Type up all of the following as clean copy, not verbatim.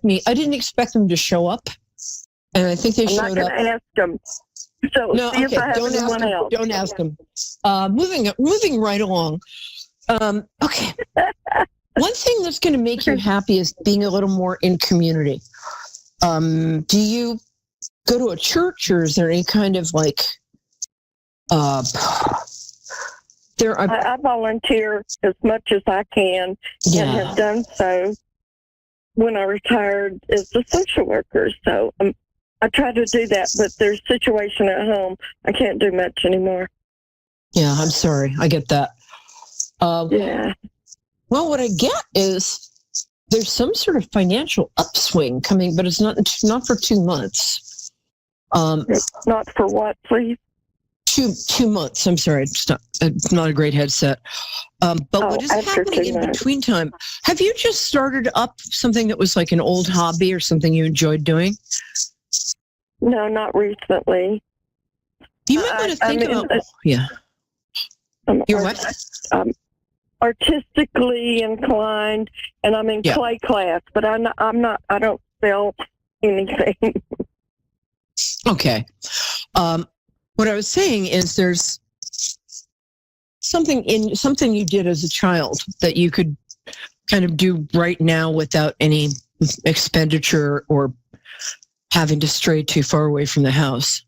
with me. I didn't expect them to show up, and I think they showed up. I'm not going to ask them. So No, see okay. if I have Don't ask anyone them. else. Don't ask them. Moving right along. Okay. One thing that's going to make you happy is being a little more in community. Do you go to a church, or is there any kind of like? I volunteer as much as I can, and have done so when I retired as a social worker. So I try to do that, but there's a situation at home. I can't do much anymore. Yeah, I'm sorry. I get that. Yeah. Well, what I get is there's some sort of financial upswing coming, but it's not for 2 months. Not for what, please? 2 months. I'm sorry. It's not a great headset. But what is happening in between time? Have you just started up something that was like an old hobby or something you enjoyed doing? No, not recently. You might want to think about. Yeah. You're what? Artistically inclined, and I'm in clay class, but I don't sell anything. Okay. What I was saying is there's something you did as a child that you could kind of do right now without any expenditure or having to stray too far away from the house.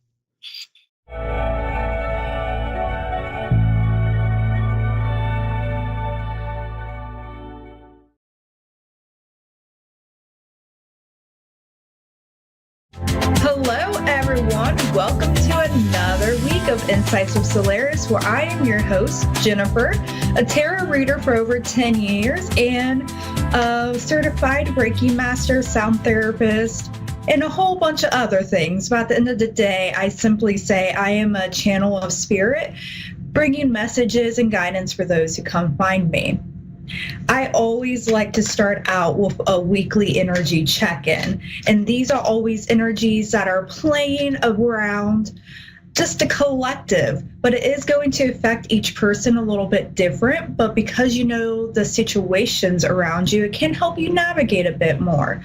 Hello, everyone. Welcome to another week of Insights with Solaris, where I am your host, Jennifer, a tarot reader for over 10 years and a certified Reiki master, sound therapist, and a whole bunch of other things. But at the end of the day, I simply say I am a channel of spirit, bringing messages and guidance for those who come find me. I always like to start out with a weekly energy check-in, and these are always energies that are playing around just a collective, but it is going to affect each person a little bit different. But because you know the situations around you, it can help you navigate a bit more.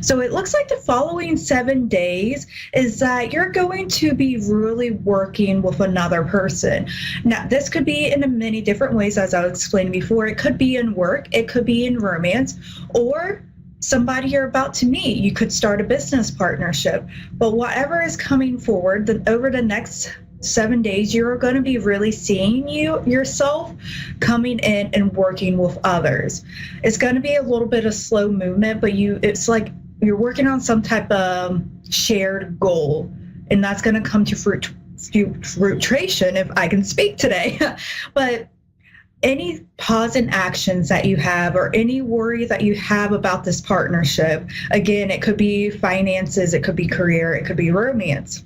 So it looks like the following 7 days is that you're going to be really working with another person. Now, this could be in many different ways, as I explained before. It could be in work, it could be in romance, or somebody you're about to meet. You could start a business partnership. But whatever is coming forward, over the next 7 days, you're going to be really seeing yourself coming in and working with others. It's going to be a little bit of slow movement, but it's like you're working on some type of shared goal, and that's going to come to fruition, if I can speak today. But any pause in actions that you have, or any worry that you have about this partnership, again, it could be finances, it could be career, it could be romance.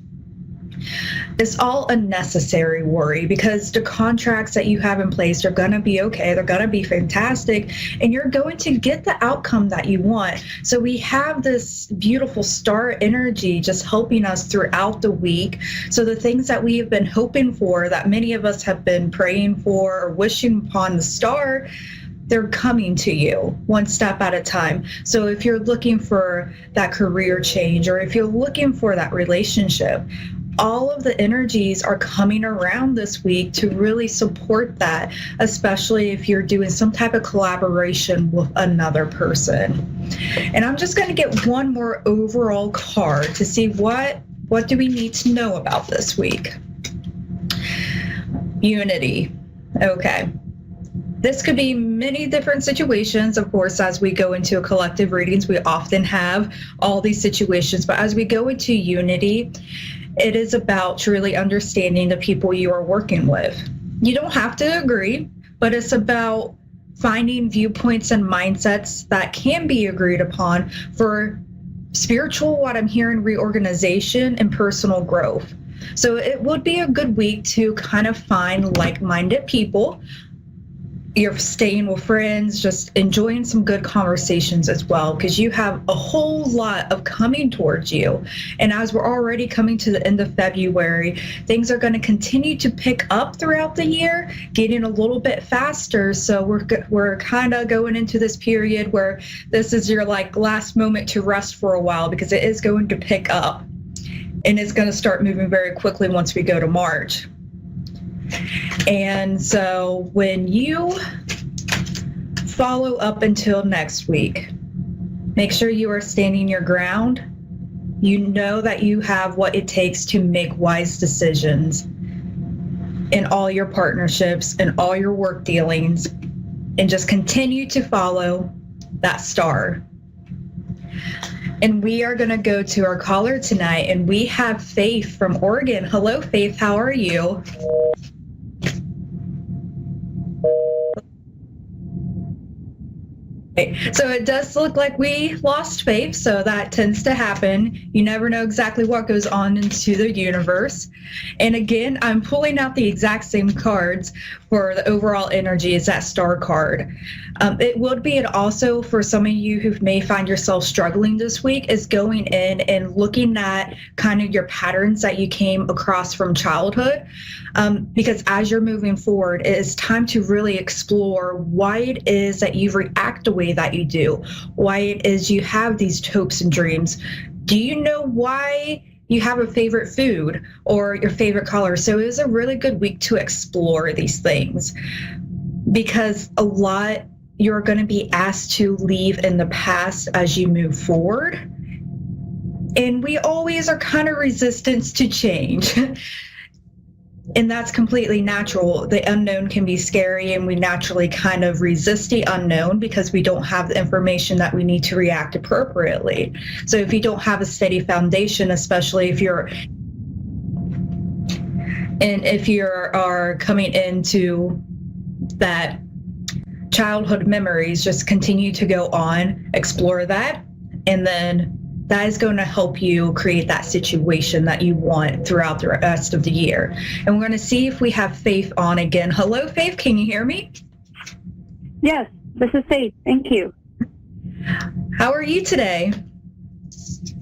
It's all unnecessary worry, because the contracts that you have in place are going to be okay. They're going to be fantastic, and you're going to get the outcome that you want. So we have this beautiful star energy just helping us throughout the week. So the things that we have been hoping for, that many of us have been praying for or wishing upon the star, they're coming to you one step at a time. So if you're looking for that career change, or if you're looking for that relationship, all of the energies are coming around this week to really support that, especially if you're doing some type of collaboration with another person. And I'm just going to get one more overall card to see what do we need to know about this week. Unity. Okay. This could be many different situations. Of course, as we go into collective readings, we often have all these situations. But as we go into unity, it is about truly understanding the people you are working with. You don't have to agree, but it's about finding viewpoints and mindsets that can be agreed upon for spiritual, what I'm hearing, reorganization and personal growth. So it would be a good week to kind of find like-minded people. you're staying with friends, just enjoying some good conversations as well, because you have a whole lot of coming towards you. And as we're already coming to the end of February, things are going to continue to pick up throughout the year, getting a little bit faster. So we're kind of going into this period where this is your like last moment to rest for a while, because it is going to pick up and it's going to start moving very quickly once we go to March. And so when you follow up until next week, make sure you are standing your ground. You know that you have what it takes to make wise decisions in all your partnerships and all your work dealings, and just continue to follow that star. And we are going to go to our caller tonight, and we have Faith from Oregon. Hello, Faith. How are you? So it does look like we lost Faith, so that tends to happen. You never know exactly what goes on into the universe. And again, I'm pulling out the exact same cards for the overall energy as that star card. It would be, and also for some of you who may find yourself struggling this week, is going in and looking at kind of your patterns that you came across from childhood. Because as you're moving forward, it is time to really explore why it is that you react the way that you do, why it is you have these hopes and dreams. Do you know why you have a favorite food or your favorite color? So it was a really good week to explore these things, because a lot you're going to be asked to leave in the past as you move forward. And we always are kind of resistant to change. And that's completely natural. The unknown can be scary, and we naturally kind of resist the unknown because we don't have the information that we need to react appropriately. So if you don't have a steady foundation, especially if you are coming into that childhood memories, just continue to go on, explore that, and then that is going to help you create that situation that you want throughout the rest of the year. And we're going to see if we have Faith on again. Hello, Faith. Can you hear me? Yes, this is Faith. Thank you. How are you today?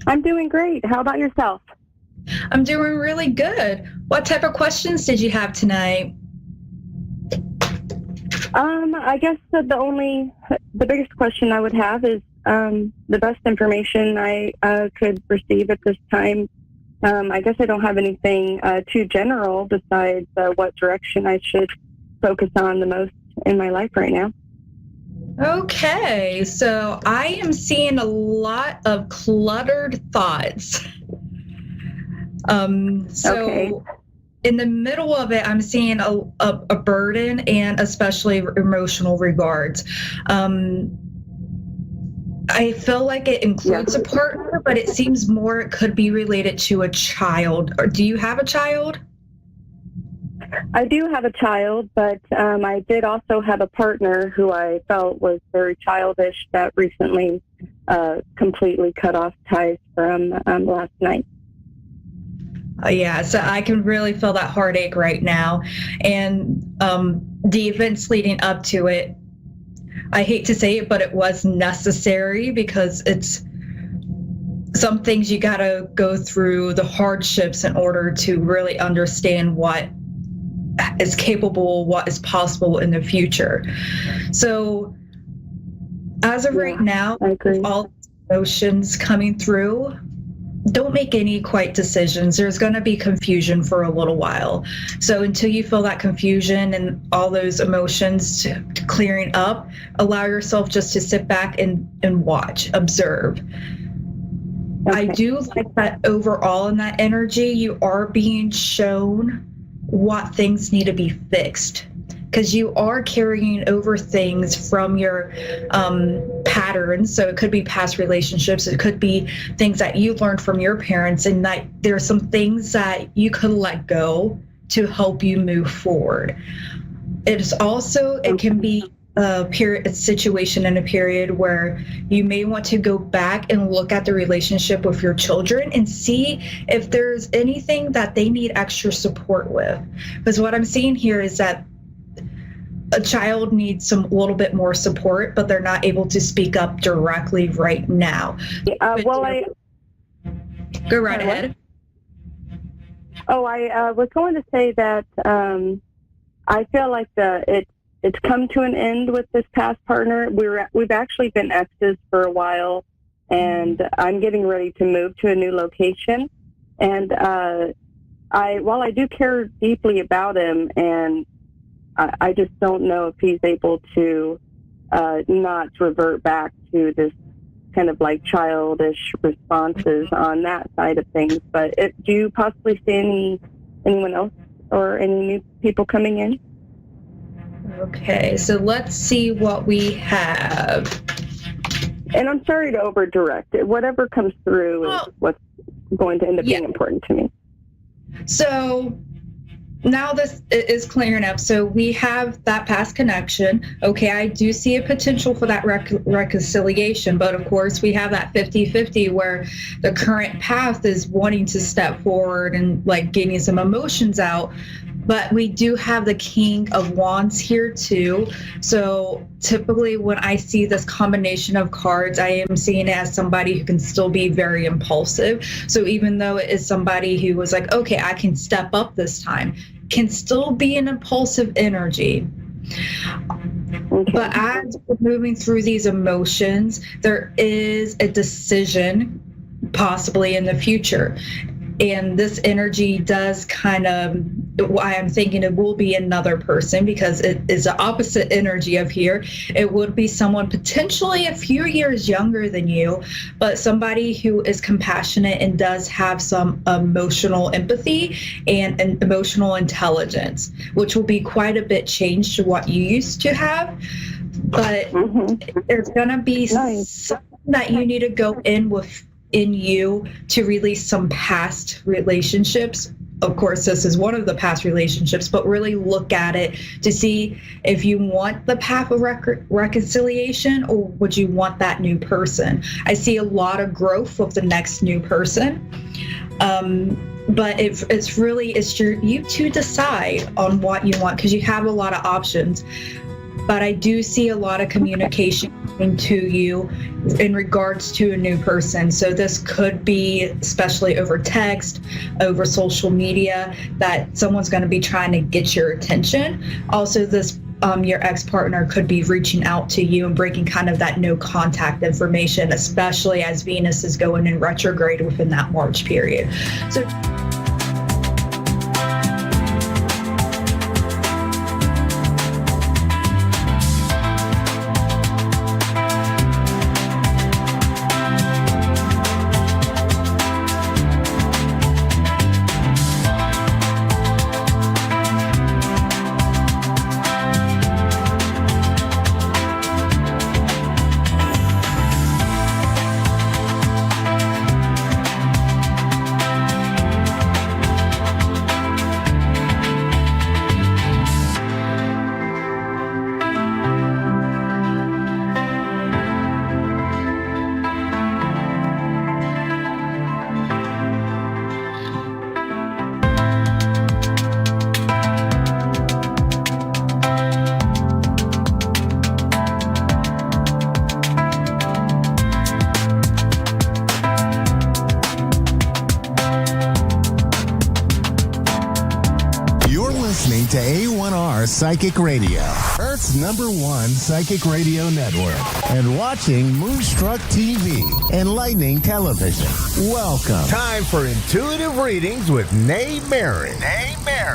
I'm doing great. How about yourself? I'm doing really good. What type of questions did you have tonight? I guess the biggest question I would have is the best information I could receive at this time. I guess I don't have anything too general besides what direction I should focus on the most in my life right now. Okay, so I am seeing a lot of cluttered thoughts. Okay. In the middle of it, I'm seeing a burden, and especially emotional regards. I feel like it includes a partner, but it seems more it could be related to a child. Or do you have a child? I do have a child, but I did also have a partner who I felt was very childish that recently completely cut off ties from last night. Yeah, so I can really feel that heartache right now. And the events leading up to it, I hate to say it, but it was necessary, because it's some things you got to go through the hardships in order to really understand what is capable, what is possible in the future. So as of right now, with all emotions coming through, don't make any quick decisions. There's going to be confusion for a little while. So until you feel that confusion and all those emotions clearing up, allow yourself just to sit back and watch, observe. Okay. I do like that overall in that energy, you are being shown what things need to be fixed, because you are carrying over things from your patterns. So it could be past relationships. It could be things that you learned from your parents, and that there are some things that you could let go to help you move forward. It can be a situation in a period where you may want to go back and look at the relationship with your children and see if there's anything that they need extra support with. Because what I'm seeing here is that a child needs a little bit more support, but they're not able to speak up directly right now. Go right ahead. I was going to say that I feel like it's come to an end with this past partner. We've actually been exes for a while, and I'm getting ready to move to a new location. And while I do care deeply about him, and I just don't know if he's able to not revert back to this kind of like childish responses on that side of things. But do you possibly see anyone else or any new people coming in? Okay, so let's see what we have. And I'm sorry to over direct it. Whatever comes through is what's going to end up being important to me. So now this is clearing up. So we have that past connection. Okay, I do see a potential for that reconciliation, but of course we have that 50-50 where the current path is wanting to step forward and like getting some emotions out. But we do have the King of Wands here too. So typically when I see this combination of cards, I am seeing it as somebody who can still be very impulsive. So even though it is somebody who was like, okay, I can step up this time, can still be an impulsive energy. Okay. But as we're moving through these emotions, there is a decision possibly in the future. And this energy does kind of, why I'm thinking it will be another person, because it is the opposite energy of here. It would be someone potentially a few years younger than you, but somebody who is compassionate and does have some emotional empathy and emotional intelligence, which will be quite a bit changed to what you used to have. But there's going to be something that you need to go in you to release some past relationships. Of course, this is one of the past relationships, but really look at it to see if you want the path of reconciliation or would you want that new person. I see a lot of growth with the next new person. But it's you to decide on what you want, because you have a lot of options. But I do see a lot of communication to you in regards to a new person. So this could be, especially over text, over social media, that someone's going to be trying to get your attention. Also, this your ex-partner could be reaching out to you and breaking kind of that no contact information, especially as Venus is going in retrograde within that March period. So to A1R Psychic Radio, Earth's #1 psychic radio network, and watching Moonstruck TV, Enlightening Television. Welcome. Time for Intuitive Readings with Nay Mary.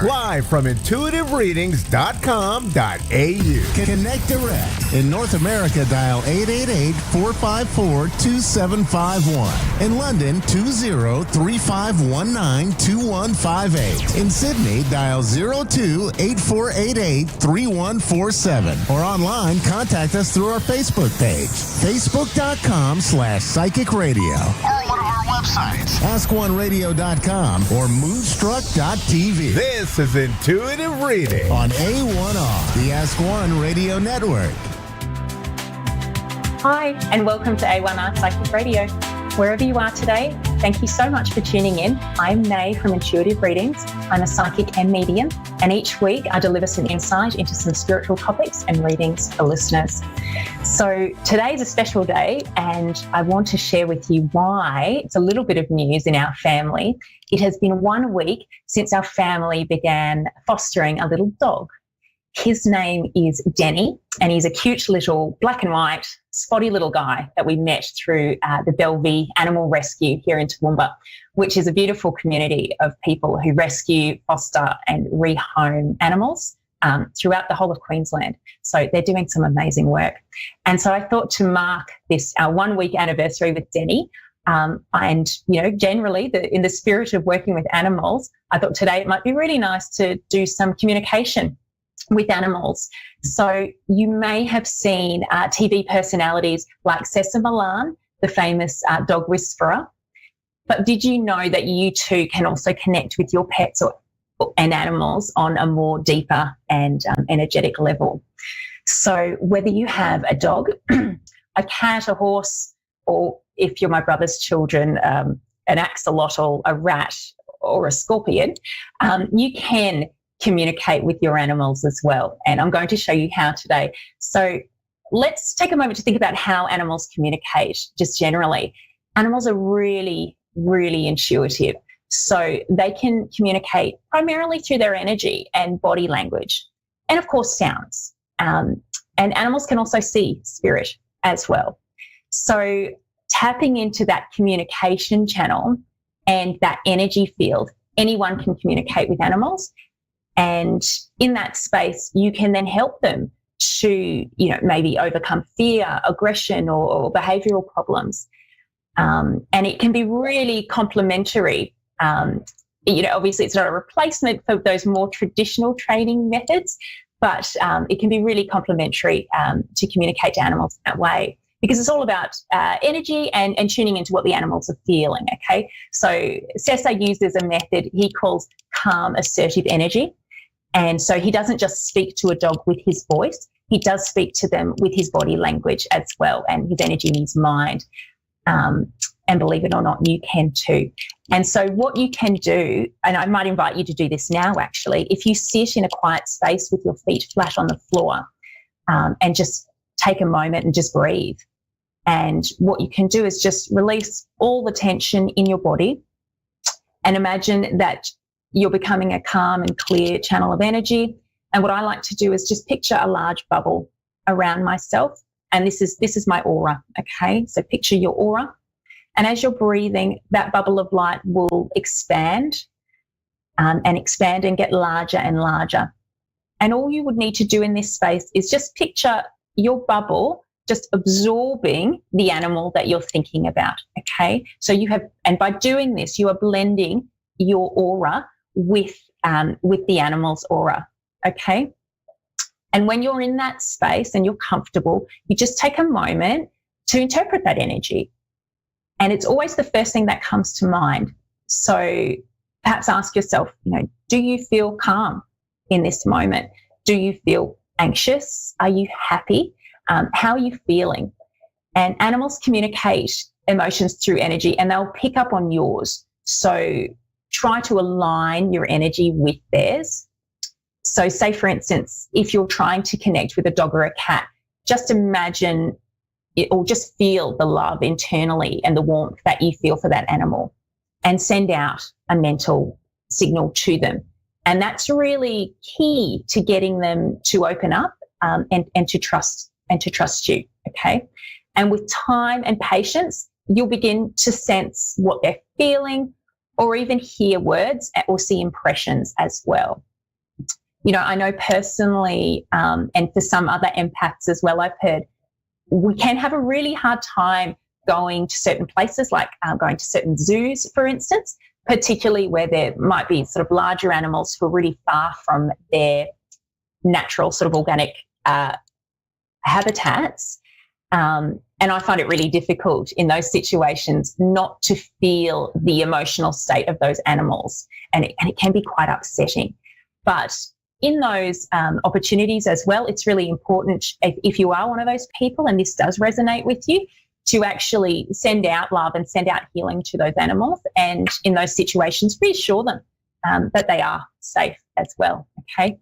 Live from intuitivereadings.com.au. Connect direct. In North America, dial 888-454-2751. In London, 20-3519-2158. In Sydney, dial 02-8488-3147. Or online, contact us through our Facebook page, facebook.com/psychic radio. Or one of our websites, askoneradio.com or moonstruck.tv. This is Intuitive Reading on A1R, the Ask One Radio Network. Hi, and welcome to A1R Psychic Radio. Wherever you are today, Thank you so much for tuning in. I'm Nay from Intuitive Readings. I'm a psychic and medium, and each week I deliver some insight into some spiritual topics and readings for listeners. So today's a special day, and I want to share with you why. It's a little bit of news in our family. It has been 1 week since our family began fostering a little dog. His name is Denny, and he's a cute little black and white, spotty little guy that we met through the Bellevue Animal Rescue here in Toowoomba, which is a beautiful community of people who rescue, foster and rehome animals throughout the whole of Queensland. So they're doing some amazing work. And so I thought to mark this, our 1 week anniversary with Denny, and, generally in the spirit of working with animals, I thought today it might be really nice to do some communication with animals. So you may have seen TV personalities like Cessa Milan, the famous dog whisperer. But did you know that you too can also connect with your pets and animals on a more deeper and energetic level? So whether you have a dog, a cat, a horse, or if you're my brother's children, an axolotl, a rat, or a scorpion, you can communicate with your animals as well. And I'm going to show you how today. So let's take a moment to think about how animals communicate just generally. Animals are really, really intuitive. So they can communicate primarily through their energy and body language, and of course sounds. And animals can also see spirit as well. So tapping into that communication channel and that energy field, anyone can communicate with animals. And in that space, you can then help them to, maybe overcome fear, aggression, or behavioural problems. And it can be really complementary. Obviously it's not a replacement for those more traditional training methods, but it can be really complementary to communicate to animals in that way, because it's all about energy and tuning into what the animals are feeling, okay? So Cessa uses a method he calls calm, assertive energy. And so he doesn't just speak to a dog with his voice, he does speak to them with his body language as well, and his energy and his mind. And believe it or not, you can too. And so what you can do, and I might invite you to do this now actually, if you sit in a quiet space with your feet flat on the floor and just take a moment and just breathe. And what you can do is just release all the tension in your body and imagine that you're becoming a calm and clear channel of energy. And what I like to do is just picture a large bubble around myself. And this is my aura, okay? So picture your aura. And as you're breathing, that bubble of light will expand and get larger and larger. And all you would need to do in this space is just picture your bubble just absorbing the animal that you're thinking about, okay? So and by doing this, you are blending your aura with the animal's aura, okay? And when you're in that space and you're comfortable, you just take a moment to interpret that energy. And it's always the first thing that comes to mind. So perhaps ask yourself, do you feel calm in this moment? Do you feel anxious? Are you happy? How are you feeling? And animals communicate emotions through energy, and they'll pick up on yours. So try to align your energy with theirs. So say, for instance, if you're trying to connect with a dog or a cat, just imagine it, or just feel the love internally and the warmth that you feel for that animal, and send out a mental signal to them. And that's really key to getting them to open up and to trust you, okay? And with time and patience, you'll begin to sense what they're feeling, or even hear words or see impressions as well. I know personally, and for some other empaths as well, I've heard we can have a really hard time going to certain places, like going to certain zoos, for instance, particularly where there might be sort of larger animals who are really far from their natural sort of organic habitats. And I find it really difficult in those situations not to feel the emotional state of those animals. And it can be quite upsetting. But in those opportunities as well, it's really important, if you are one of those people and this does resonate with you, to actually send out love and send out healing to those animals, and in those situations reassure them that they are safe as well. Okay.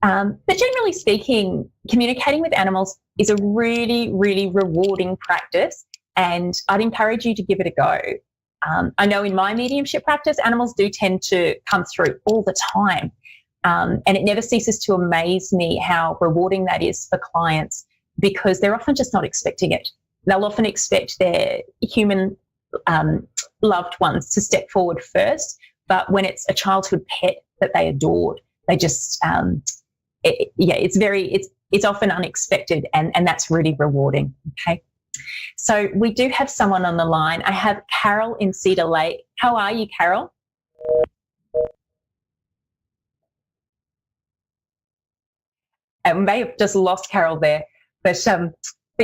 But generally speaking, communicating with animals is a really, really rewarding practice, and I'd encourage you to give it a go. I know in my mediumship practice, animals do tend to come through all the time, and it never ceases to amaze me how rewarding that is for clients, because they're often just not expecting it. They'll often expect their human loved ones to step forward first, but when it's a childhood pet that they adored, they just it's often unexpected, and that's really rewarding. Okay, so we do have someone on the line. I have Carol in Cedar Lake. How are you, Carol? I may have just lost Carol there, but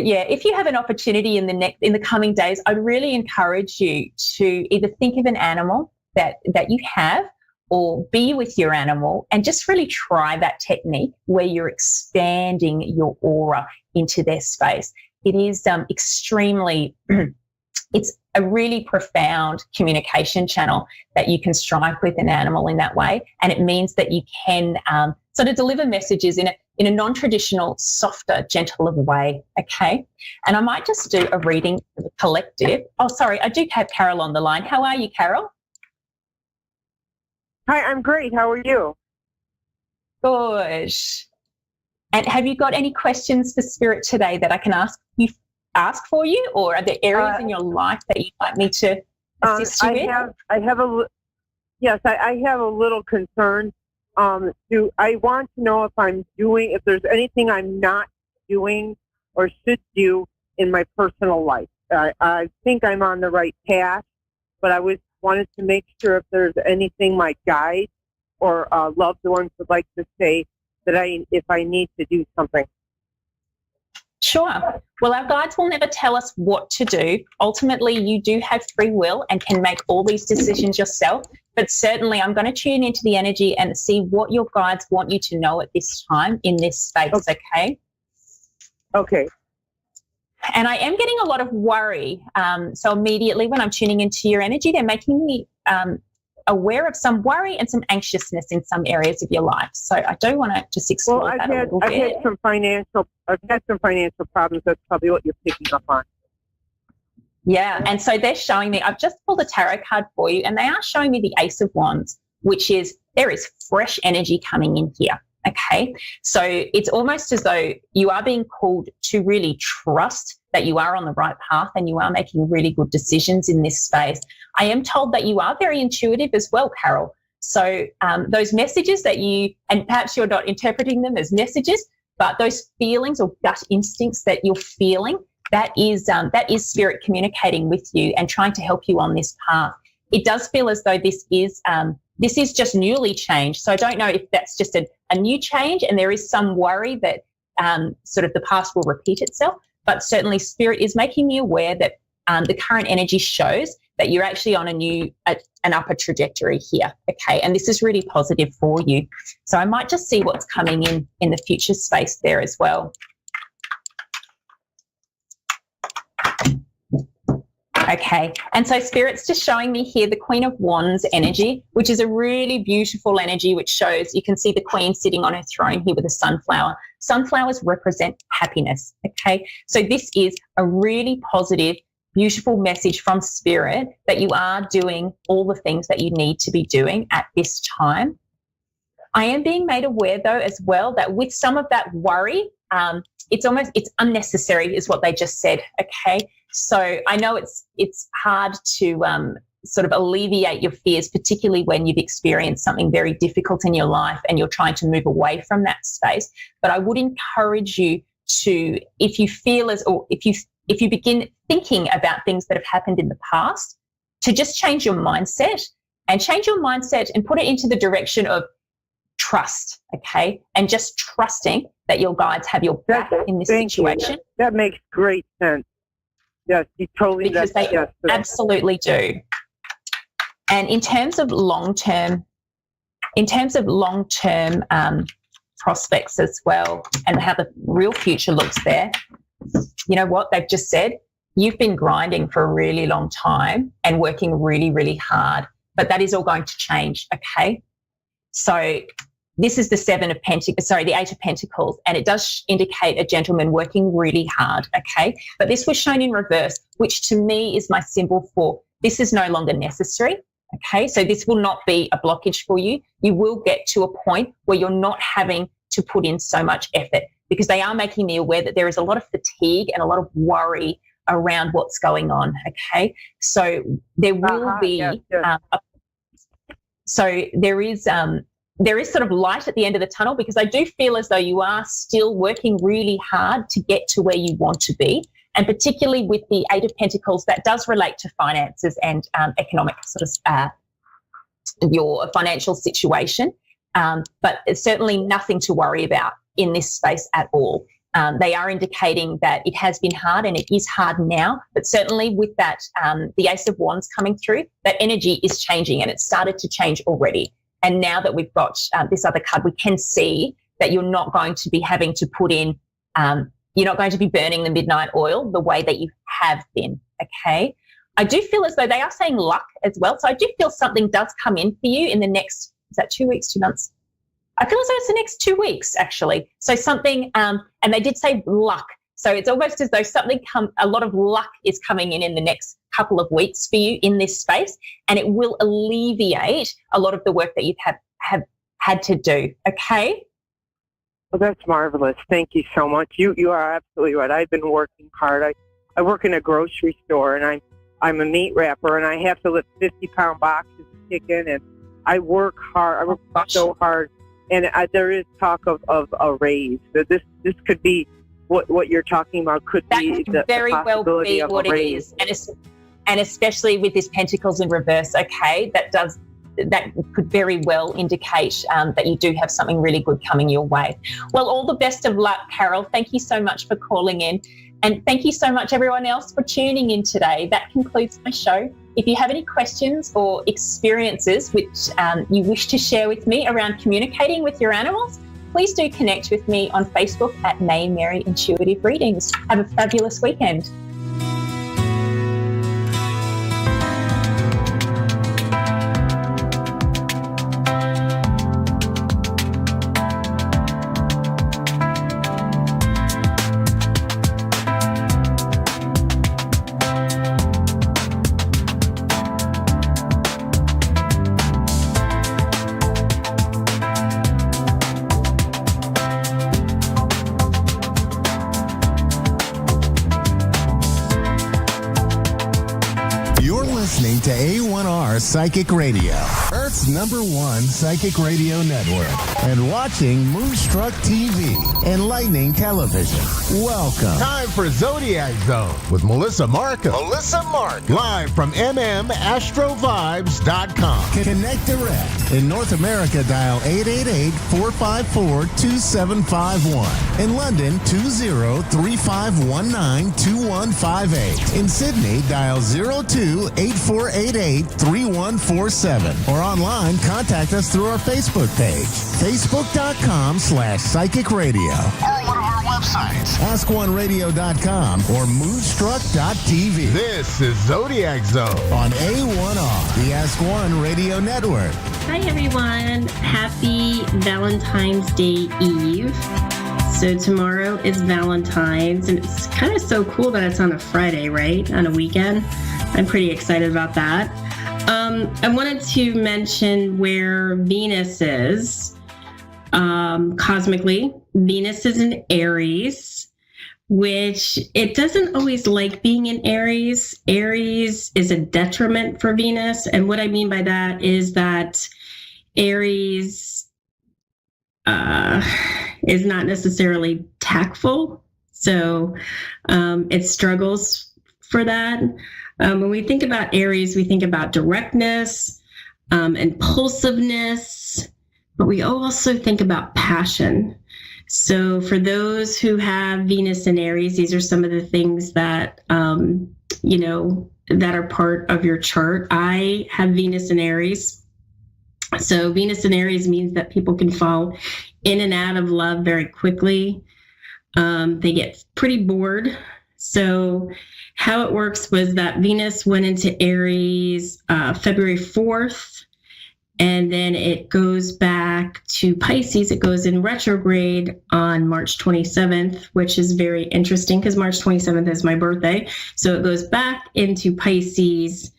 yeah, if you have an opportunity in the coming days, I'd really encourage you to either think of an animal that you have, or be with your animal and just really try that technique where you're expanding your aura into their space. It is extremely, it's a really profound communication channel that you can strike with an animal in that way. And it means that you can sort of deliver messages in a non-traditional, softer, gentler way. Okay. And I might just do a reading for the collective. Oh, sorry, I do have Carol on the line. How are you, Carol? Hi, I'm great. How are you? Good. And have you got any questions for Spirit today that I can ask for you, or are there areas in your life that you'd like me to assist you with? I have a little concern. I want to know if there's anything I'm not doing or should do in my personal life. I think I'm on the right path, but I wanted to make sure if there's anything my guides or loved ones would like to say that if I need to do something. Sure. Well, our guides will never tell us what to do. Ultimately, you do have free will and can make all these decisions yourself. But certainly, I'm going to tune into the energy and see what your guides want you to know at this time in this space, okay? Okay. And I am getting a lot of worry. So immediately when I'm tuning into your energy, they're making me aware of some worry and some anxiousness in some areas of your life. So I do want to just explore that a little bit. I've had some financial problems. That's probably what you're picking up on. Yeah, and so they're showing me, I've just pulled a tarot card for you, and they are showing me the Ace of Wands, which is there is fresh energy coming in here. Okay, so it's almost as though you are being called to really trust that you are on the right path and you are making really good decisions in this space. I am told that you are very intuitive as well, Carol. So those messages that and perhaps you're not interpreting them as messages, but those feelings or gut instincts that you're feeling, that is Spirit communicating with you and trying to help you on this path. It does feel as though this is just newly changed. So I don't know if that's just a new change and there is some worry that sort of the past will repeat itself, but certainly Spirit is making me aware that the current energy shows that you're actually on an upper trajectory here, okay? And this is really positive for you. So I might just see what's coming in the future space there as well. Okay, and so Spirit's just showing me here the Queen of Wands energy, which is a really beautiful energy, which shows you can see the Queen sitting on her throne here with a sunflower. Sunflowers represent happiness, okay? So this is a really positive, beautiful message from Spirit that you are doing all the things that you need to be doing at this time. I am being made aware, though, as well, that with some of that worry, it's unnecessary is what they just said, okay? So I know it's hard to sort of alleviate your fears, particularly when you've experienced something very difficult in your life and you're trying to move away from that space. But I would encourage you to, if you begin thinking about things that have happened in the past, to just change your mindset and put it into the direction of trust, okay? And just trusting that your guides have your back in this situation. That makes great sense. Yes, you totally. Because they absolutely do. And in terms of long-term prospects as well, and how the real future looks there, you know what they've just said? you've been grinding for a really long time and working really, really hard, but that is all going to change, okay? So this is the the 8 of Pentacles, and it does indicate a gentleman working really hard, okay? But this was shown in reverse, which to me is my symbol for this is no longer necessary, okay? So this will not be a blockage for you. You will get to a point where you're not having to put in so much effort, because they are making me aware that there is a lot of fatigue and a lot of worry around what's going on, okay? So there will be, so there is sort of light at the end of the tunnel, because I do feel as though you are still working really hard to get to where you want to be. And particularly with the 8 of Pentacles, that does relate to finances and economic sort of your financial situation. But it's certainly nothing to worry about in this space at all. They are indicating that it has been hard, and it is hard now, but certainly with that, the Ace of Wands coming through, that energy is changing, and it's started to change already. And now that we've got this other card, we can see that you're not going to be having to put in, you're not going to be burning the midnight oil the way that you have been, okay? I do feel as though they are saying luck as well. So I do feel something does come in for you in the next, is that 2 weeks, 2 months? I feel as though it's the next 2 weeks, actually. So something, and they did say luck. So it's almost as though a lot of luck is coming in the next couple of weeks for you in this space, and it will alleviate a lot of the work that you have had to do, okay? Well, that's marvelous. Thank you so much. You are absolutely right. I've been working hard. I work in a grocery store, and I'm a meat wrapper, and I have to lift 50-pound boxes of chicken, and I work hard. I work so hard, and there is talk of a raise. So this could be what you're talking about. Could be the very well be what it is, and especially with this Pentacles in reverse. Okay, that could very well indicate that you do have something really good coming your way. Well, all the best of luck, Carol. Thank you so much for calling in. And thank you so much, everyone else, for tuning in today. That concludes my show. If you have any questions or experiences which you wish to share with me around communicating with your animals, please do connect with me on Facebook at Nay Mary Intuitive Readings. Have a fabulous weekend. Listening to A1R Psychic Radio, Earth's #1 psychic radio network, and watching Moonstruck TV and Lightning Television. Welcome. Time for Zodiac Zone with Melissa Markham. Live from MMAstroVibes.com. Connect direct. In North America, dial 888-454-2751. In London, 20-3519-2158. In Sydney, dial 02-8488-3147. Or online, contact us through our Facebook page, facebook.com/psychic radio. Or one of our websites, AskOneRadio.com or Moonstruck.tv. This is Zodiac Zone On A1R, the Ask One Radio Network. Hi everyone, happy Valentine's Day Eve. So tomorrow is Valentine's, and it's kind of so cool that it's on a Friday, right? On a weekend. I'm pretty excited about that. I wanted to mention where Venus is. Cosmically, Venus is in Aries, which it doesn't always like being in Aries. Aries is a detriment for Venus. And what I mean by that is that Aries is not necessarily tactful. So it struggles for that. When we think about Aries, we think about directness, impulsiveness, but we also think about passion. So for those who have Venus in Aries, these are some of the things that, that are part of your chart. I have Venus in Aries. So Venus in Aries means that people can fall in and out of love very quickly. They get pretty bored. So how it works was that Venus went into Aries February 4th, and then it goes back to Pisces. It goes in retrograde on March 27th, which is very interesting because March 27th is my birthday. So it goes back into Pisces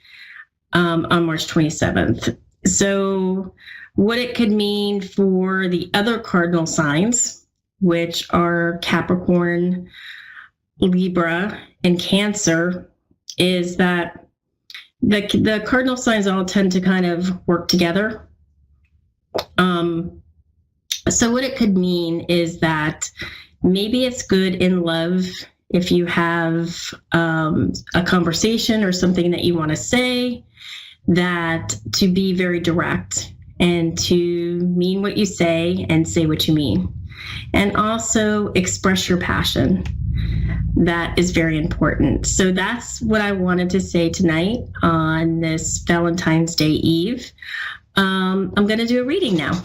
on March 27th. So what it could mean for the other cardinal signs, which are Capricorn, Libra, and Cancer, is that the cardinal signs all tend to kind of work together. So what it could mean is that maybe it's good in love if you have a conversation or something that you want to say, that to be very direct and to mean what you say and say what you mean. And also express your passion. That is very important. So that's what I wanted to say tonight on this Valentine's Day Eve. I'm going to do a reading now.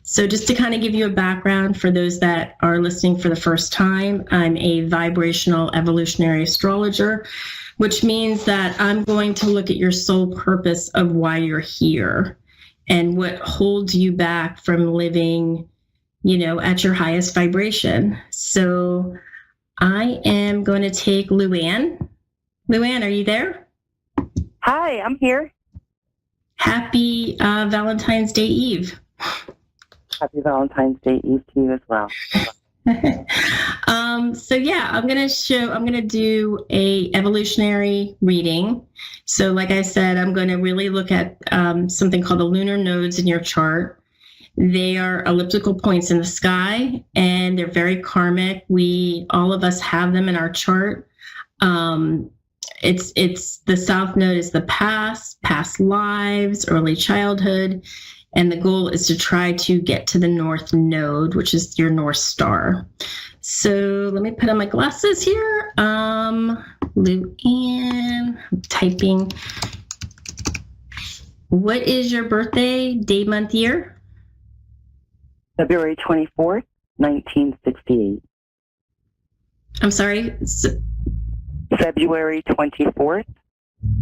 So just to kind of give you a background for those that are listening for the first time, I'm a vibrational evolutionary astrologer, which means that I'm going to look at your soul purpose of why you're here and what holds you back from living, at your highest vibration. So I am going to take Luann. Luann, are you there? Hi, I'm here. Happy Valentine's Day Eve. Happy Valentine's Day Eve to you as well. So yeah, I'm going to do a evolutionary reading. So like I said, I'm going to really look at something called the lunar nodes in your chart. They are elliptical points in the sky, and they're very karmic. All of us have them in our chart. It's the south node is the past lives, early childhood, and the goal is to try to get to the north node, which is your North Star. So let me put on my glasses here. Luann, I'm typing. What is your birthday, day, month, year? February 24th, 1968. I'm sorry? February 24th,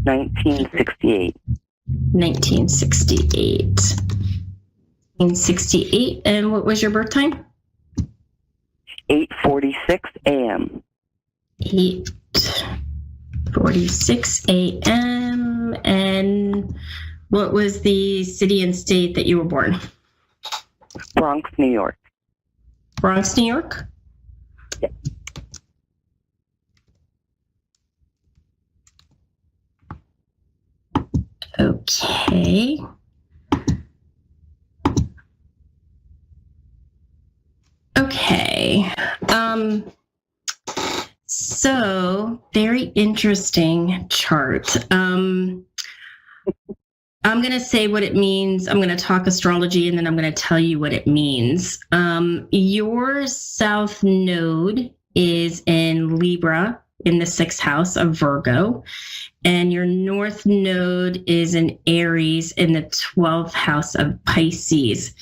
1968. 1968. 1968. And what was your birth time? 8:46 a.m. 8:46 a.m. And what was the city and state that you were born? Bronx, New York. Bronx, New York? Yes. Okay. Okay. So very interesting chart. I'm going to say what it means. I'm going to talk astrology, and then I'm going to tell you what it means. Your south node is in Libra in the 6th house of Virgo, and your north node is in Aries in the 12th house of Pisces.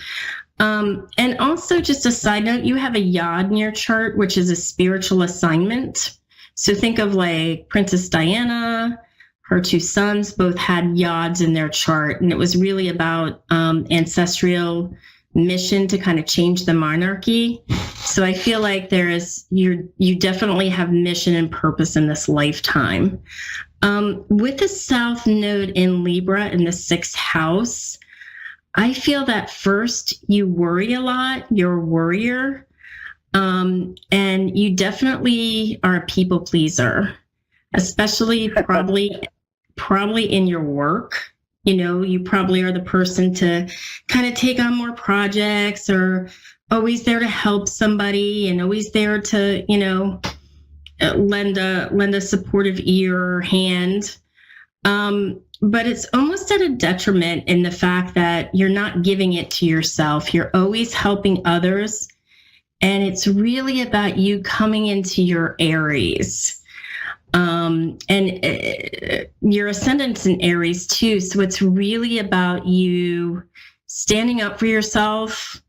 And also, just a side note, you have a yod in your chart, which is a spiritual assignment. So think of like Princess Diana. Her 2 sons both had yods in their chart, and it was really about ancestral mission to kind of change the monarchy. So I feel like you definitely have mission and purpose in this lifetime. With the south node in Libra in the 6th house, I feel that first you worry a lot. You're a worrier, and you definitely are a people pleaser, especially probably in your work. You probably are the person to kind of take on more projects, or always there to help somebody, and always there to, lend a supportive ear or hand. But it's almost at a detriment in the fact that you're not giving it to yourself. You're always helping others. And it's really about you coming into your Aries. And your ascendant's in Aries too. So it's really about you standing up for yourself,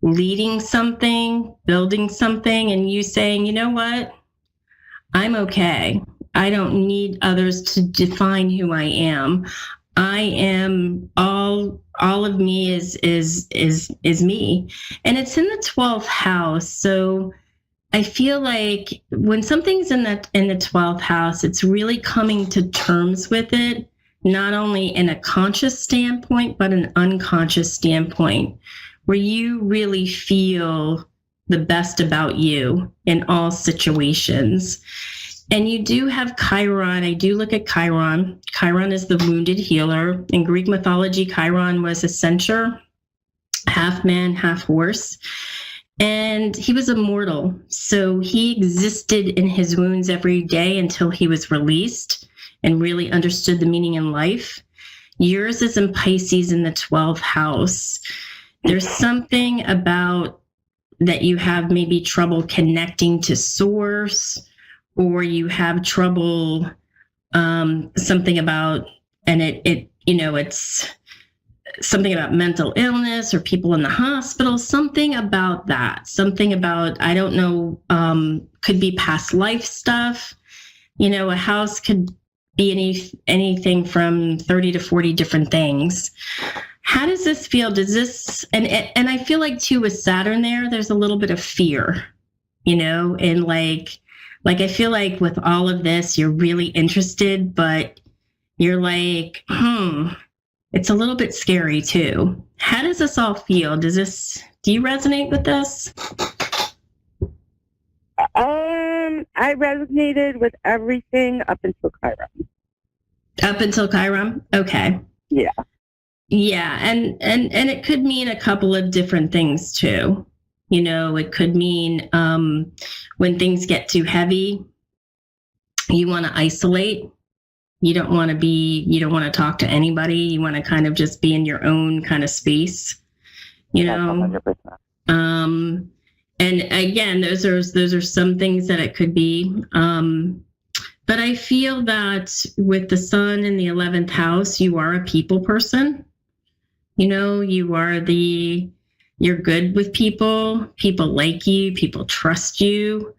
leading something, building something, and you saying, you know what? I'm okay. I don't need others to define who I am. I am all of me is me. And it's in the 12th house. So I feel like when something's in the 12th house, it's really coming to terms with it, not only in a conscious standpoint, but an unconscious standpoint, where you really feel the best about you in all situations. And you do have Chiron. I do look at Chiron. Chiron is the wounded healer. In Greek mythology, Chiron was a centaur, half man, half horse. And he was immortal. So he existed in his wounds every day until he was released and really understood the meaning in life. Yours is in Pisces in the 12th house. There's something about that you have maybe trouble connecting to source, or you have trouble, something about, and it's something about mental illness or people in the hospital, something about that, something about, I don't know, could be past life stuff. A house could be anything from 30 to 40 different things. How does this feel? Does this, and I feel like too with Saturn there's a little bit of fear, and like I feel like with all of this, you're really interested, but you're like, it's a little bit scary too. How does this all feel? Do you resonate with this? I resonated with everything up until Chiron. Up until Chiron? Okay. Yeah. Yeah, and it could mean a couple of different things too. It could mean when things get too heavy, you want to isolate. You don't want to talk to anybody. You want to kind of just be in your own kind of space, 100%. And again, those are some things that it could be. But I feel that with the sun in the 11th house, you are a people person. You're good with people. People like you. People trust you.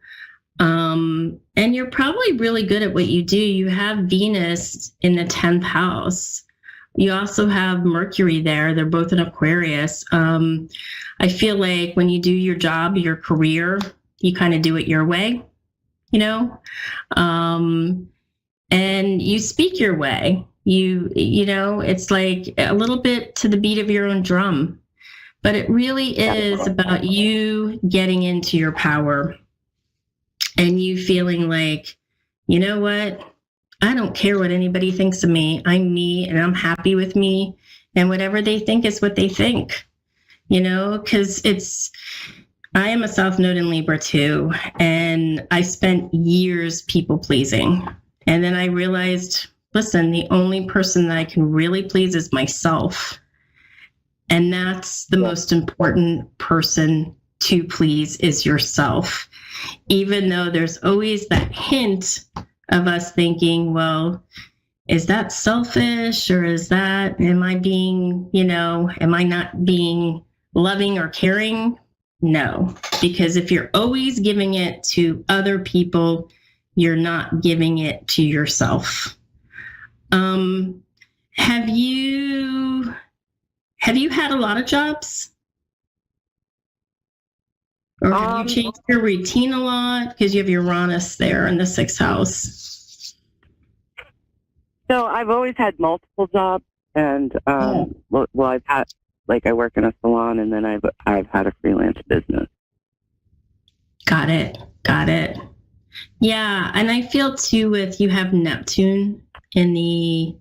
And you're probably really good at what you do. You have Venus in the 10th house. You also have Mercury there. They're both in Aquarius. I feel like when you do your job, your career, you kind of do it your way, and you speak your way. It's like a little bit to the beat of your own drum, but it really is about you getting into your power and you feeling like, you know what? I don't care what anybody thinks of me. I'm me and I'm happy with me, and whatever they think is what they think, because I am a South Node in Libra too, and I spent years people pleasing. And then I realized, listen, the only person that I can really please is myself. And that's the most important person to please is yourself. Even though there's always that hint of us thinking, well, is that selfish, or am I not being loving or caring? No, because if you're always giving it to other people, you're not giving it to yourself. Have you had a lot of jobs? Or have you changed your routine a lot? Because you have Uranus there in the 6th house. So I've always had multiple jobs, and I've had, I work in a salon, and then I've had a freelance business. Got it. Yeah, and I feel too with you have Neptune in the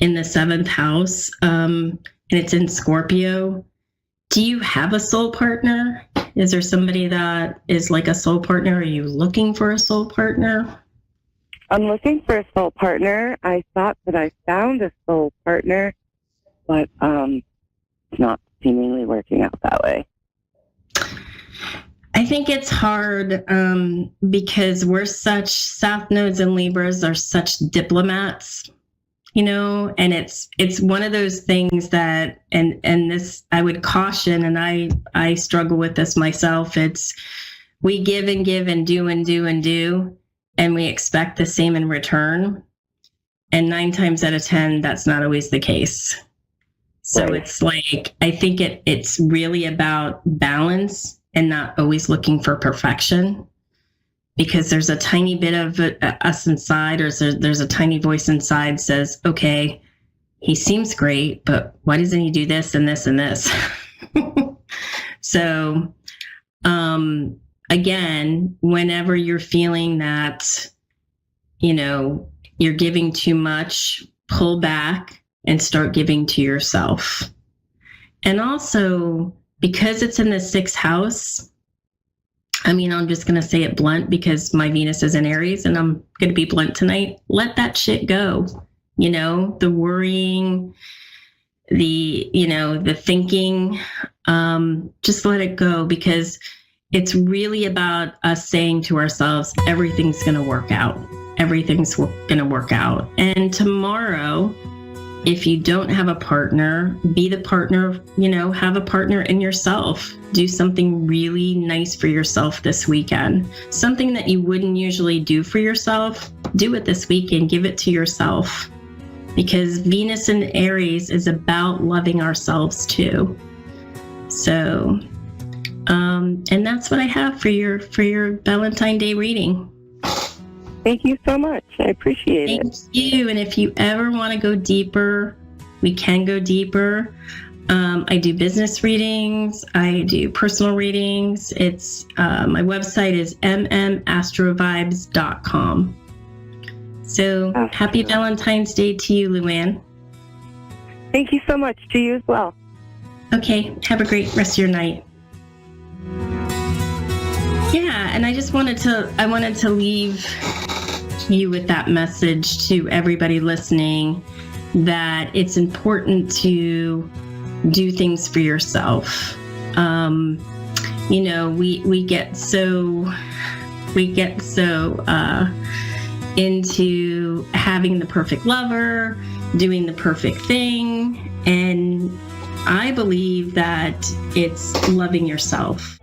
7th house, and it's in Scorpio. Do you have a soul partner? Is there somebody that is like a soul partner? Are you looking for a soul partner? I'm looking for a soul partner. I thought that I found a soul partner, but it's not seemingly working out that way. I think it's hard because South Nodes and Libras are such diplomats, and it's one of those things that, and this I would caution, and I struggle with this myself. It's we give and give and do and do and do, and we expect the same in return. And 9 times out of 10, that's not always the case. So It's like, I think it's really about balance and not always looking for perfection, because there's a tiny bit of us inside, or there's a tiny voice inside says, okay, he seems great, but why doesn't he do this and this and this? So, again, whenever you're feeling that, you're giving too much, pull back and start giving to yourself. And also, because it's in the 6th house, I'm just going to say it blunt because my Venus is in Aries and I'm going to be blunt tonight. Let that shit go. The worrying, the thinking, just let it go, because it's really about us saying to ourselves, everything's going to work out. Everything's going to work out. And tomorrow, if you don't have a partner, be the partner, have a partner in yourself. Do something really nice for yourself this weekend. Something that you wouldn't usually do for yourself, do it this weekend. Give it to yourself. Because Venus in Aries is about loving ourselves too. So, and that's what I have for your Valentine's Day reading. Thank you so much. I appreciate it. Thank you. And if you ever want to go deeper, we can go deeper. I do business readings. I do personal readings. It's my website is mmastrovibes.com. So happy Valentine's Day to you, Luann. Thank you so much. To you as well. Okay. Have a great rest of your night. Yeah, and I wanted to leave you with that message to everybody listening, that it's important to do things for yourself. We get so into having the perfect lover, doing the perfect thing, and I believe that it's loving yourself.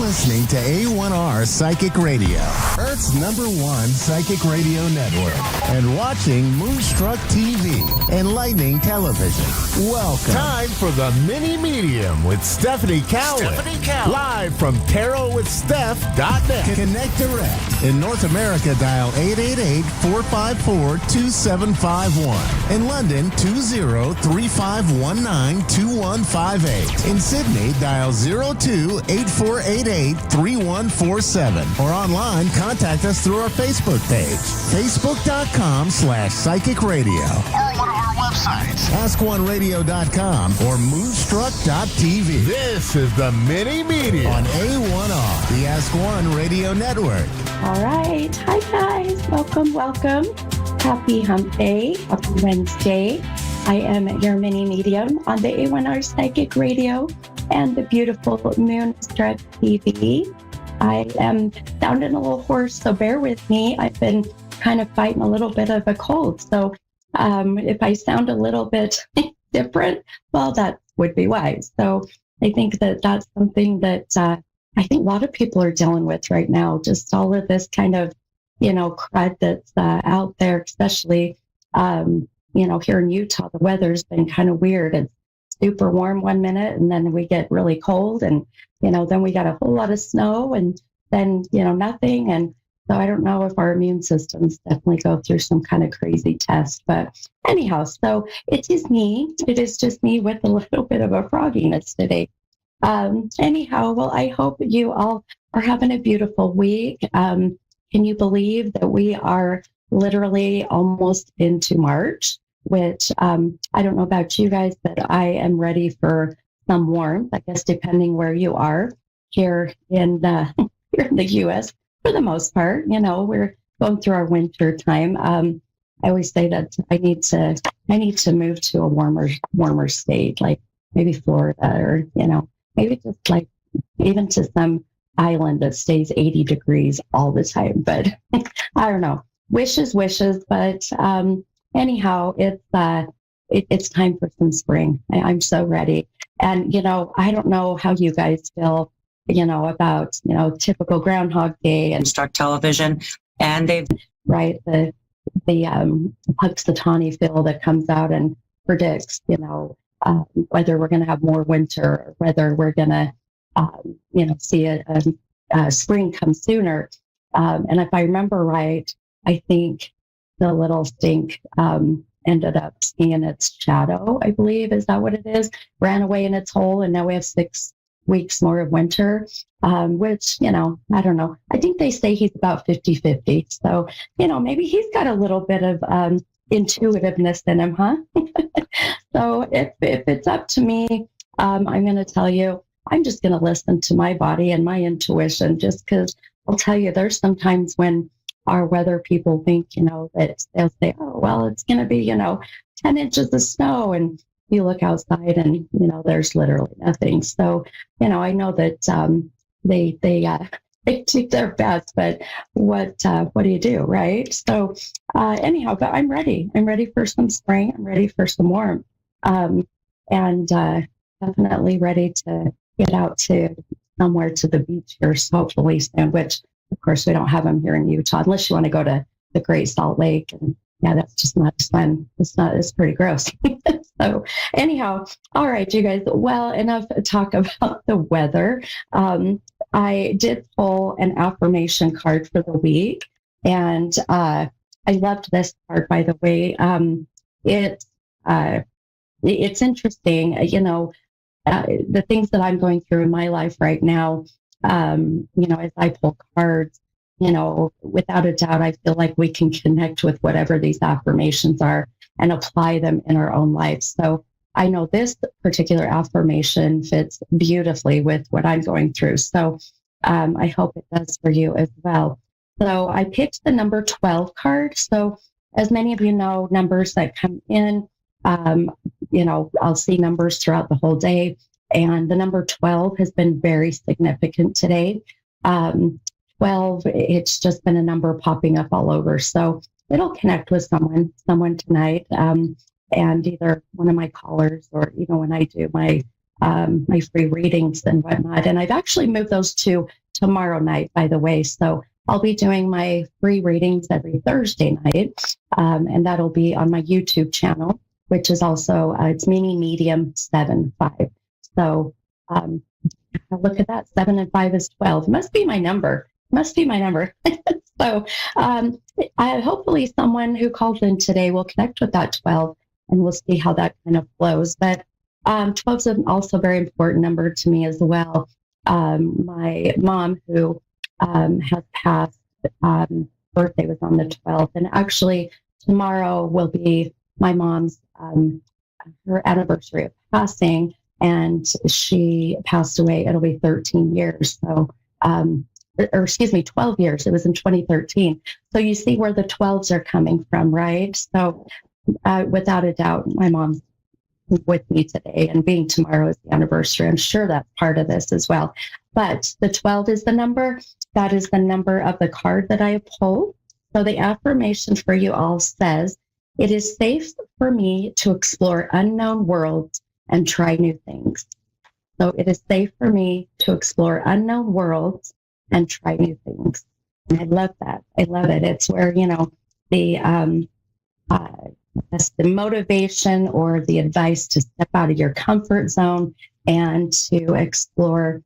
Listening to A1R Psychic Radio, Earth's #1 psychic radio network, and watching Moonstruck TV and Lightning Television. Welcome. Time for the Mini Medium with Stephanie Cowan. Live from TarotWithSteph.net. Connect direct. In North America, dial 888-454-2751. In London, 20-3519-2158. In Sydney, dial 02-8488-3147. Or online, contact us through our Facebook page, facebook.com/psychic radio. Or one of our websites, ask1radio.com or moonstruck.tv. This is the Mini Medium on A1R, the Ask One Radio Network. All right. Hi, guys. Welcome. Happy Hump Day. Happy Wednesday. I am your mini medium on the A1R Psychic Radio and the beautiful Moonstruck TV. I am sounding a little hoarse, so bear with me. I've been kind of fighting a little bit of a cold, so If I sound a little bit different, well, that would be why. So I think that that's something that I think a lot of people are dealing with right now. Just all of this kind of, crud that's out there, especially, here in Utah, the weather's been kind of weird. It's super warm one minute, and then we get really cold, and, then we got a whole lot of snow, and then, nothing. And so I don't know if our immune systems definitely go through some kind of crazy test. But anyhow, so it is me. It is just me with a little bit of a frogginess today. Anyhow, well, I hope you all are having a beautiful week. Can you believe that we are literally almost into March, which I don't know about you guys, but I am ready for some warmth, I guess, depending where you are here in the U.S. For the most part. We're going through our winter time. I always say that I need to move to a warmer state, like maybe Florida, or, maybe just like even to some island that stays 80 degrees all the time. But I don't know. Wishes. But anyhow, it's time for some spring. I'm so ready. And, I don't know how you guys feel, about, typical Groundhog Day and Moonstruck television. And they've, right, the Puxatawny Phil that comes out and predicts, whether we're going to have more winter, or whether we're going to, see a spring come sooner. And if I remember right, I think the little stink ended up seeing its shadow, I believe. Is that what it is? Ran away in its hole, and now we have 6 weeks more of winter, which, I don't know. I think they say he's about 50-50. So, maybe he's got a little bit of intuitiveness in him, huh? So if it's up to me, I'm going to tell you, I'm just going to listen to my body and my intuition, just because I'll tell you, there's sometimes when our weather people think, that they'll say, oh, well, it's going to be, 10 inches of snow. And you look outside and, there's literally nothing. So, I know that they do their best, but what do you do, right? So anyhow, but I'm ready. I'm ready for some spring. I'm ready for some warmth, and definitely ready to get out to somewhere to the beach here, hopefully soon, which of course we don't have them here in Utah, unless you want to go to the Great Salt Lake. And yeah, that's just not as fun. It's pretty gross. So anyhow, all right, you guys, well, enough talk about the weather. I did pull an affirmation card for the week, and I loved this card, by the way. It's interesting, the things that I'm going through in my life right now, as I pull cards, without a doubt, I feel like we can connect with whatever these affirmations are and apply them in our own lives. So I know this particular affirmation fits beautifully with what I'm going through. So I hope it does for you as well. So I picked the number 12 card. So as many of you know, numbers that come in, I'll see numbers throughout the whole day. And the number 12 has been very significant today. 12, it's just been a number popping up all over. So it'll connect with someone tonight. And either one of my callers, or even when I do my free readings and whatnot. And I've actually moved those to tomorrow night, by the way. So I'll be doing my free readings every Thursday night. And that'll be on my YouTube channel, which is also, it's Mini Medium 7-5. So look at that. 7 and 5 is 12. Must be my number. So hopefully someone who calls in today will connect with that 12, and we'll see how that kind of flows. But 12 is also a very important number to me as well. My mom, who has passed, birthday was on the 12th, and actually tomorrow will be my mom's her anniversary of passing, and she passed away. It'll be 13 years. So, 12 years. It was in 2013. So you see where the 12s are coming from, right? So without a doubt, my mom's with me today, and being tomorrow is the anniversary, I'm sure that's part of this as well. But the 12 is the number. That is the number of the card that I pulled. So the affirmation for you all says, It is safe for me to explore unknown worlds and try new things. So it is safe for me to explore unknown worlds and try new things. And I love that. I love it. It's where, the the motivation or the advice to step out of your comfort zone and to explore,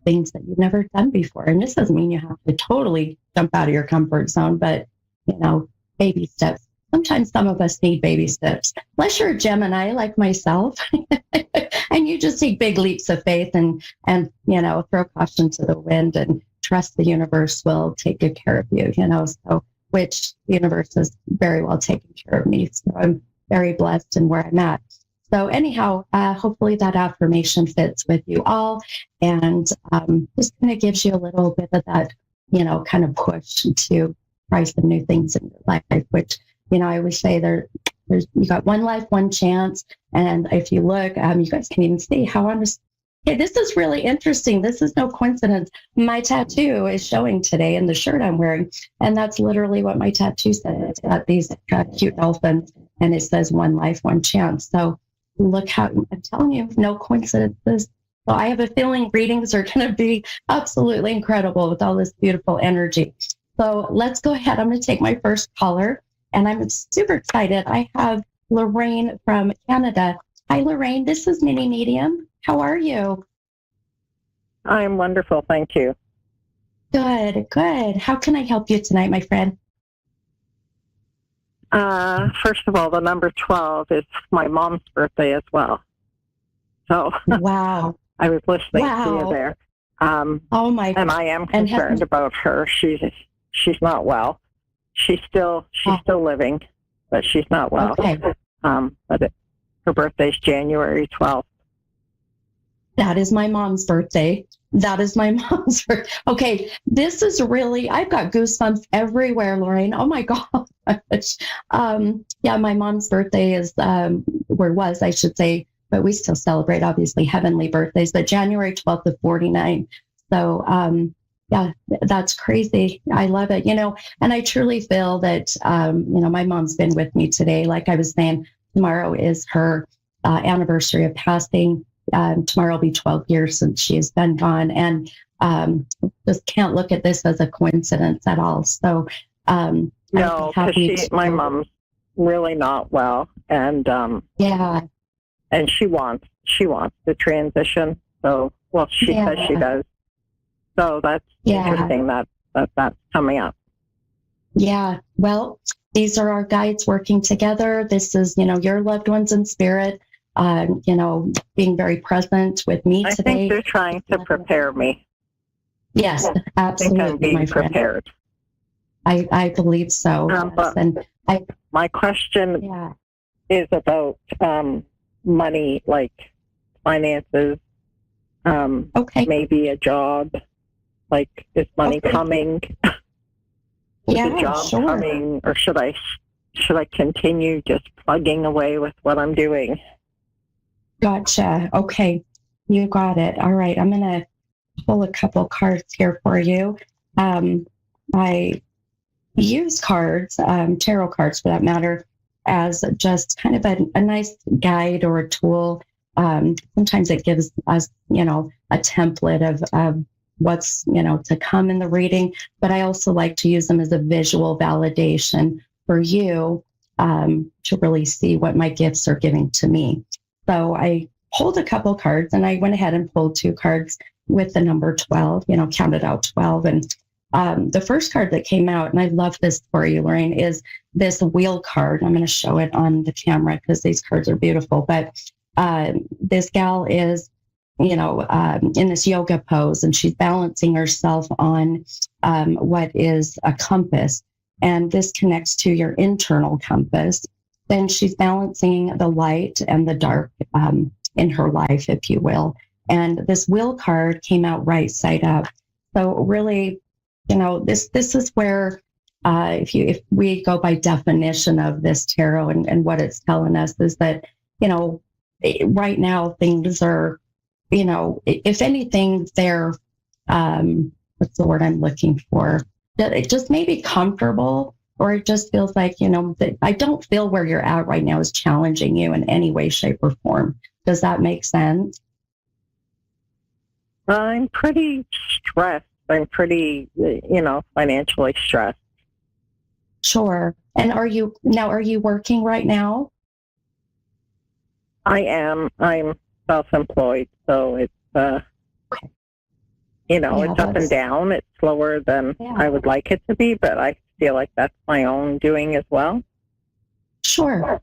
things that you've never done before. And this doesn't mean you have to totally jump out of your comfort zone, but, baby steps. Sometimes some of us need baby steps. Unless you're a Gemini like myself, and you just take big leaps of faith and throw caution to the wind and trust the universe will take good care of you. So which the universe has very well taken care of me. So I'm very blessed in where I'm at. So anyhow, hopefully that affirmation fits with you all, and just kind of gives you a little bit of that, kind of push to try some new things in your life, which, I always say there's you got one life, one chance. And if you look, you guys can even see how I'm just, okay, this is really interesting. This is no coincidence. My tattoo is showing today in the shirt I'm wearing. And that's literally what my tattoo says. It's got these cute dolphins, and it says one life, one chance. So look how, I'm telling you, no coincidences. So I have a feeling readings are going to be absolutely incredible with all this beautiful energy. So let's go ahead. I'm going to take my first caller, and I'm super excited. I have Lorraine from Canada. Hi, Lorraine. This is Mini Medium. How are you? I'm wonderful, thank you. Good, good. How can I help you tonight, my friend? First of all, the number 12 is my mom's birthday as well. So wow. I was listening to you there. Oh my! And I am concerned about her. She's not well. She's still living, but she's not well. Okay. Her birthday's January 12th. That is my mom's birthday. Okay, this is really, I've got goosebumps everywhere, Lorraine. Oh my gosh. Yeah, my mom's birthday is, I should say, but we still celebrate, obviously, heavenly birthdays, but January 12th of 49. So, yeah, that's crazy. I love it, and I truly feel that, my mom's been with me today. Like I was saying, tomorrow is her anniversary of passing. Tomorrow will be 12 years since she has been gone, and just can't look at this as a coincidence at all. So, no, because my mom's really not well, and yeah, and she wants to transition. So, well, she says she does. So that's interesting that's coming up. Yeah. Well, these are our guides working together. This is, your loved ones in spirit. Being very present with me today. I think they're trying to prepare me. Yes, absolutely, I think I'm being prepared. I believe so. But my question is about money, like finances, maybe a job. Like, is money coming? Is a job coming, or should I continue just plugging away with what I'm doing? Gotcha. Okay. You got it. All right. I'm going to pull a couple cards here for you. I use cards, tarot cards for that matter, as just kind of a nice guide or a tool. Sometimes it gives us, a template of what's, to come in the reading, but I also like to use them as a visual validation for you to really see what my gifts are giving to me. So I pulled a couple cards, and I went ahead and pulled 2 cards with the number 12, counted out 12. And the first card that came out, and I love this for you, Lorraine, is this wheel card. I'm going to show it on the camera because these cards are beautiful. But this gal is, in this yoga pose, and she's balancing herself on what is a compass. And this connects to your internal compass. Then she's balancing the light and the dark in her life, if you will. And this wheel card came out right side up. So really, this is where, if we go by definition of this tarot and what it's telling us is that, right now things are, if anything, they're, what's the word I'm looking for? It just maybe comfortable or it just feels like, that I don't feel where you're at right now is challenging you in any way, shape, or form. Does that make sense? I'm pretty stressed. I'm pretty, financially stressed. Sure. And are you working right now? I am. I'm self-employed, so it's, it's up and down. It's slower than I would like it to be, but I feel like that's my own doing as well. Sure.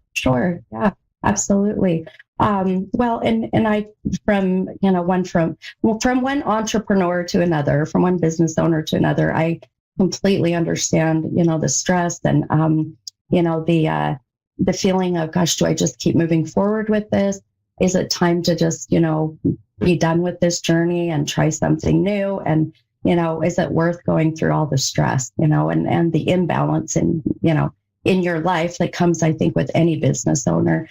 Yeah, absolutely. Well, and I, from one entrepreneur to another, from one business owner to another, I completely understand, the stress and, the feeling of, gosh, do I just keep moving forward with this? Is it time to just, be done with this journey and try something new? And, is it worth going through all the stress, and the imbalance in your life that comes, I think, with any business owner.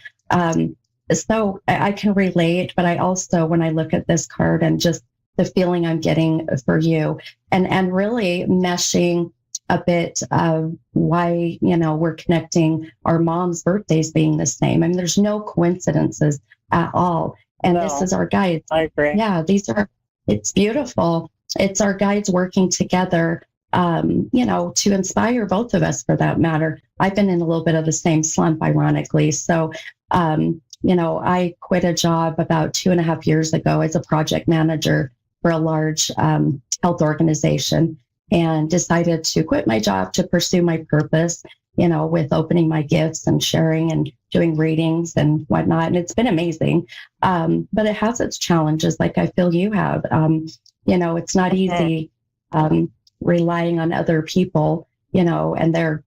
So I can relate, but I also, when I look at this card and just the feeling I'm getting for you and really meshing a bit of why, we're connecting our mom's birthdays being the same. I mean, there's no coincidences at all. And this is our guides. I agree. Yeah, it's beautiful. It's our guides working together, to inspire both of us for that matter. I've been in a little bit of the same slump, ironically. So, I quit a job about 2.5 years ago as a project manager for a large health organization and decided to quit my job to pursue my purpose, with opening my gifts and sharing and doing readings and whatnot. And it's been amazing. But it has its challenges, like I feel you have. It's not easy relying on other people, and they're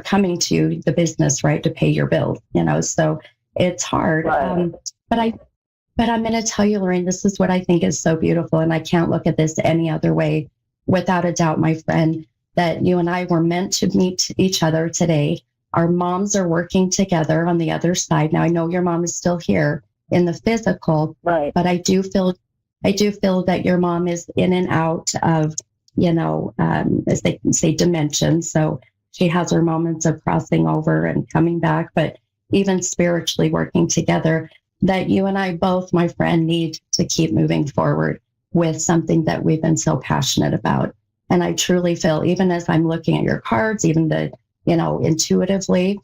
coming to the business, right, to pay your bills, so it's hard. Right. But I'm going to tell you, Lorraine, this is what I think is so beautiful. And I can't look at this any other way. Without a doubt, my friend, that you and I were meant to meet each other today. Our moms are working together on the other side. Now, I know your mom is still here in the physical, right? But I do feel that your mom is in and out of, as they can say, dimensions. So she has her moments of crossing over and coming back, but even spiritually working together, that you and I both, my friend, need to keep moving forward with something that we've been so passionate about. And I truly feel, even as I'm looking at your cards, even intuitively,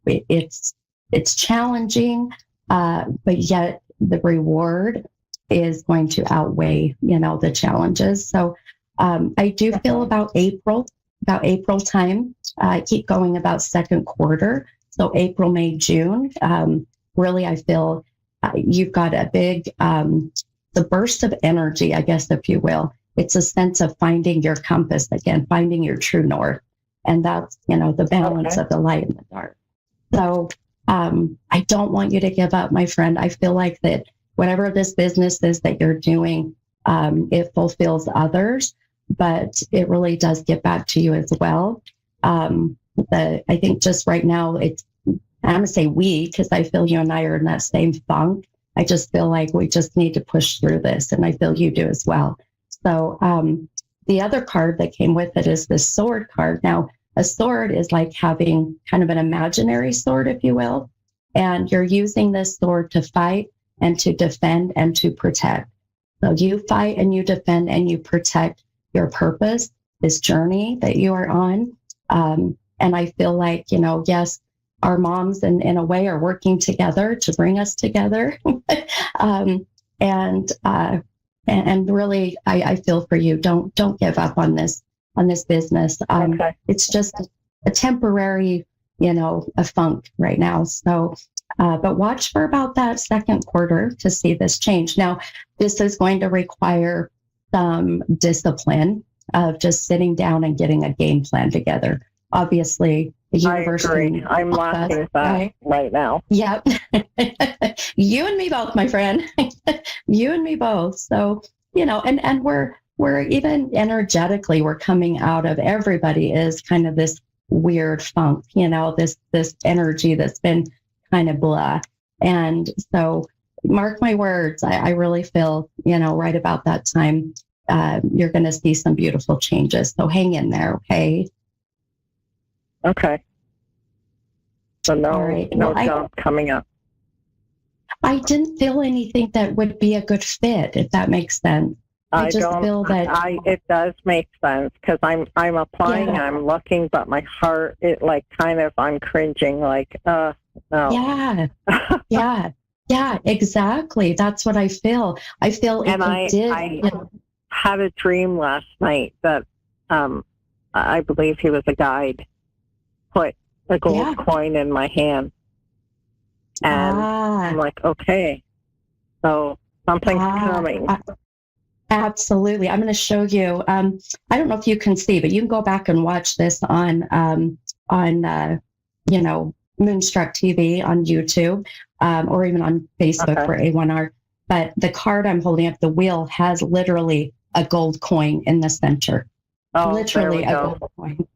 it's challenging, but yet the reward is going to outweigh, the challenges. So I do feel about April time, I keep going about second quarter. So April, May, June, really, I feel you've got a big, the burst of energy, I guess, if you will. It's a sense of finding your compass again, finding your true north. And that's, the balance of the light and the dark. So I don't want you to give up, my friend. I feel like that whatever this business is that you're doing, it fulfills others, but it really does get back to you as well. I think just right now, I'm going to say we, because I feel you and I are in that same funk. I just feel like we just need to push through this, and I feel you do as well. So the other card that came with it is the sword card. Now, a sword is like having kind of an imaginary sword, if you will, and you're using this sword to fight and to defend and to protect. So you fight and you defend and you protect your purpose, this journey that you are on. And I feel like, yes, our moms in a way are working together to bring us together. And really, I feel for you. Don't give up on this business. Okay. It's just a temporary, a funk right now. So, but watch for about that second quarter to see this change. Now, this is going to require some discipline of just sitting down and getting a game plan together. Obviously, the universe. I agree. I'm laughing at that right now. Yep. You and me both, my friend. You and me both. So, and we're even energetically, we're coming out of, everybody is kind of this weird funk, this energy that's been kind of blah. And so mark my words, I really feel, right about that time, you're going to see some beautiful changes. So hang in there. Okay. Okay. So no, All right. no Well, job coming up. I didn't feel anything that would be a good fit, if that makes sense. I just don't. feel that It does make sense because I'm applying, Yeah. I'm looking, but my heart, it like kind of, I'm cringing, like, no. Yeah, yeah, exactly. That's what I feel. I feel if And I did, I had a dream last night that I believe he was a guide, put a gold coin in my hand. And I'm like, okay, so something's coming. Absolutely. I'm going to show you. I don't know if you can see, but you can go back and watch this on Moonstruck TV on YouTube, or even on Facebook for A1R. But the card I'm holding up, the wheel, has literally a gold coin in the center. Oh, Literally a gold coin.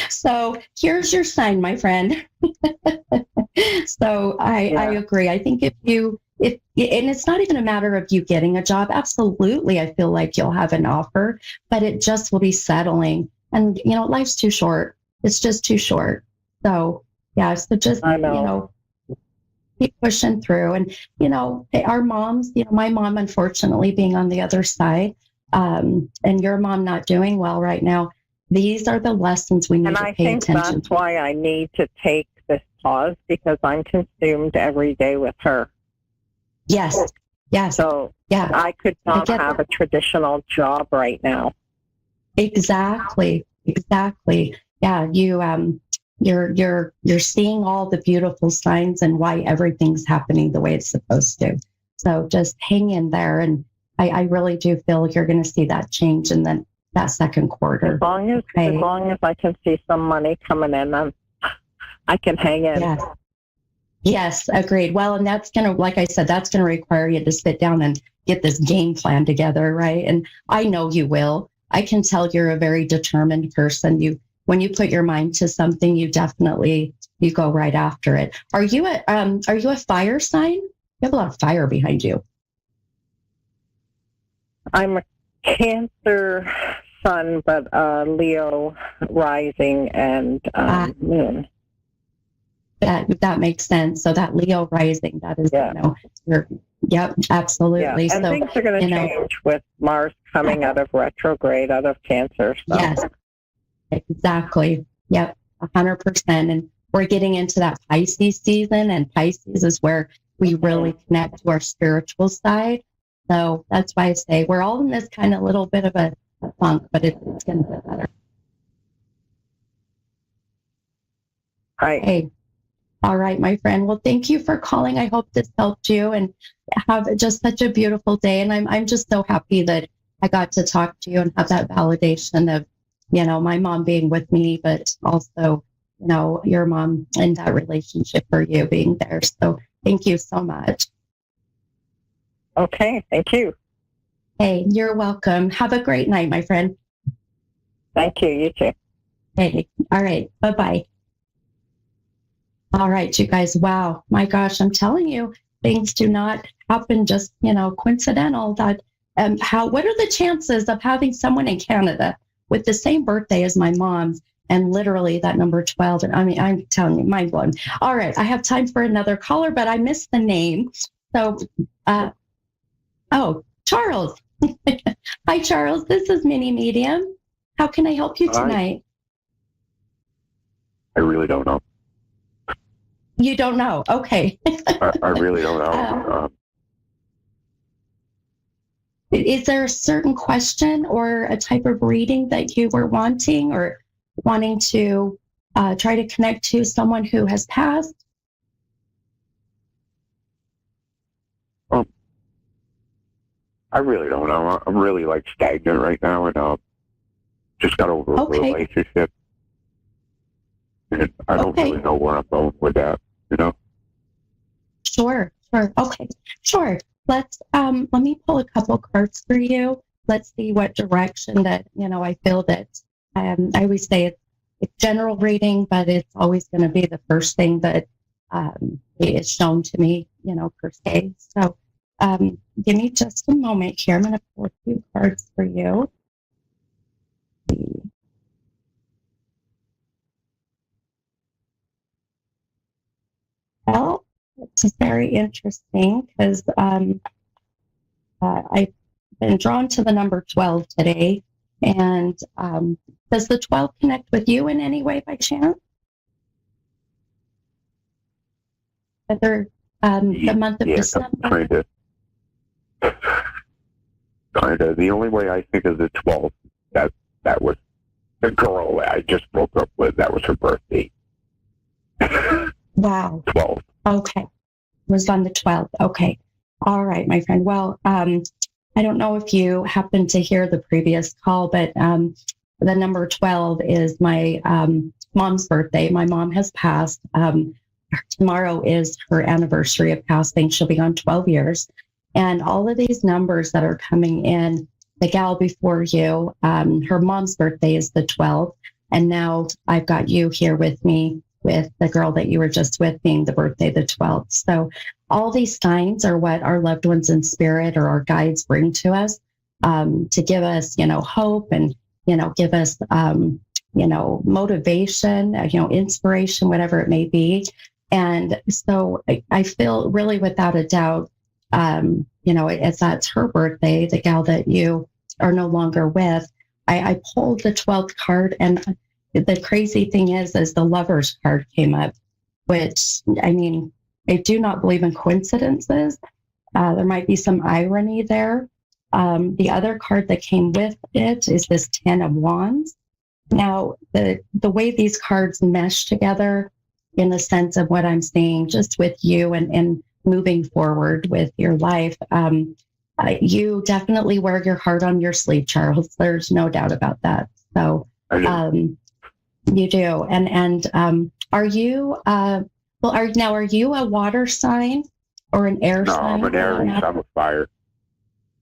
So here's your sign, my friend. So I agree. I think and it's not even a matter of you getting a job. Absolutely, I feel like you'll have an offer, but it just will be settling. And life's too short. It's just too short. So so just keep pushing through. And our moms. My mom, unfortunately, being on the other side, and your mom not doing well right now. These are the lessons we need to pay attention to. And I think that's why I need to take this pause, because I'm consumed every day with her. Yes. So I could not have a traditional job right now. Exactly. Yeah, you're seeing all the beautiful signs and why everything's happening the way it's supposed to. So just hang in there, and I really do feel you're going to see that change in that second quarter. As long as I can see some money coming in, I can hang in. Yes, agreed. Well, and that's going to, like I said, that's going to require you to sit down and get this game plan together, right? And I know you will. I can tell you're a very determined person. When you put your mind to something, you go right after it. Are you a fire sign? You have a lot of fire behind you. I'm a Cancer sun, but Leo rising and moon. That makes sense. So that Leo rising, that is, absolutely. Yeah. And so things are going to change with Mars coming out of retrograde, out of Cancer. So. Yes, exactly. Yep, 100%. And we're getting into that Pisces season, and Pisces is where we really connect to our spiritual side. So that's why I say we're all in this kind of little bit of a funk, but it's going to get better. Right. Hey. All right, my friend. Well, thank you for calling. I hope this helped you, and have just such a beautiful day. And I'm just so happy that I got to talk to you and have that validation of, my mom being with me, but also, your mom and that relationship for you being there. So thank you so much. Okay, thank you. Hey, you're welcome. Have a great night, my friend. Thank you. You too. Hey, all right. Bye-bye. All right, you guys. Wow. My gosh, I'm telling you, things do not happen just, coincidental. That what are the chances of having someone in Canada with the same birthday as my mom's and literally that number 12? And I mean, I'm telling you, mind blowing. All right. I have time for another caller, but I missed the name. So, Charles. Hi, Charles. This is Mini Medium. How can I help you tonight? I really don't know. You don't know? Okay. I really don't know. Is there a certain question or a type of reading that you were wanting, or wanting to try to connect to someone who has passed? I really don't know. I'm really stagnant right now, and just got over a relationship. And I don't really know where I'm going with that, Sure. Okay. Sure. Let me pull a couple cards for you. Let's see what direction that, I feel that, I always say it's general reading, but it's always going to be the first thing that is shown to me, per se. So give me just a moment here. I'm going to pull a few cards for you. Well, it's very interesting because I've been drawn to the number 12 today. And does the 12 connect with you in any way by chance? Whether the month of December? Kind of. The only way I think of the 12th, that was the girl I just broke up with. That was her birthday. Wow. 12. Okay. It was on the 12th. Okay. All right, my friend. Well, I don't know if you happened to hear the previous call, but the number 12 is my mom's birthday. My mom has passed. Tomorrow is her anniversary of passing. She'll be on 12 years. And all of these numbers that are coming in, the gal before you, her mom's birthday is the 12th. And now I've got you here with me with the girl that you were just with being the birthday, the 12th. So all these signs are what our loved ones in spirit or our guides bring to us to give us, hope and, give us, motivation, inspiration, whatever it may be. And so I feel really without a doubt, as that's her birthday, the gal that you are no longer with, I pulled the 12th card, and the crazy thing is the Lover's card came up, which, I mean, I do not believe in coincidences. There might be some irony there. The other card that came with it is this 10 of Wands. Now, the way these cards mesh together in the sense of what I'm seeing just with you and moving forward with your life, you definitely wear your heart on your sleeve, Charles. There's no doubt about that. So you do. And are you are you a water sign or an air sign? No, I'm an Aries. I'm a fire.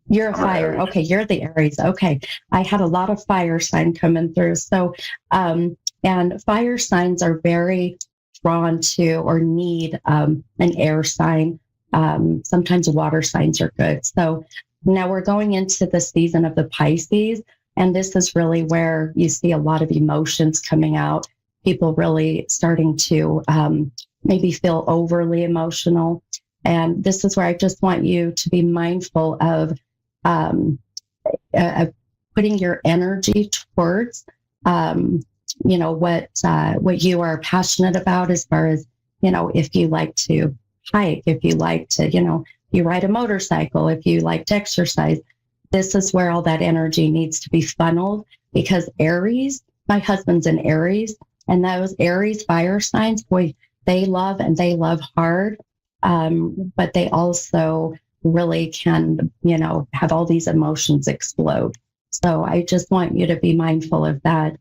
You're a fire. Okay, you're the Aries. Okay. I had a lot of fire sign coming through. So and fire signs are very drawn to or need an air sign. Sometimes water signs are good. So now we're going into the season of the Pisces, and this is really where you see a lot of emotions coming out. People really starting to maybe feel overly emotional. And this is where I just want you to be mindful of putting your energy towards what you are passionate about, as far as, if you like to hike, if you like to, you ride a motorcycle, if you like to exercise. This is where all that energy needs to be funneled, because Aries, my husband's an Aries, and those Aries fire signs, boy, they love and they love hard, but they also really can, have all these emotions explode. So I just want you to be mindful of that.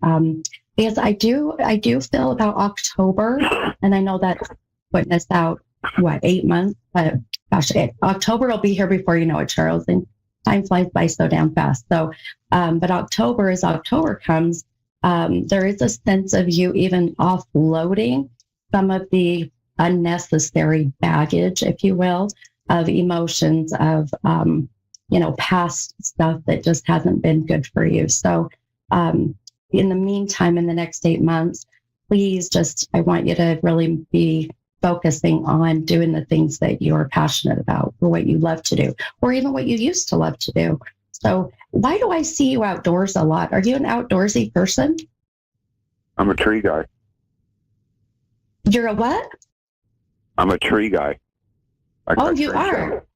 Because I do feel about October, and I know that's putting us out, 8 months, but gosh, October will be here before you know it, Charles, and time flies by so damn fast. So, but October, as October comes, there is a sense of you even offloading some of the unnecessary baggage, if you will, of emotions of, past stuff that just hasn't been good for you. So, in the meantime, in the next 8 months, please I want you to really be focusing on doing the things that you're passionate about, or what you love to do, or even what you used to love to do. So why do I see you outdoors a lot? Are you an outdoorsy person? I'm a tree guy. You're a what? I'm a tree guy. You are?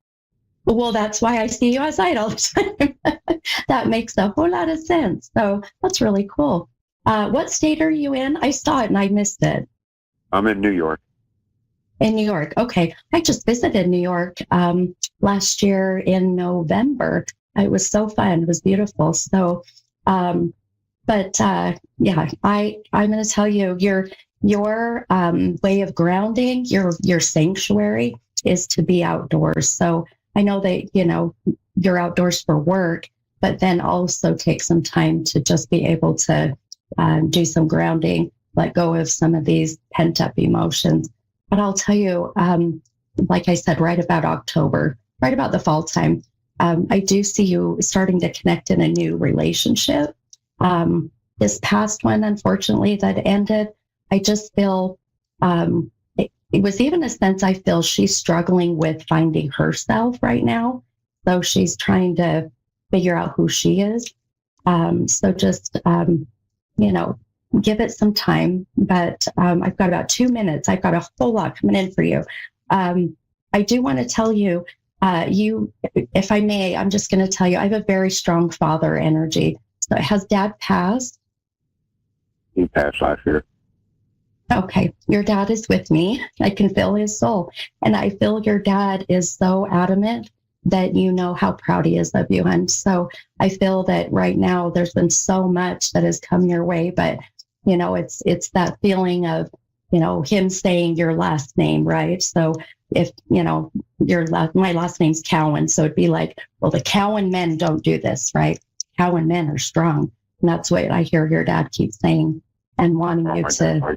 Well, that's why I see you outside all the time. That makes a whole lot of sense. So that's really cool. What state are you in? I saw it and I missed it. I'm in New York. In New York. Okay. I just visited New York last year in November. It was so fun. It was beautiful. So, I'm going to tell you, your way of grounding, your sanctuary is to be outdoors. So I know that, you're outdoors for work, but then also take some time to just be able to do some grounding, let go of some of these pent up emotions. But I'll tell you, like I said, right about October, right about the fall time, I do see you starting to connect in a new relationship. This past one, unfortunately, that ended, I just feel it was even a sense I feel she's struggling with finding herself right now. So she's trying to figure out who she is. So just, give it some time. But I've got about 2 minutes. I've got a whole lot coming in for you. I do want to tell you, if I may, I'm just going to tell you, I have a very strong father energy. So has Dad passed? He passed last year. Okay, your dad is with me. I can feel his soul. And I feel your dad is so adamant that you know how proud he is of you. And so I feel that right now there's been so much that has come your way, but it's that feeling of, him saying your last name, right? So if, my last name's Cowan. So it'd be like, well, the Cowan men don't do this, right? Cowan men are strong. And that's what I hear your dad keep saying and wanting you to.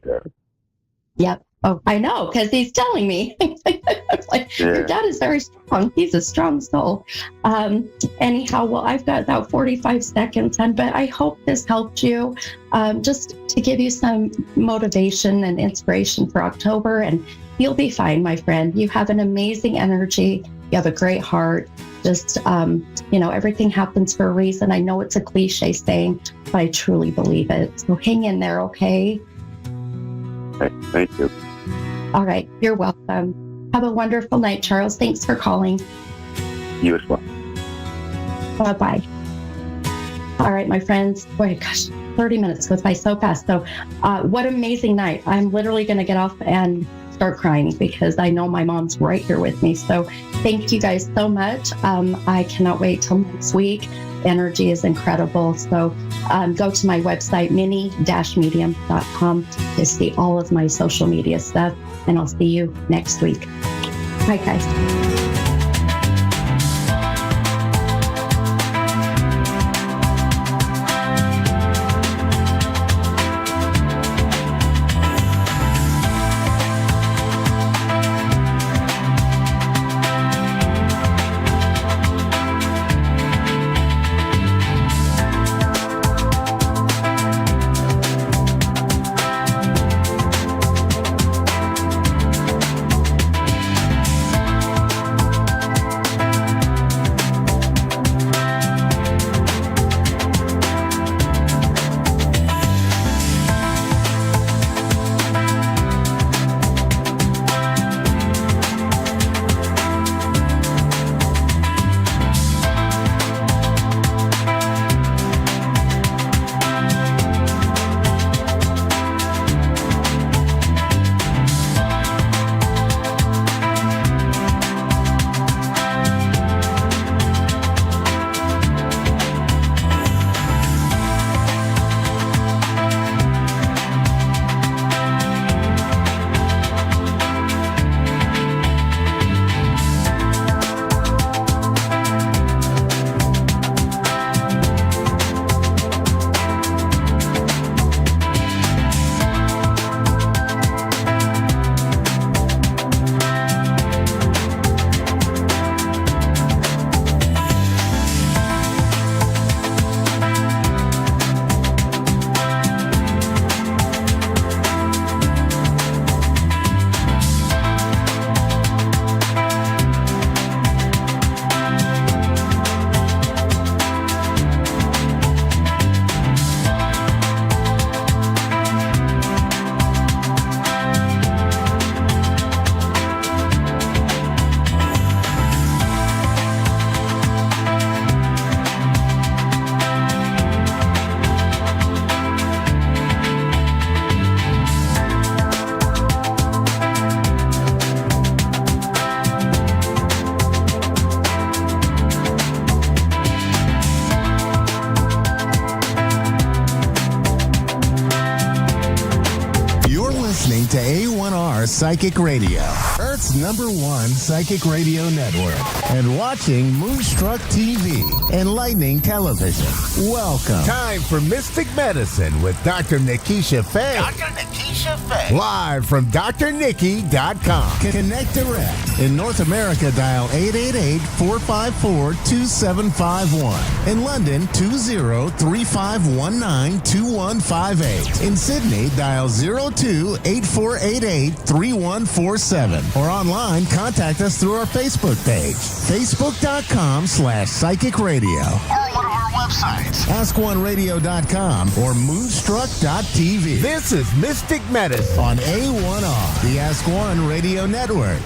Yep. Oh, I know, because he's telling me. Your dad is very strong. He's a strong soul. Anyhow, well, I've got about 45 seconds, but I hope this helped you just to give you some motivation and inspiration for October, and you'll be fine, my friend. You have an amazing energy. You have a great heart. Just, everything happens for a reason. I know it's a cliche saying, but I truly believe it. So hang in there, okay? Thank you. All right. You're welcome. Have a wonderful night, Charles. Thanks for calling. You as well. Bye-bye. All right, my friends. Boy, gosh, 30 minutes goes by so fast. So what an amazing night. I'm literally going to get off and start crying because I know my mom's right here with me. So thank you guys so much. I cannot wait till next week. Energy is incredible. So go to my website, mini-medium.com, to see all of my social media stuff. And I'll see you next week. Bye, guys. To A1R Psychic Radio, Earth's Earth's #1 psychic radio network, and watching Moonstruck TV, enlightening television. Welcome. Time for Mystic Medicine with Dr. Nikisha Faye. Live from drnikki.com. Connect direct. In North America, dial 888-454-2751. In London, 20-3519-2158. In Sydney, dial 02-8488-3147. Or online, contact us through our Facebook page, facebook.com/psychic radio. Or one of our websites, askoneradio.com or moonstruck.tv. This is Mystic Medicine on A1R, the Ask One Radio Network.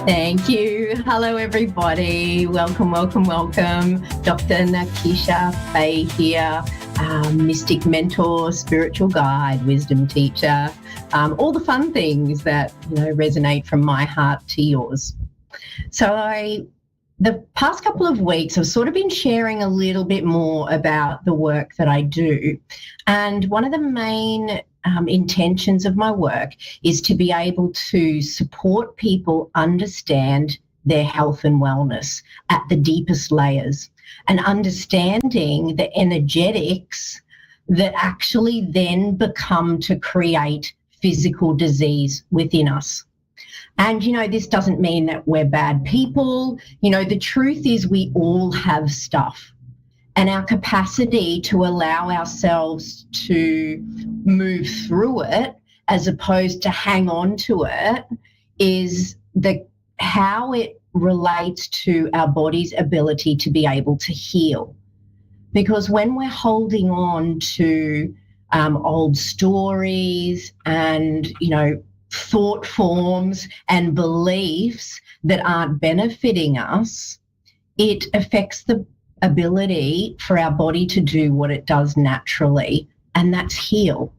Thank you. Hello, everybody. Welcome, welcome, welcome. Dr. Nikisha Faye here, mystic mentor, spiritual guide, wisdom teacher, all the fun things that resonate from my heart to yours. So the past couple of weeks, I've sort of been sharing a little bit more about the work that I do. And one of the main intentions of my work is to be able to support people understand their health and wellness at the deepest layers, and understanding the energetics that actually then become to create physical disease within us. And, this doesn't mean that we're bad people. The truth is we all have stuff. And our capacity to allow ourselves to move through it as opposed to hang on to it is how it relates to our body's ability to be able to heal. Because when we're holding on to old stories and, thought forms and beliefs that aren't benefiting us, it affects the ability for our body to do what it does naturally, and that's heal.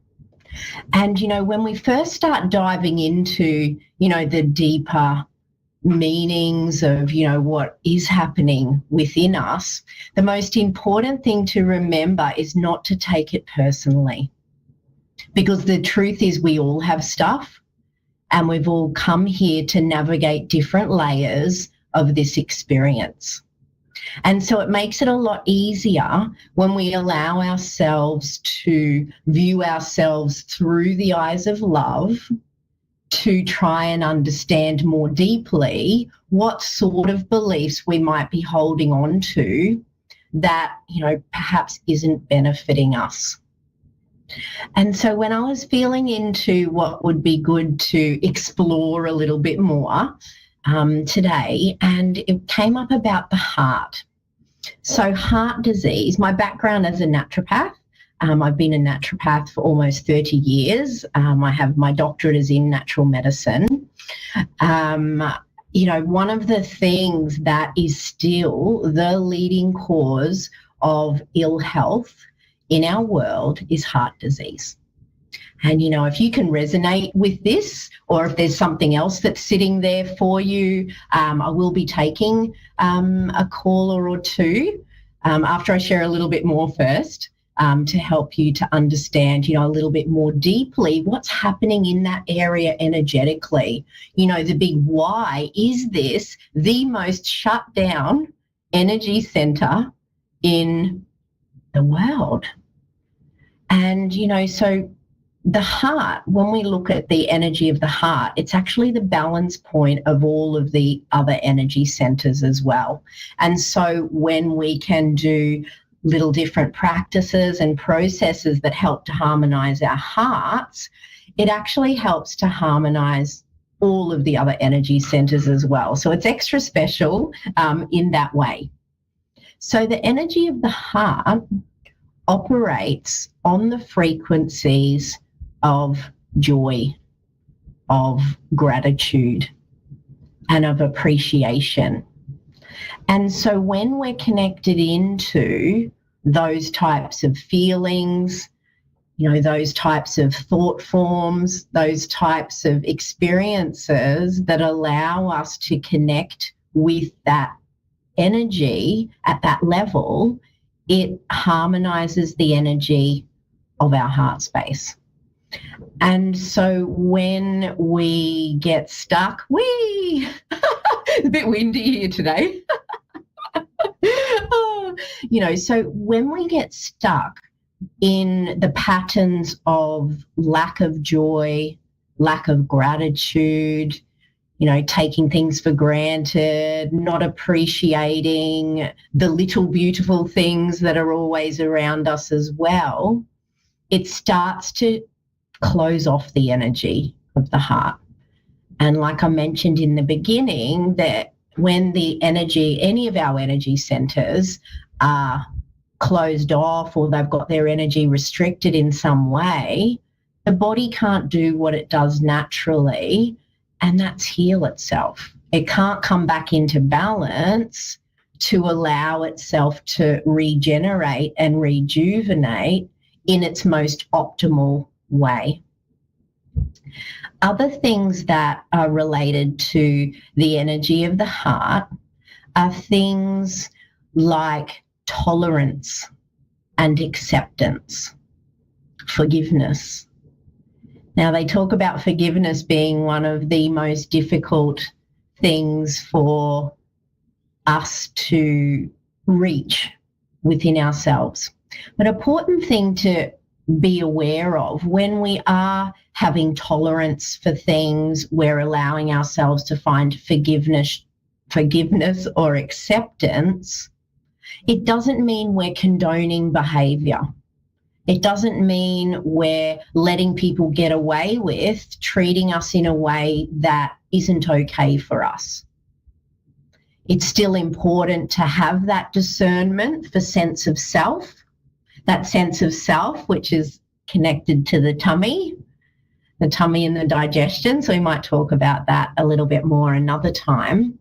And, when we first start diving into, the deeper meanings of, what is happening within us, the most important thing to remember is not to take it personally. Because the truth is we all have stuff, and we've all come here to navigate different layers of this experience. And so it makes it a lot easier when we allow ourselves to view ourselves through the eyes of love, to try and understand more deeply what sort of beliefs we might be holding on to that, perhaps isn't benefiting us. And so when I was feeling into what would be good to explore a little bit more today, and it came up about the heart. So heart disease, my background as a naturopath, I've been a naturopath for almost 30 years. I have my doctorate is in natural medicine. One of the things that is still the leading cause of ill health in our world is heart disease. And, if you can resonate with this, or if there's something else that's sitting there for you, I will be taking a caller or two after I share a little bit more first to help you to understand, a little bit more deeply what's happening in that area energetically. The big why, is this the most shut down energy center in the world? And, so the heart, when we look at the energy of the heart, it's actually the balance point of all of the other energy centers as well. And so when we can do little different practices and processes that help to harmonize our hearts, it actually helps to harmonize all of the other energy centers as well. So it's extra special in that way. So the energy of the heart operates on the frequencies of joy, of gratitude, and of appreciation. And so when we're connected into those types of feelings, those types of thought forms, those types of experiences that allow us to connect with that energy at that level, it harmonizes the energy of our heart space. And so when we get stuck, it's a bit windy here today. So when we get stuck in the patterns of lack of joy, lack of gratitude, taking things for granted, not appreciating the little beautiful things that are always around us as well, it starts to close off the energy of the heart. And like I mentioned in the beginning, that when any of our energy centers are closed off or they've got their energy restricted in some way, the body can't do what it does naturally, and that's heal itself. It can't come back into balance to allow itself to regenerate and rejuvenate in its most optimal way. Other things that are related to the energy of the heart are things like tolerance and acceptance, forgiveness. Now, they talk about forgiveness being one of the most difficult things for us to reach within ourselves. But an important thing to be aware of when we are having tolerance for things, we're allowing ourselves to find forgiveness or acceptance. It doesn't mean we're condoning behavior. It doesn't mean we're letting people get away with treating us in a way that isn't okay for us. It's still important to have that discernment for sense of self, that sense of self which is connected to the tummy and the digestion. So we might talk about that a little bit more another time.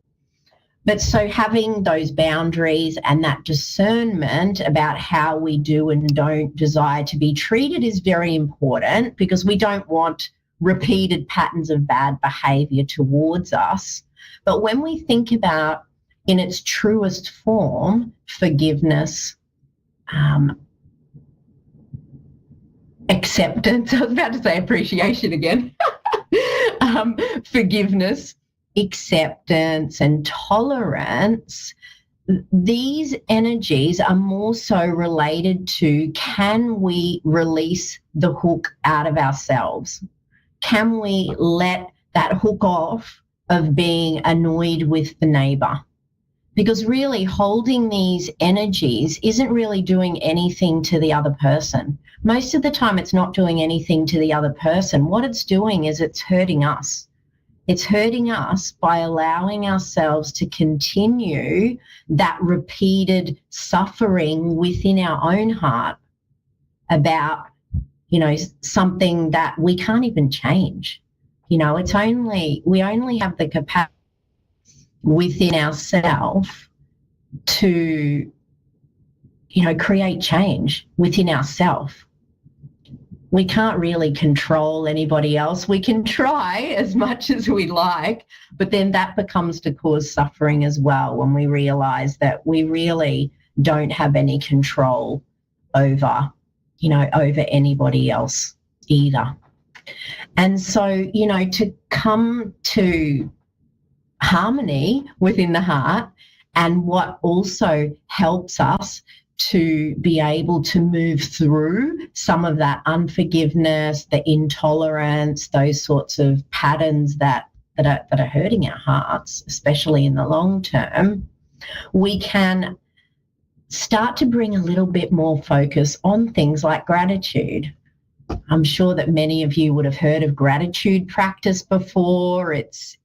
But so having those boundaries and that discernment about how we do and don't desire to be treated is very important, because we don't want repeated patterns of bad behavior towards us. But when we think about, in its truest form, forgiveness, acceptance, I was about to say appreciation again, forgiveness, acceptance and tolerance, these energies are more so related to, can we release the hook out of ourselves? Can we let that hook off of being annoyed with the neighbor? Because really holding these energies isn't really doing anything to the other person. Most of the time it's not doing anything to the other person. What it's doing is it's hurting us. It's hurting us by allowing ourselves to continue that repeated suffering within our own heart about, something that we can't even change. We only have the capacity within ourselves to, create change within ourselves. We can't really control anybody else. We can try as much as we like, but then that becomes to cause suffering as well when we realize that we really don't have any control over anybody else either. And so, to come to harmony within the heart, and what also helps us to be able to move through some of that unforgiveness, the intolerance, those sorts of patterns that are hurting our hearts, especially in the long term, we can start to bring a little bit more focus on things like gratitude. I'm sure that many of you would have heard of gratitude practice before. It's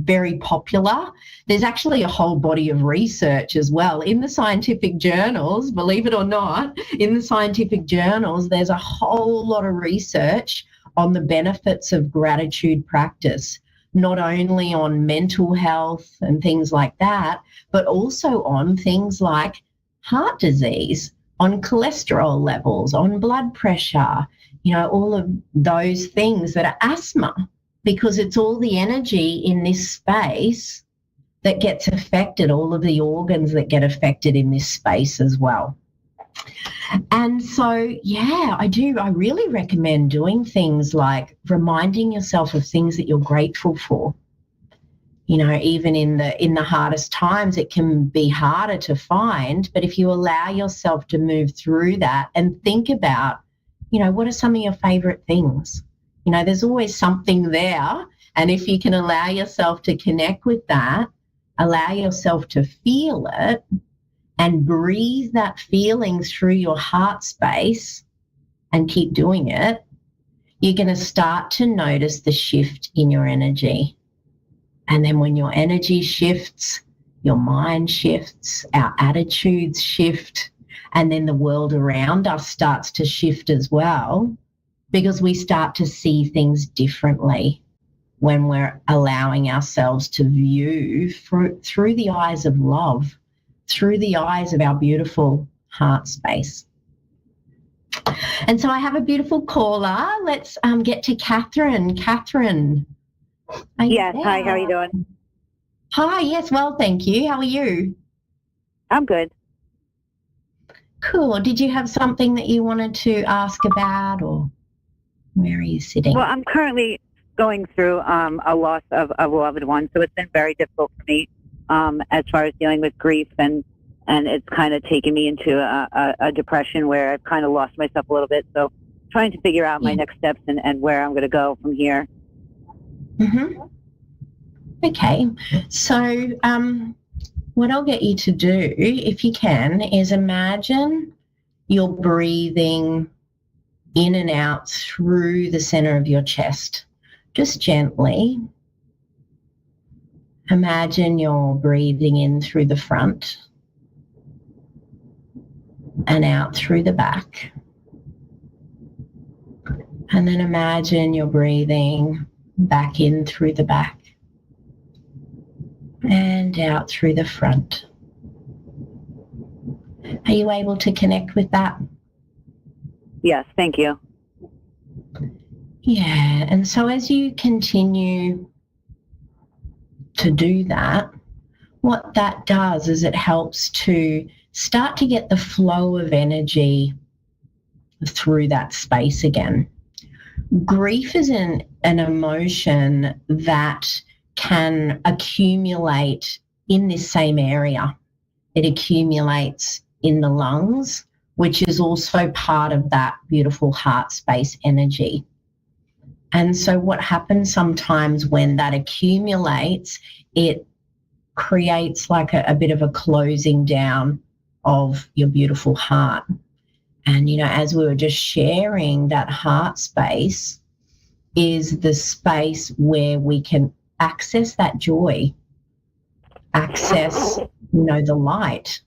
very popular. There's actually a whole body of research as well in the scientific journals, believe it or not. In the scientific journals, there's a whole lot of research on the benefits of gratitude practice, not only on mental health and things like that, but also on things like heart disease, on cholesterol levels, on blood pressure, all of those things that are asthma, because it's all the energy in this space that gets affected, all of the organs that get affected in this space as well. And so, yeah, I do. I really recommend doing things like reminding yourself of things that you're grateful for. You know, even in the hardest times, it can be harder to find. But if you allow yourself to move through that and think about, you know, what are some of your favorite things? You know, there's always something there. And if you can allow yourself to connect with that, allow yourself to feel it and breathe that feeling through your heart space and keep doing it, you're going to start to notice the shift in your energy. And then when your energy shifts, your mind shifts, our attitudes shift, and then the world around us starts to shift as well, because we start to see things differently when we're allowing ourselves to view through the eyes of love, through the eyes of our beautiful heart space. And so I have a beautiful caller. Let's get to Catherine. Catherine. Yes. Hi, how are you doing? Hi, yes, well, thank you. How are you? I'm good. Cool. Did you have something that you wanted to ask about, or where are you sitting? Well, I'm currently going through a loss of a loved one, so it's been very difficult for me as far as dealing with grief, and it's kind of taken me into a depression where I've kind of lost myself a little bit. So trying to figure out my next steps and where I'm going to go from here. Mm-hmm. Okay, so what I'll get you to do, if you can, is imagine you're breathing in and out through the center of your chest, just gently. Imagine you're breathing in through the front and out through the back. And then imagine you're breathing back in through the back and out through the front. Are you able to connect with that? Yes, thank you. Yeah, and so as you continue to do that, what that does is it helps to start to get the flow of energy through that space again. Grief is an emotion that can accumulate in this same area. It accumulates in the lungs, which is also part of that beautiful heart space energy. And so what happens sometimes when that accumulates, it creates like a bit of a closing down of your beautiful heart. And, you know, as we were just sharing, that heart space is the space where we can access that joy, access, you know, the light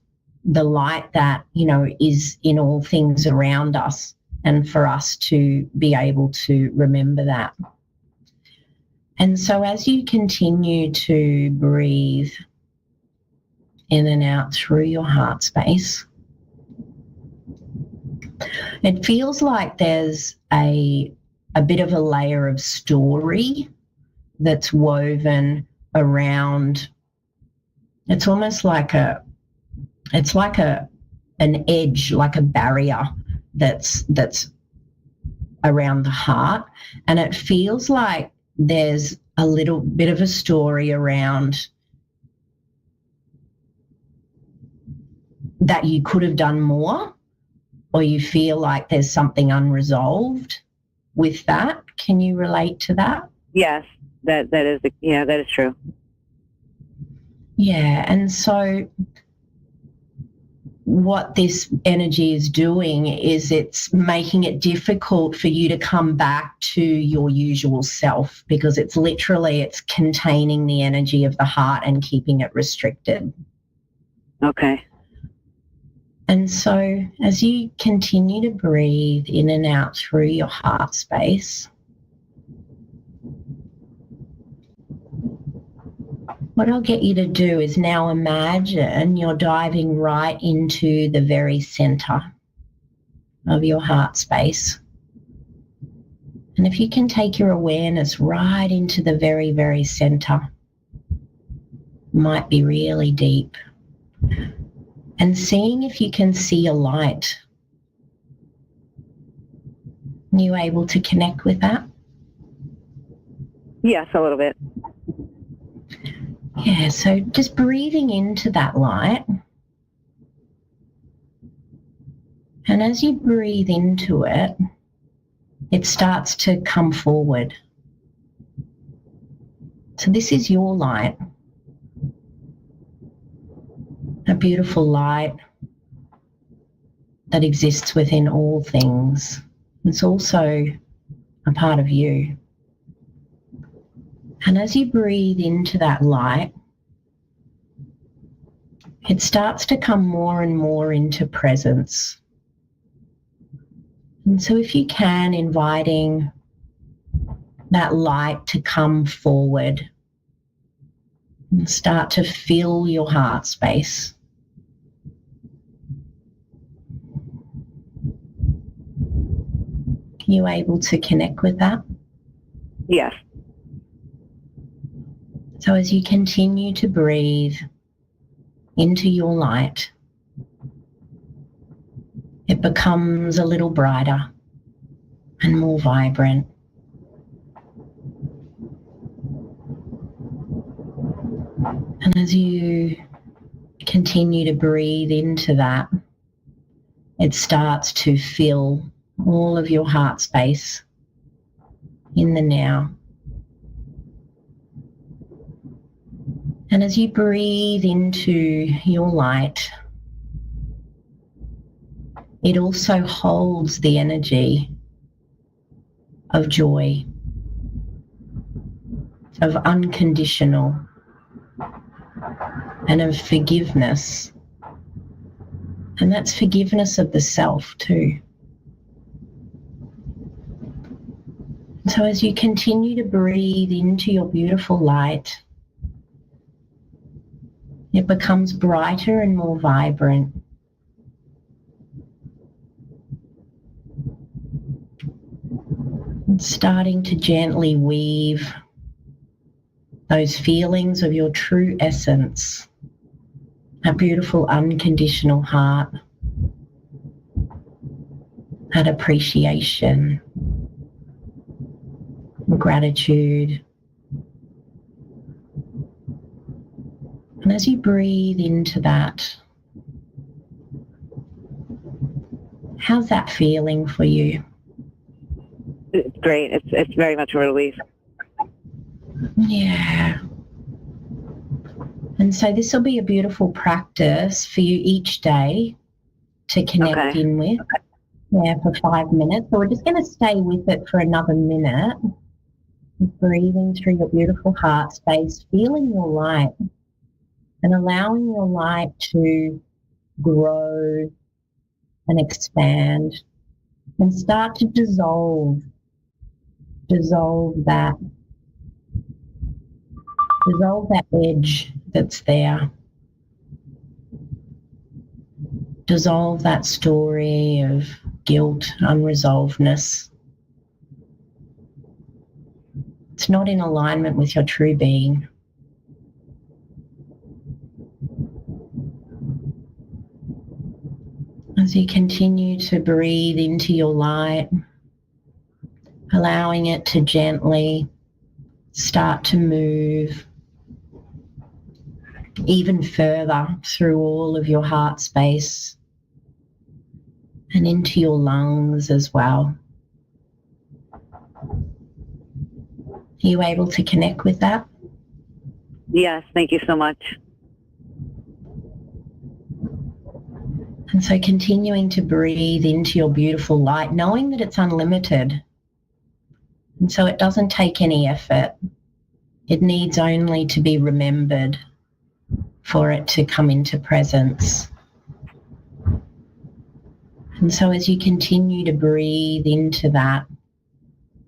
that, you know, is in all things around us, and for us to be able to remember that. And so as you continue to breathe in and out through your heart space, it feels like there's a bit of a layer of story that's woven around. It's almost like an edge, like a barrier that's around the heart. And it feels like there's a little bit of a story around that you could have done more, or you feel like there's something unresolved with that. Can you relate to that? Yes, that is true. Yeah, and so what this energy is doing is it's making it difficult for you to come back to your usual self, because it's containing the energy of the heart and keeping it restricted. Okay. And so as you continue to breathe in and out through your heart space, what I'll get you to do is now imagine you're diving right into the very center of your heart space. And if you can take your awareness right into the very, very center, might be really deep, and seeing if you can see a light Are you able to connect with that? Yes, a little bit. Yeah, so just breathing into that light. And as you breathe into it, it starts to come forward. So this is your light. A beautiful light that exists within all things. It's also a part of you. And as you breathe into that light, it starts to come more and more into presence. And so if you can, inviting that light to come forward and start to fill your heart space. Are you able to connect with that? Yes. So as you continue to breathe into your light, it becomes a little brighter and more vibrant. And as you continue to breathe into that, it starts to fill all of your heart space in the now. And as you breathe into your light, it also holds the energy of joy, of unconditional, and of forgiveness. And that's forgiveness of the self too. So as you continue to breathe into your beautiful light, it becomes brighter and more vibrant. And starting to gently weave those feelings of your true essence, a beautiful unconditional heart, that appreciation, gratitude. And as you breathe into that, how's that feeling for you? It's great. It's very much a relief. Yeah. And so this will be a beautiful practice for you each day to connect in with. Yeah, for 5 minutes. So we're just going to stay with it for another minute. Breathing through your beautiful heart space, feeling your light and allowing your light to grow and expand and start to dissolve that edge that's there. Dissolve that story of guilt, unresolvedness. It's not in alignment with your true being. As you continue to breathe into your light, allowing it to gently start to move even further through all of your heart space and into your lungs as well. Are you able to connect with that? Yes, thank you so much. And so continuing to breathe into your beautiful light, knowing that it's unlimited. And so it doesn't take any effort. It needs only to be remembered for it to come into presence. And so as you continue to breathe into that,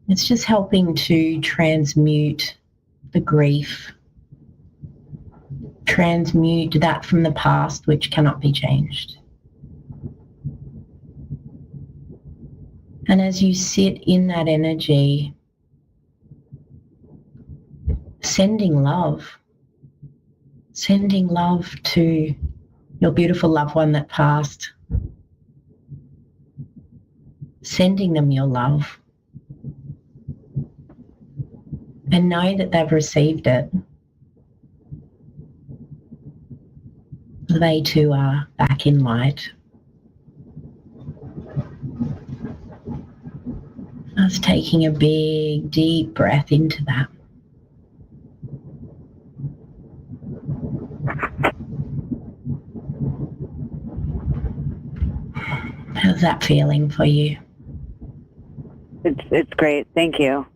it's just helping to transmute the grief, transmute that from the past which cannot be changed. And as you sit in that energy, sending love to your beautiful loved one that passed. sending them your love. And know that they've received it. They too are back in light. Us taking a big, deep breath into that. How's that feeling for you? It's great. Thank you.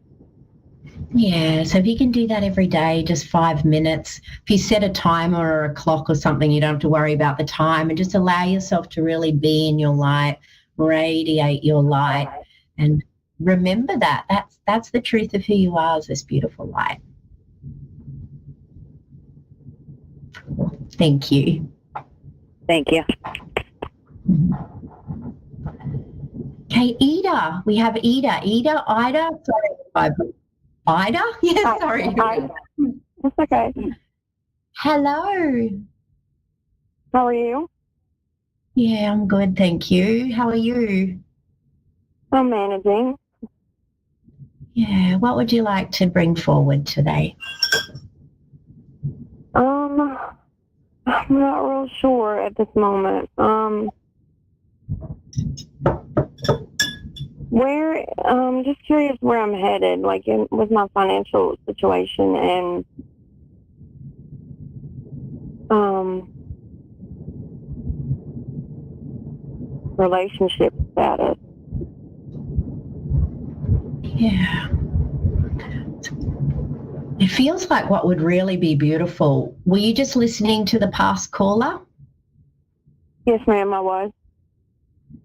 Yeah, so if you can do that every day, just 5 minutes. If you set a timer or a clock or something, you don't have to worry about the time, and just allow yourself to really be in your light, radiate your light, and remember that. That's the truth of who you are, is this beautiful light. Thank you. Thank you. Okay, Ida. We have Ida. Ida. Sorry. Ida? Yeah, sorry. That's okay. Hello. How are you? Yeah, I'm good, thank you. How are you? I'm managing. Yeah, what would you like to bring forward today? I'm not real sure at this moment. Just curious where I'm headed, like with my financial situation and relationship status. Yeah. It feels like what would really be beautiful. Were you just listening to the past caller? Yes, ma'am, I was.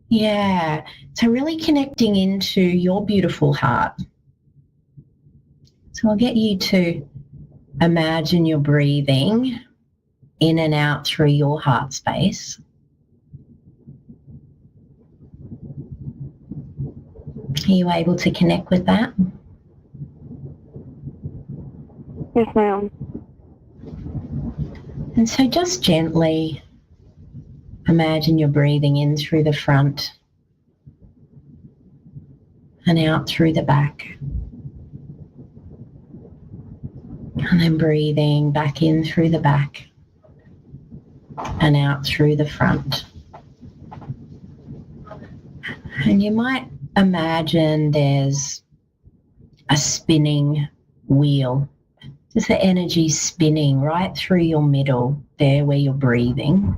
Yeah. So really connecting into your beautiful heart. So I'll get you to imagine you're breathing in and out through your heart space. Are you able to connect with that? Yes, ma'am. And so just gently imagine you're breathing in through the front and out through the back. And then breathing back in through the back and out through the front. And you might imagine there's a spinning wheel, just the energy spinning right through your middle, there where you're breathing.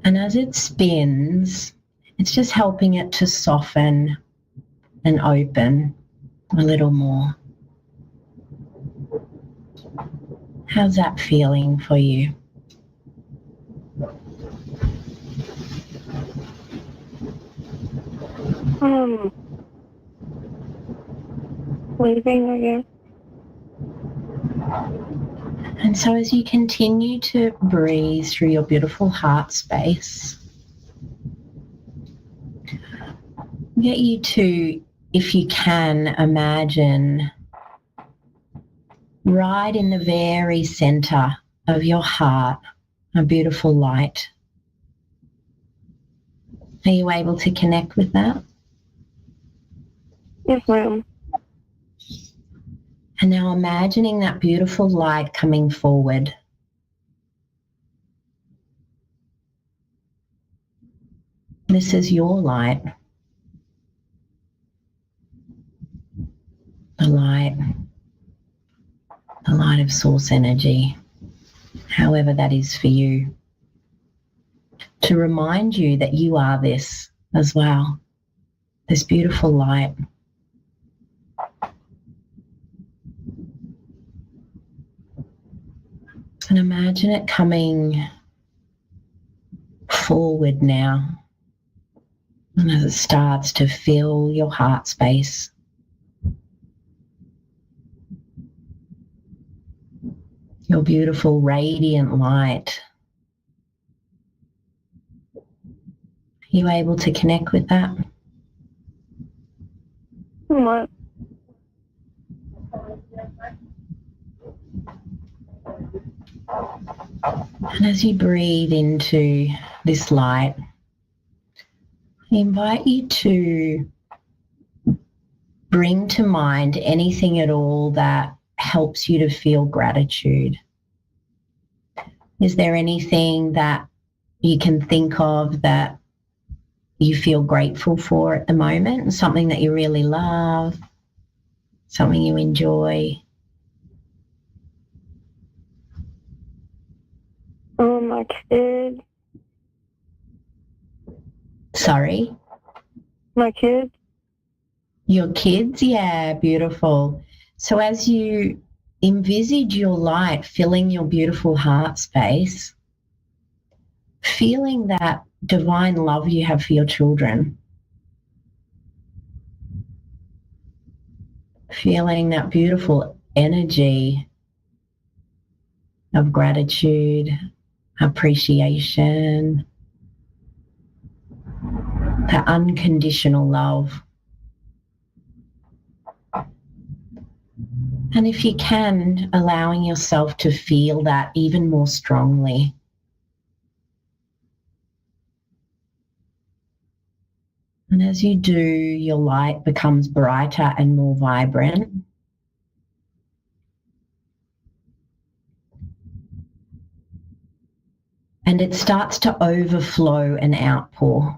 And as it spins, it's just helping it to soften and open a little more. How's that feeling for you? Leaving, I guess. And so as you continue to breathe through your beautiful heart space, get you to, if you can, imagine right in the very center of your heart, a beautiful light. Are you able to connect with that? Yes, ma'am. And now imagining that beautiful light coming forward. This is your light. The light of source energy, however that is for you. To remind you that you are this as well, this beautiful light. And imagine it coming forward now. And as it starts to fill your heart space, your beautiful radiant light. Are you able to connect with that? What? And as you breathe into this light, I invite you to bring to mind anything at all that helps you to feel gratitude. Is there anything that you can think of that you feel grateful for at the moment? Something that you really love, something you enjoy? My kids. Sorry? My kids. Your kids? Yeah, beautiful. So as you envisage your light filling your beautiful heart space, feeling that divine love you have for your children, feeling that beautiful energy of gratitude, appreciation, that unconditional love. And if you can, allowing yourself to feel that even more strongly. And as you do, your light becomes brighter and more vibrant. And it starts to overflow and outpour.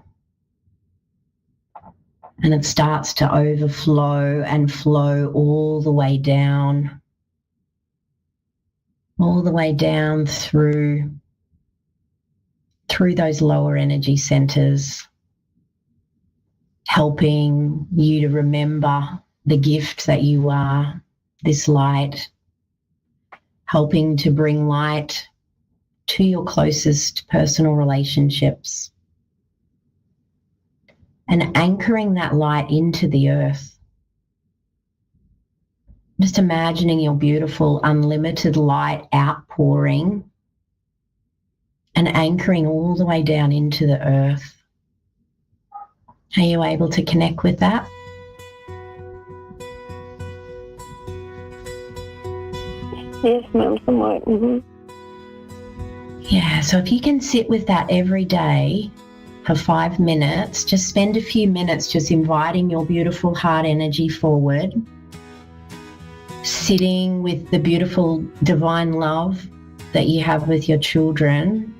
And it starts to overflow and flow all the way down through those lower energy centers, helping you to remember the gift that you are, this light, helping to bring light to your closest personal relationships, and anchoring that light into the earth. Just imagining your beautiful unlimited light outpouring and anchoring all the way down into the earth. Are you able to connect with that? Yes, ma'am, somewhat. Yeah, so if you can sit with that every day for 5 minutes, just spend a few minutes just inviting your beautiful heart energy forward, sitting with the beautiful divine love that you have with your children,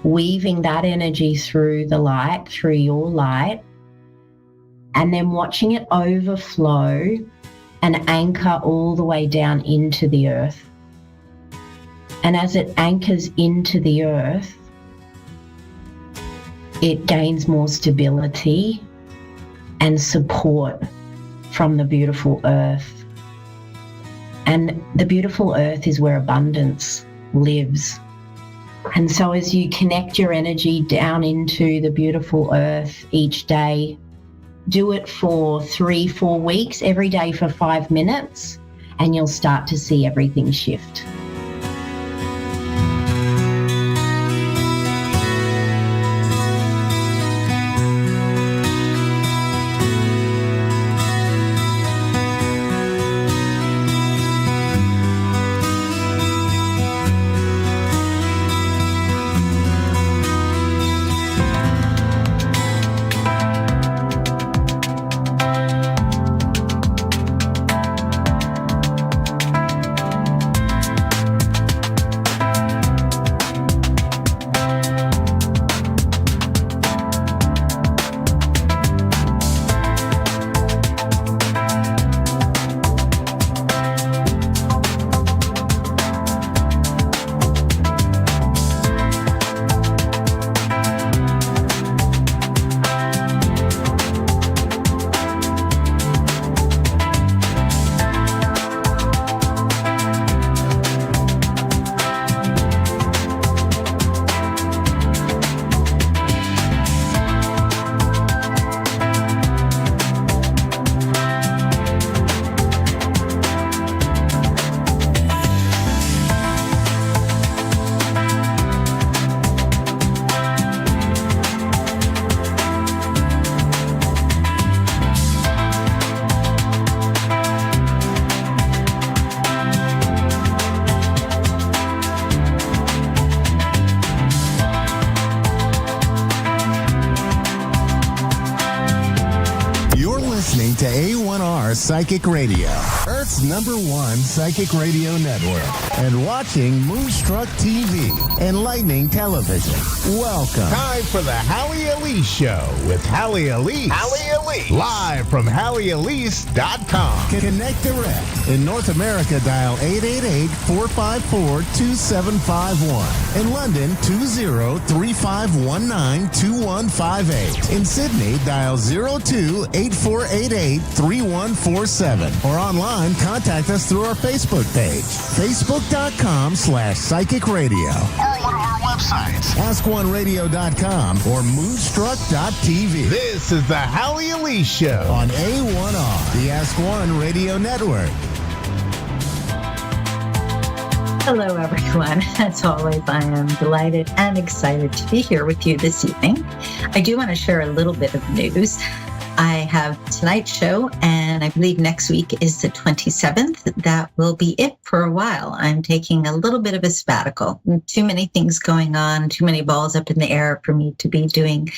weaving that energy through the light, through your light, and then watching it overflow and anchor all the way down into the earth. And as it anchors into the earth, it gains more stability and support from the beautiful earth. And the beautiful earth is where abundance lives. And so as you connect your energy down into the beautiful earth each day, do it for 3-4 weeks, every day for 5 minutes, and you'll start to see everything shift. Psychic Radio, Earth's #1 psychic radio network, and watching Moonstruck TV, Enlightening Television. Welcome. Time for the Hallie Elise Show with Hallie Elise. Hallie Elise. Live from HallieElise.com. Connect direct. In North America, dial 888-454-2751. In London, 20-3519-2158. In Sydney, dial 02-8488-3147. Or online, contact us through our Facebook page, facebook.com/psychic radio. Or one of our websites, AskOneRadio.com or Moonstruck.tv. This is the Hallie Elise Show on A1R, the Ask One Radio Network. Hello, everyone. As always, I am delighted and excited to be here with you this evening. I do want to share a little bit of news. I have tonight's show, and I believe next week is the 27th. That will be it for a while. I'm taking a little bit of a sabbatical. Too many things going on, too many balls up in the air for me to be doing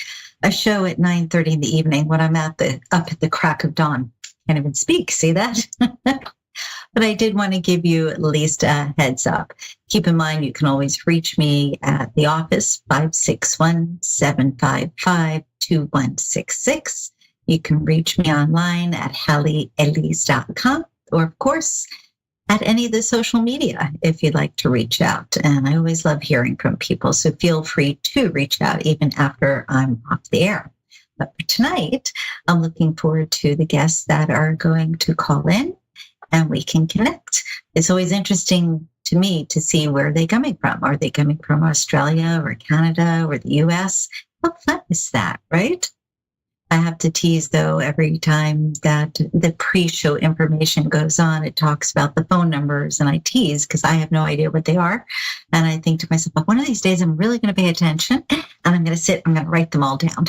a show at 9:30 in the evening when I'm up at the crack of dawn. Can't even speak. See that? But I did want to give you at least a heads up. Keep in mind, you can always reach me at the office, 561-755-2166. You can reach me online at HallieElise.com, or of course, at any of the social media if you'd like to reach out. And I always love hearing from people, so feel free to reach out even after I'm off the air. But for tonight, I'm looking forward to the guests that are going to call in and we can connect. It's always interesting to me to see where they're coming from. Are they coming from Australia or Canada or the US? How fun is that, right? I have to tease, though, every time that the pre-show information goes on, it talks about the phone numbers, and I tease because I have no idea what they are. And I think to myself, well, one of these days I'm really going to pay attention, and I'm going to write them all down.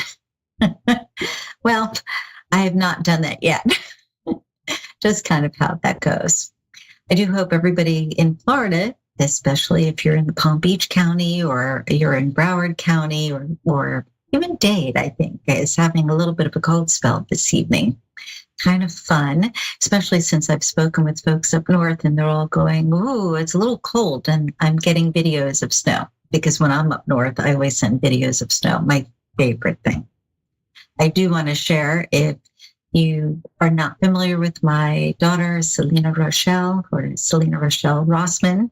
Well, I have not done that yet. Just kind of how that goes. I do hope everybody in Florida, especially if you're in the Palm Beach County or you're in Broward County or even Dade, I think, is having a little bit of a cold spell this evening. Kind of fun, especially since I've spoken with folks up north and they're all going, ooh, it's a little cold. And I'm getting videos of snow because when I'm up north, I always send videos of snow, my favorite thing. I do want to share, if you are not familiar with my daughter, Selena Rochelle, or Selena Rochelle Rossman,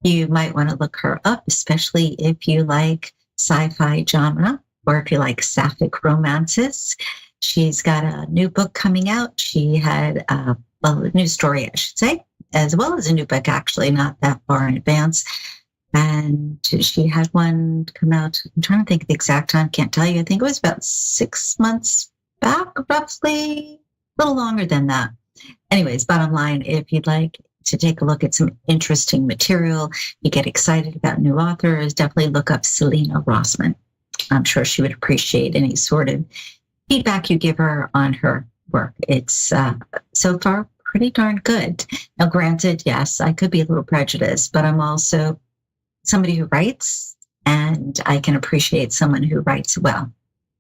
you might want to look her up, especially if you like sci-fi genre or if you like sapphic romances. She's got a new book coming out. She had a new story, I should say, as well as a new book, actually, not that far in advance. And she had one come out. I'm trying to think of the exact time. Can't tell you. I think it was about 6 months back, roughly, a little longer than that. Anyways, bottom line, if you'd like to take a look at some interesting material, you get excited about new authors, definitely look up Selena Rossman. I'm sure she would appreciate any sort of feedback you give her on her work. It's so far pretty darn good. Now, granted, yes, I could be a little prejudiced, but I'm also somebody who writes, and I can appreciate someone who writes well.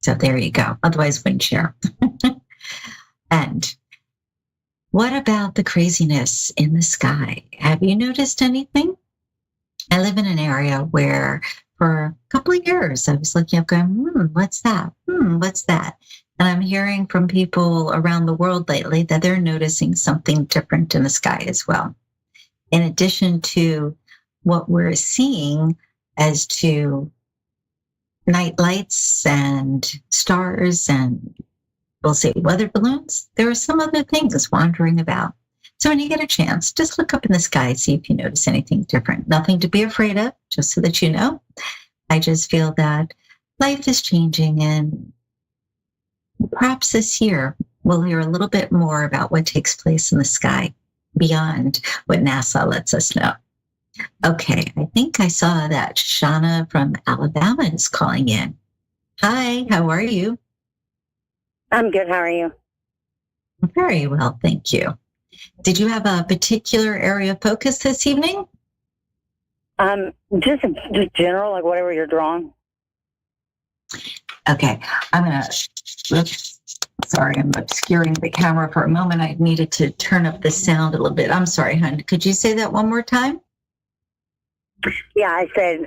So there you go. Otherwise, wouldn't share. And what about the craziness in the sky? Have you noticed anything? I live in an area where for a couple of years, I was looking up going, what's that? What's that? And I'm hearing from people around the world lately that they're noticing something different in the sky as well. In addition to what we're seeing as to night lights and stars and, we'll say, weather balloons, there are some other things wandering about. So when you get a chance, just look up in the sky, see if you notice anything different. Nothing to be afraid of, just so that you know. I just feel that life is changing, and perhaps this year we'll hear a little bit more about what takes place in the sky beyond what NASA lets us know. Okay, I think I saw that Shauna from Alabama is calling in. Hi, how are you? I'm good. How are you? Very well, thank you. Did you have a particular area of focus this evening? Just general, like whatever you're drawing. Okay, I'm gonna Sorry, I'm obscuring the camera for a moment. I needed to turn up the sound a little bit. I'm sorry, hon. Could you say that one more time? Yeah, I said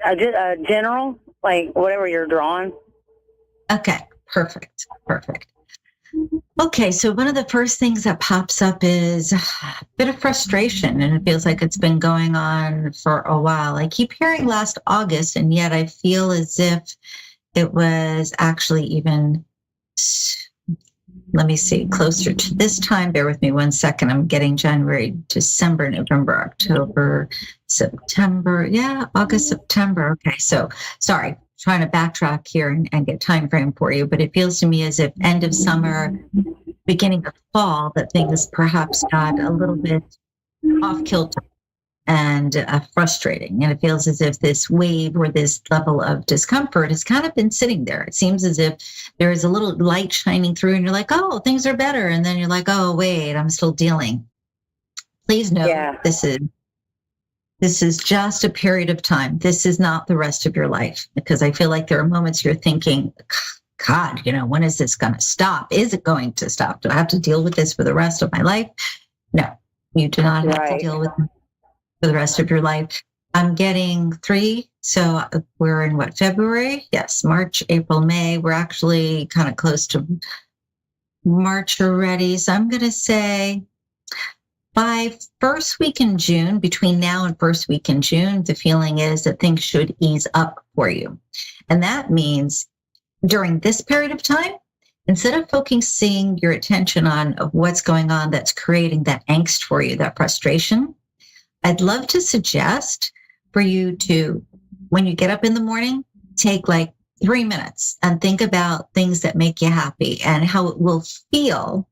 general, like whatever you're drawing. Okay, perfect. Okay, so one of the first things that pops up is a bit of frustration, and it feels like it's been going on for a while. I keep hearing last August, and yet I feel as if it was actually even, let me see, closer to this time. Bear with me 1 second. I'm getting January, December, November, October, September. Yeah, August, September. Okay, so sorry, trying to backtrack here and get time frame for you, but it feels to me as if end of summer, beginning of fall, that things perhaps got a little bit off kilter and frustrating. And it feels as if this wave or this level of discomfort has kind of been sitting there. It seems as if there is a little light shining through and you're like, oh, things are better. And then you're like, oh, wait, I'm still dealing. Please know this is just a period of time. This is not the rest of your life, because I feel like there are moments you're thinking, God, when is this going to stop? Is it going to stop? Do I have to deal with this for the rest of my life? No, you do not have to deal with it for the rest of your life. I'm getting 3. So we're in February? Yes, March, April, May. We're actually kind of close to March already. So I'm going to say by first week in June, between now and first week in June, the feeling is that things should ease up for you. And that means during this period of time, instead of focusing your attention on what's going on that's creating that angst for you, that frustration, I'd love to suggest for you to, when you get up in the morning, take like 3 minutes and think about things that make you happy and how it will feel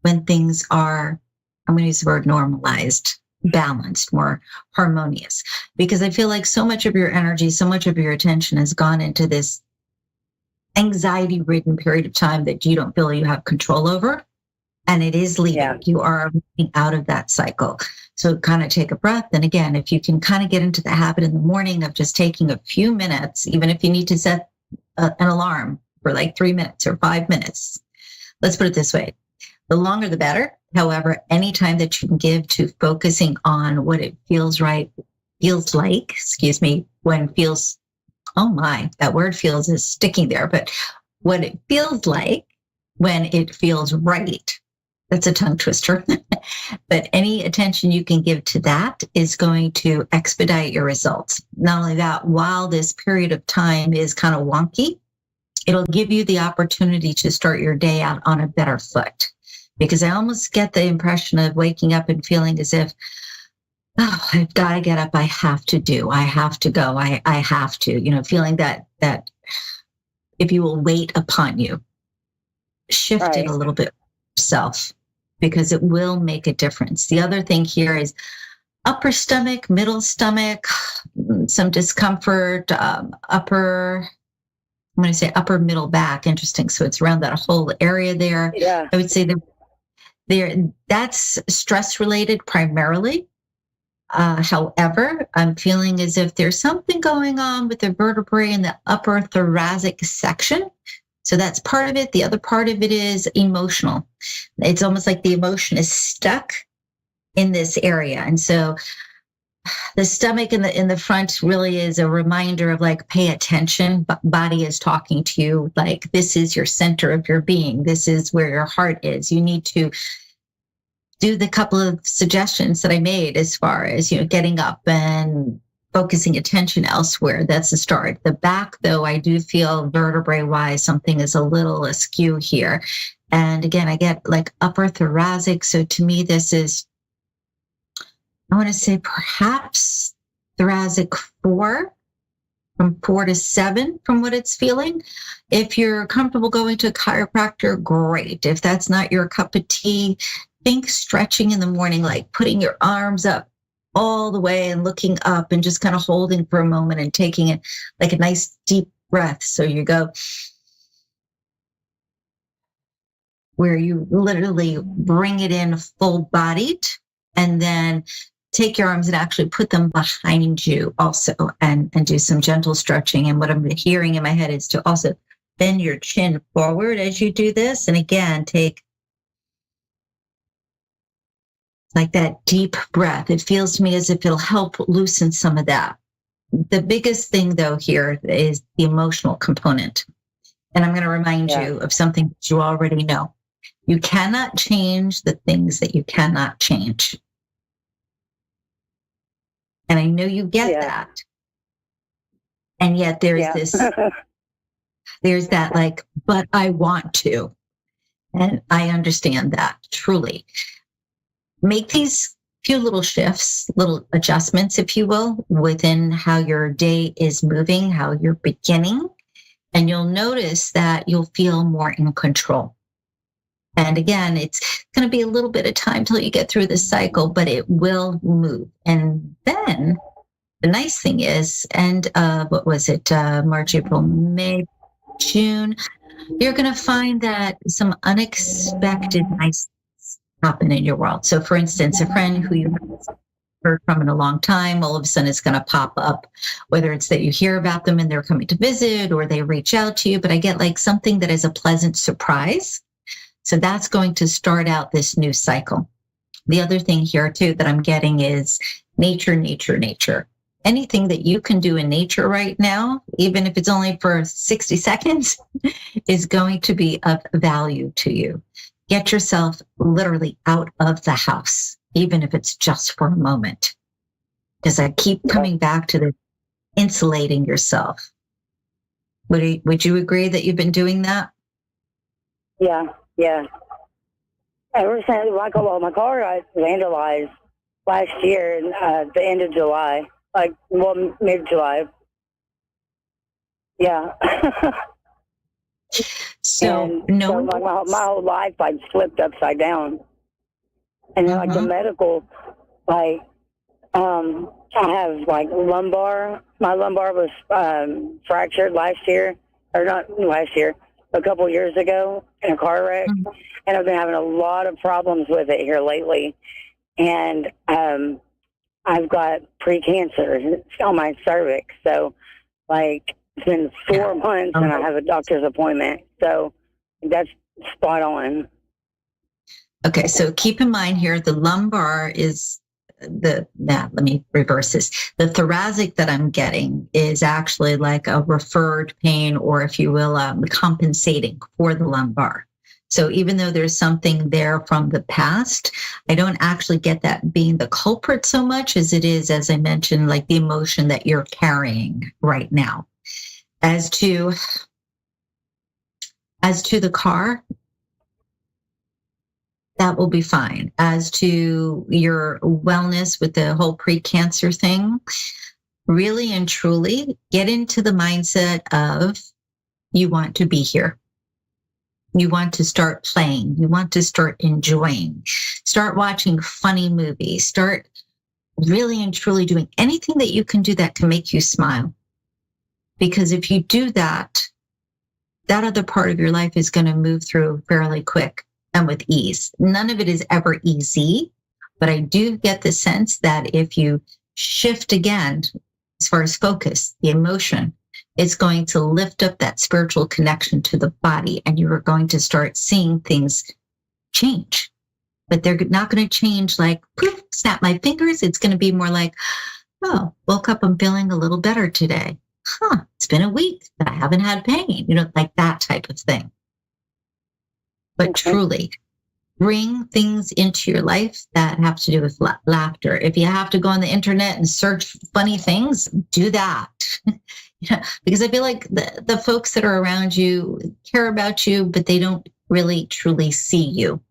when things are, I'm going to use the word normalized, balanced, more harmonious. Because I feel like so much of your energy, so much of your attention has gone into this anxiety-ridden period of time that you don't feel you have control over. And it is leaving. Yeah. You are moving out of that cycle. So kind of take a breath. And again, if you can kind of get into the habit in the morning of just taking a few minutes, even if you need to set an alarm for like 3 minutes or 5 minutes. Let's put it this way. The longer, the better. However, any time that you can give to focusing on what it feels like, when it feels, oh my, that word feels is sticking there, but what it feels like when it feels right. That's a tongue twister. But any attention you can give to that is going to expedite your results. Not only that, while this period of time is kind of wonky, it'll give you the opportunity to start your day out on a better foot. Because I almost get the impression of waking up and feeling as if, oh, I've got to get up. I have to do. I have to go. I have to, feeling that if you will wait upon you, shift it a little bit yourself, because it will make a difference. The other thing here is upper stomach, middle stomach, some discomfort, upper middle back. Interesting. So it's around that whole area there. Yeah. I would say that's stress related primarily. However, I'm feeling as if there's something going on with the vertebrae in the upper thoracic section. So that's part of it. The other part of it is emotional. It's almost like the emotion is stuck in this area. And so the stomach in the front really is a reminder of like, pay attention. Body is talking to you. Like, this is your center of your being. This is where your heart is. You need to do the couple of suggestions that I made as far as, getting up and focusing attention elsewhere. That's the start. The back, though, I do feel vertebrae-wise, something is a little askew here. And again, I get like upper thoracic. So to me, this is, I want to say perhaps thoracic 4, from 4 to 7 from what it's feeling. If you're comfortable going to a chiropractor, great. If that's not your cup of tea, think stretching in the morning, like putting your arms up all the way and looking up and just kind of holding for a moment and taking it like a nice deep breath. So you go where you literally bring it in full bodied, and then take your arms and actually put them behind you also and do some gentle stretching. And what I'm hearing in my head is to also bend your chin forward as you do this. And again, take like that deep breath. It feels to me as if it'll help loosen some of that. The biggest thing, though, here is the emotional component. And I'm going to remind you of something that you already know. You cannot change the things that you cannot change. And I know you get that. And yet there's this, there's that like, but I want to. And I understand that truly. Make these few little shifts, little adjustments, if you will, within how your day is moving, how you're beginning. And you'll notice that you'll feel more in control. And again, it's going to be a little bit of time till you get through this cycle, but it will move. And then the nice thing is, what was it? March, April, May, June, you're going to find that some unexpected nice things happen in your world. So for instance, a friend who you haven't heard from in a long time, all of a sudden it's going to pop up, whether it's that you hear about them and they're coming to visit or they reach out to you, but I get like something that is a pleasant surprise. So that's going to start out this new cycle. The other thing here too that I'm getting is nature, nature, nature. Anything that you can do in nature right now, even if it's only for 60 seconds, is going to be of value to you. Get yourself literally out of the house, even if it's just for a moment. Because I keep coming back to the insulating yourself. Would you agree that you've been doing that? Yeah. Ever since my car got vandalized last year, the end of July, mid-July. Yeah. So my whole life, I flipped upside down, and then like the medical, like I have like lumbar. My lumbar was fractured last year, or not last year, a couple of years ago in a car wreck, and I've been having a lot of problems with it here lately, and I've got pre-cancer on my cervix, so like it's been 4 months and I have a doctor's appointment, so that's spot on. Okay, so keep in mind here, the lumbar is let me reverse this. The thoracic that I'm getting is actually like a referred pain, or if you will, compensating for the lumbar. So even though there's something there from the past, I don't actually get that being the culprit so much as it is, as I mentioned, like the emotion that you're carrying right now. As to the car, that will be fine. As to your wellness with the whole pre-cancer thing, really and truly get into the mindset of you want to be here. You want to start playing. You want to start enjoying. Start watching funny movies. Start really and truly doing anything that you can do that can make you smile. Because if you do that, that other part of your life is going to move through fairly quick and with ease. None of it is ever easy, but I do get the sense that if you shift again, as far as focus, the emotion, it's going to lift up that spiritual connection to the body, and you are going to start seeing things change. But they're not going to change like, poof, snap my fingers. It's going to be more like, oh, woke up, I'm feeling a little better today. It's been a week that I haven't had pain, like that type of thing. But truly, bring things into your life that have to do with laughter. If you have to go on the internet and search funny things, do that. Because I feel like the folks that are around you care about you, but they don't really truly see you.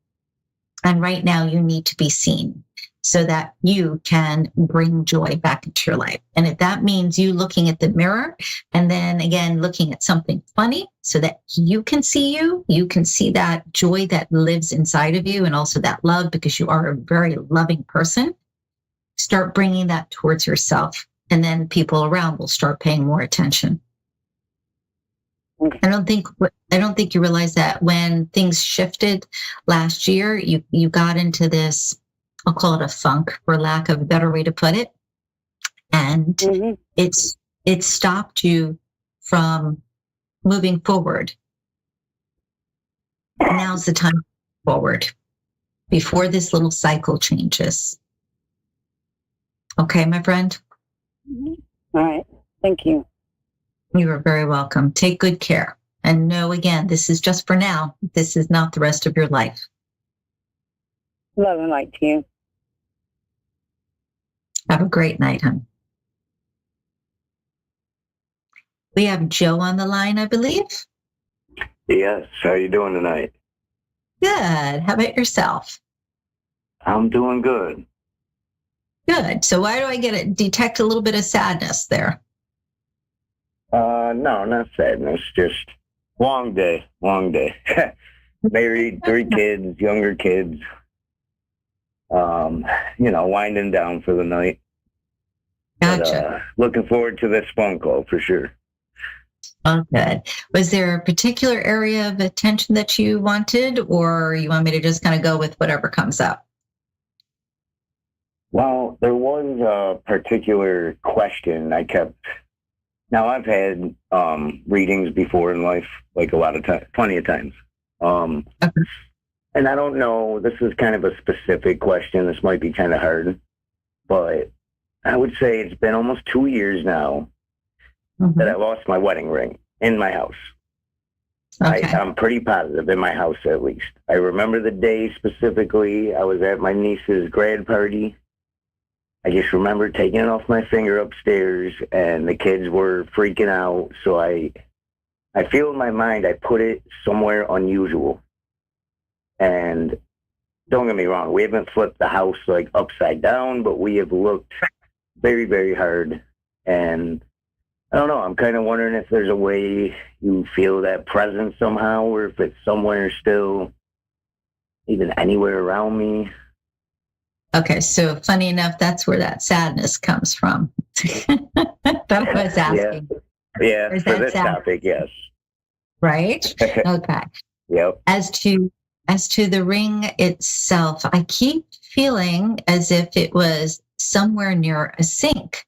And right now you need to be seen so that you can bring joy back into your life. And if that means you looking at the mirror and then again, looking at something funny so that you can see you can see that joy that lives inside of you, and also that love, because you are a very loving person, start bringing that towards yourself. And then people around will start paying more attention. I don't think you realize that when things shifted last year, you got into this, I'll call it a funk, for lack of a better way to put it. And it stopped you from moving forward. Now's the time forward before this little cycle changes. Okay, my friend? All right. Thank you. You are very welcome. Take good care. And know, again, this is just for now. This is not the rest of your life. Love and light to you. Have a great night, hon. We have Joe on the line, I believe. Yes. How you doing tonight? Good. How about yourself? I'm doing good. Good. So why do I detect a little bit of sadness there? No, not sadness. Just long day. Married, 3 kids, younger kids. Winding down for the night. Gotcha. But, looking forward to this phone call for sure. Oh, good. Was there a particular area of attention that you wanted, or you want me to just kind of go with whatever comes up? Well, there was a particular question I kept. Now, I've had readings before in life, like plenty of times. Okay. And I don't know, this is kind of a specific question. This might be kind of hard, but I would say it's been almost 2 years now that I lost my wedding ring in my house. Okay. I'm pretty positive, in my house at least. I remember the day specifically. I was at my niece's grad party. I just remember taking it off my finger upstairs, and the kids were freaking out. So I feel in my mind I put it somewhere unusual. And don't get me wrong, we haven't flipped the house like upside down, but we have looked very, very hard. And I don't know, I'm kind of wondering if there's a way you feel that presence somehow, or if it's somewhere still, even anywhere around me. Okay, so funny enough, that's where that sadness comes from. That I was asking. Yeah, for this topic, yes. Right? Okay. Yep. As to the ring itself, I keep feeling as if it was somewhere near a sink,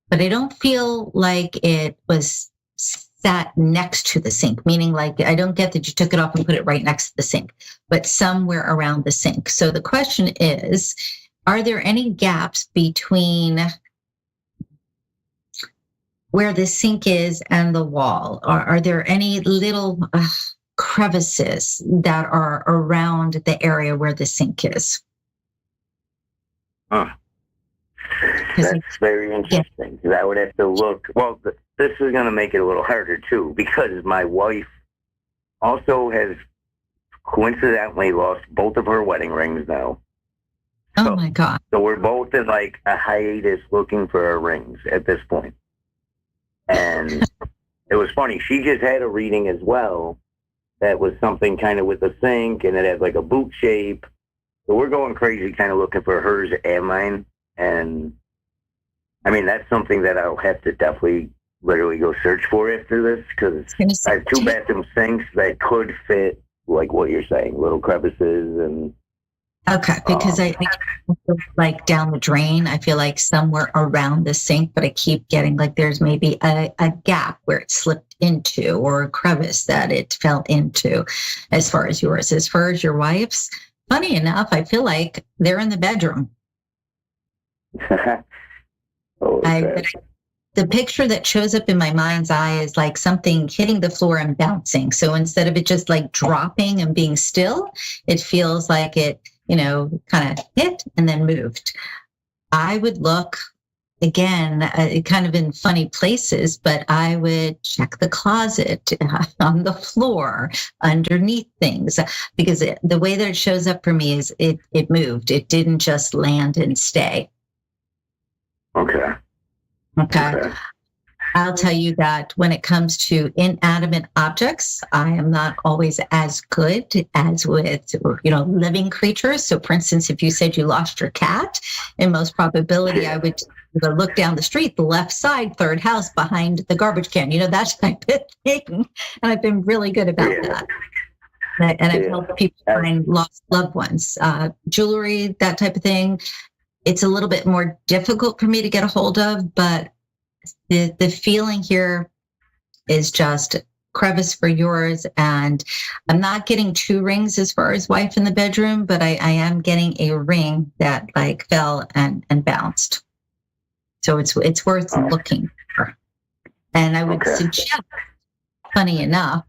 but I don't feel like it was sat next to the sink, meaning like I don't get that you took it off and put it right next to the sink, but somewhere around the sink. So the question is, are there any gaps between where the sink is and the wall? Are there any little crevices that are around the area where the sink is? Huh. That's very interesting. Because I would have to look. Well, this is going to make it a little harder too, because my wife also has coincidentally lost both of her wedding rings now. Oh my God. So we're both in like a hiatus looking for our rings at this point. And it was funny. She just had a reading as well that was something kind of with the sink, and it had like a boot shape. So we're going crazy kind of looking for hers and mine. And I mean, that's something that I'll have to definitely literally go search for after this, because I have 2 bathroom sinks that could fit like what you're saying, little crevices and. Okay, because I feel like down the drain, I feel like somewhere around the sink, but I keep getting like there's maybe a gap where it slipped into, or a crevice that it fell into, as far as yours. As far as your wife's, funny enough, I feel like they're in the bedroom. The picture that shows up in my mind's eye is like something hitting the floor and bouncing. So instead of it just like dropping and being still, it feels like it, kind of hit and then moved. I would look again, kind of in funny places, but I would check the closet, on the floor, underneath things, because the way that it shows up for me is it moved. It didn't just land and stay. Okay. I'll tell you that when it comes to inanimate objects, I am not always as good as with, living creatures. So for instance, if you said you lost your cat, in most probability, I would look down the street, the left side, 3rd house behind the garbage can, that type of thing. And I've been really good about that. And I've helped people find lost loved ones, jewelry, that type of thing. It's a little bit more difficult for me to get a hold of, but the feeling here is just crevice for yours. And I'm not getting 2 rings as far as wife in the bedroom, but I am getting a ring that like fell and bounced. So it's worth looking for. And I would suggest, funny enough,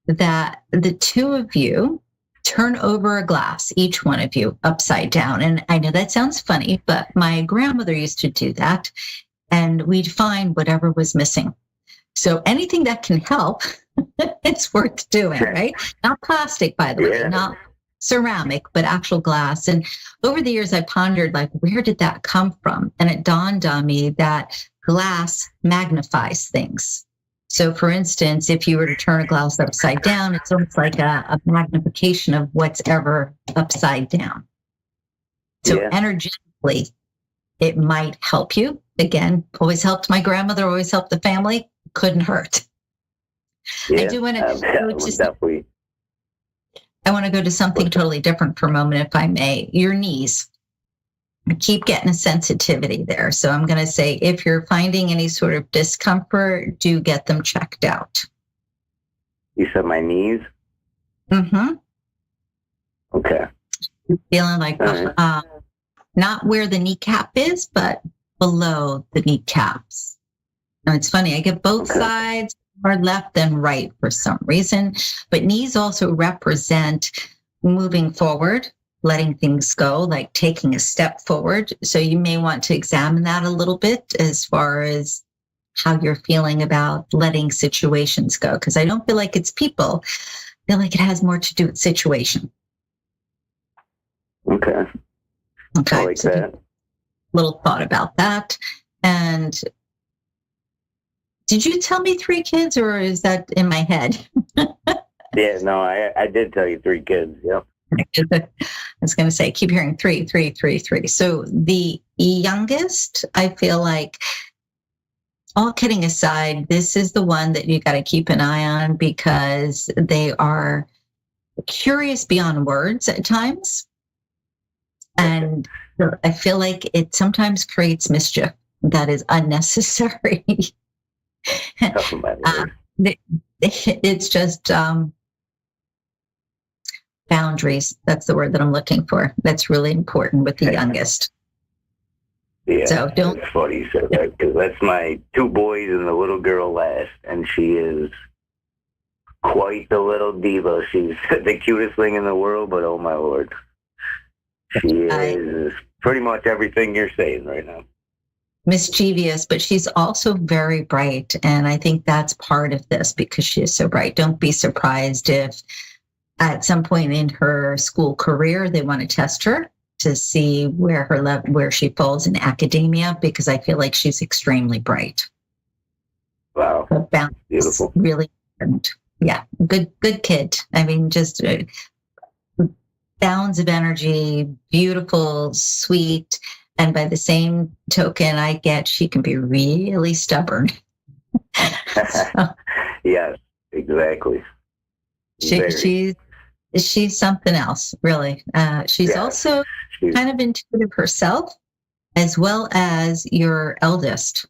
that the 2 of you turn over a glass, each one of you, upside down. And I know that sounds funny, but my grandmother used to do that, and we'd find whatever was missing. So anything that can help, it's worth doing, right? Not plastic, by the way, not ceramic, but actual glass. And over the years, I pondered, like, where did that come from? And it dawned on me that glass magnifies things. So, for instance, if you were to turn a glass upside down, it's almost like a magnification of what's ever upside down. So energetically, it might help you. Again, always helped my grandmother, always helped the family. Couldn't hurt. Yeah, I do want to definitely. I want to go to something totally different for a moment, if I may. Your knees. I keep getting a sensitivity there. So I'm going to say, if you're finding any sort of discomfort, do get them checked out. You said my knees? Mm-hmm. Okay. Feeling like not where the kneecap is, but below the kneecaps. And it's funny, I get both sides, or left and right for some reason, but knees also represent moving forward, letting things go, like taking a step forward. So you may want to examine that a little bit as far as how you're feeling about letting situations go. Because I don't feel like it's people. I feel like it has more to do with situation. Okay. I like so that. Little thought about that. And did you tell me 3 kids, or is that in my head? Yeah, no, I did tell you 3 kids. Yep. I was going to say, keep hearing 3, 3, 3, 3. So the youngest, I feel like, all kidding aside, this is the one that you got to keep an eye on, because they are curious beyond words at times. And I feel like it sometimes creates mischief that is unnecessary. It's just boundaries. That's the word that I'm looking for. That's really important with the youngest. Yeah, so don't. It's funny you said that, because that's my 2 boys and the little girl last, and she is quite the little diva. She's the cutest thing in the world, but oh my Lord. She is pretty much everything you're saying right now. Mischievous, but she's also very bright. And I think that's part of this, because she is so bright. Don't be surprised if at some point in her school career, they want to test her to see where she falls in academia, because I feel like she's extremely bright. Wow. Beautiful. Really important. Yeah. Good kid. I mean, just bounds of energy, beautiful, sweet. And by the same token, I get she can be really stubborn. Yes, exactly. She's something else, really. She's also kind of intuitive herself, as well as your eldest.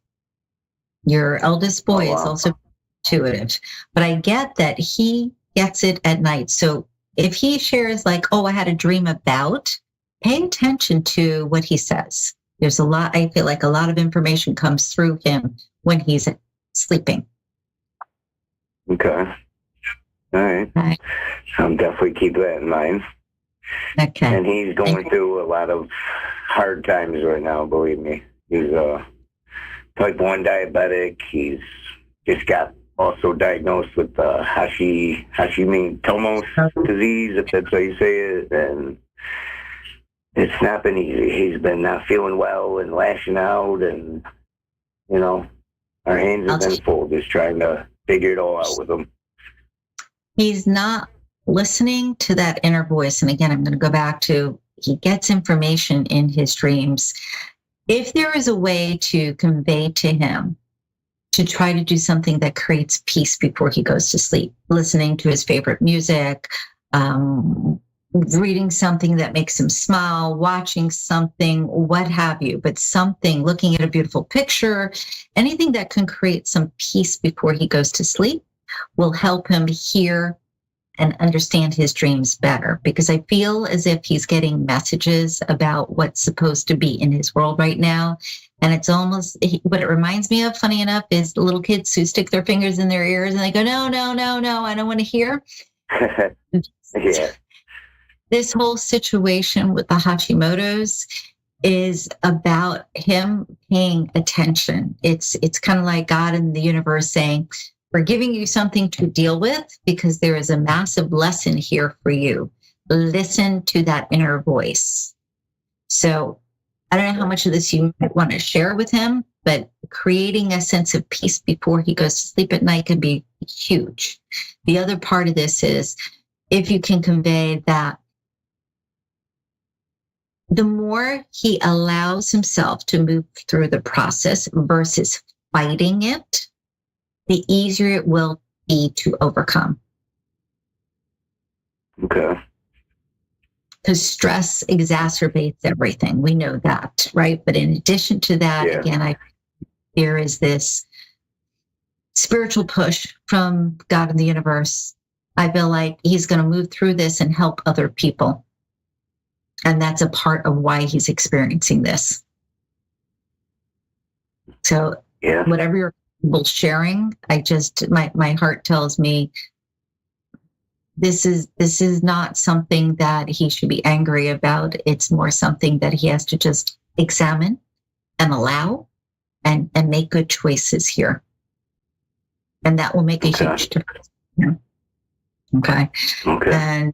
Your eldest boy is also intuitive, but I get that he gets it at night. So if he shares like, oh, I had a dream about, pay attention to what he says. There's I feel like a lot of information comes through him when he's sleeping. Okay. All right. I'll definitely keep that in mind. Okay. And he's going through a lot of hard times right now, believe me. He's type 1 diabetic. He's just got also diagnosed with Hashimoto's disease, if that's how you say it. And it's not been easy. He's been not feeling well and lashing out, and, you know, our hands have been full just trying to figure it all out with him. He's not listening to that inner voice. And again, I'm going to go back to, he gets information in his dreams. If there is a way to convey to him to try to do something that creates peace before he goes to sleep, listening to his favorite music, reading something that makes him smile, watching something, what have you, but something, looking at a beautiful picture, anything that can create some peace before he goes to sleep, will help him hear and understand his dreams better, because I feel as if he's getting messages about what's supposed to be in his world right now. And it's almost what it reminds me of, funny enough, is the little kids who stick their fingers in their ears and they go, no, no, no, no, I don't want to hear. Yeah. This whole situation with the Hashimoto's is about him paying attention. It's kind of like God in the universe saying, we're giving you something to deal with because there is a massive lesson here for you. Listen to that inner voice. So I don't know how much of this you might want to share with him, but creating a sense of peace before he goes to sleep at night can be huge. The other part of this is if you can convey that the more he allows himself to move through the process versus fighting it, the easier it will be to overcome. Okay. Because stress exacerbates everything. We know that, right? But in addition to that, again, there is this spiritual push from God in the universe. I feel like he's going to move through this and help other people. And that's a part of why he's experiencing this. So whatever you're sharing, my heart tells me this is not something that he should be angry about. It's more something that he has to just examine and allow and make good choices here. And that will make a huge difference. Okay. And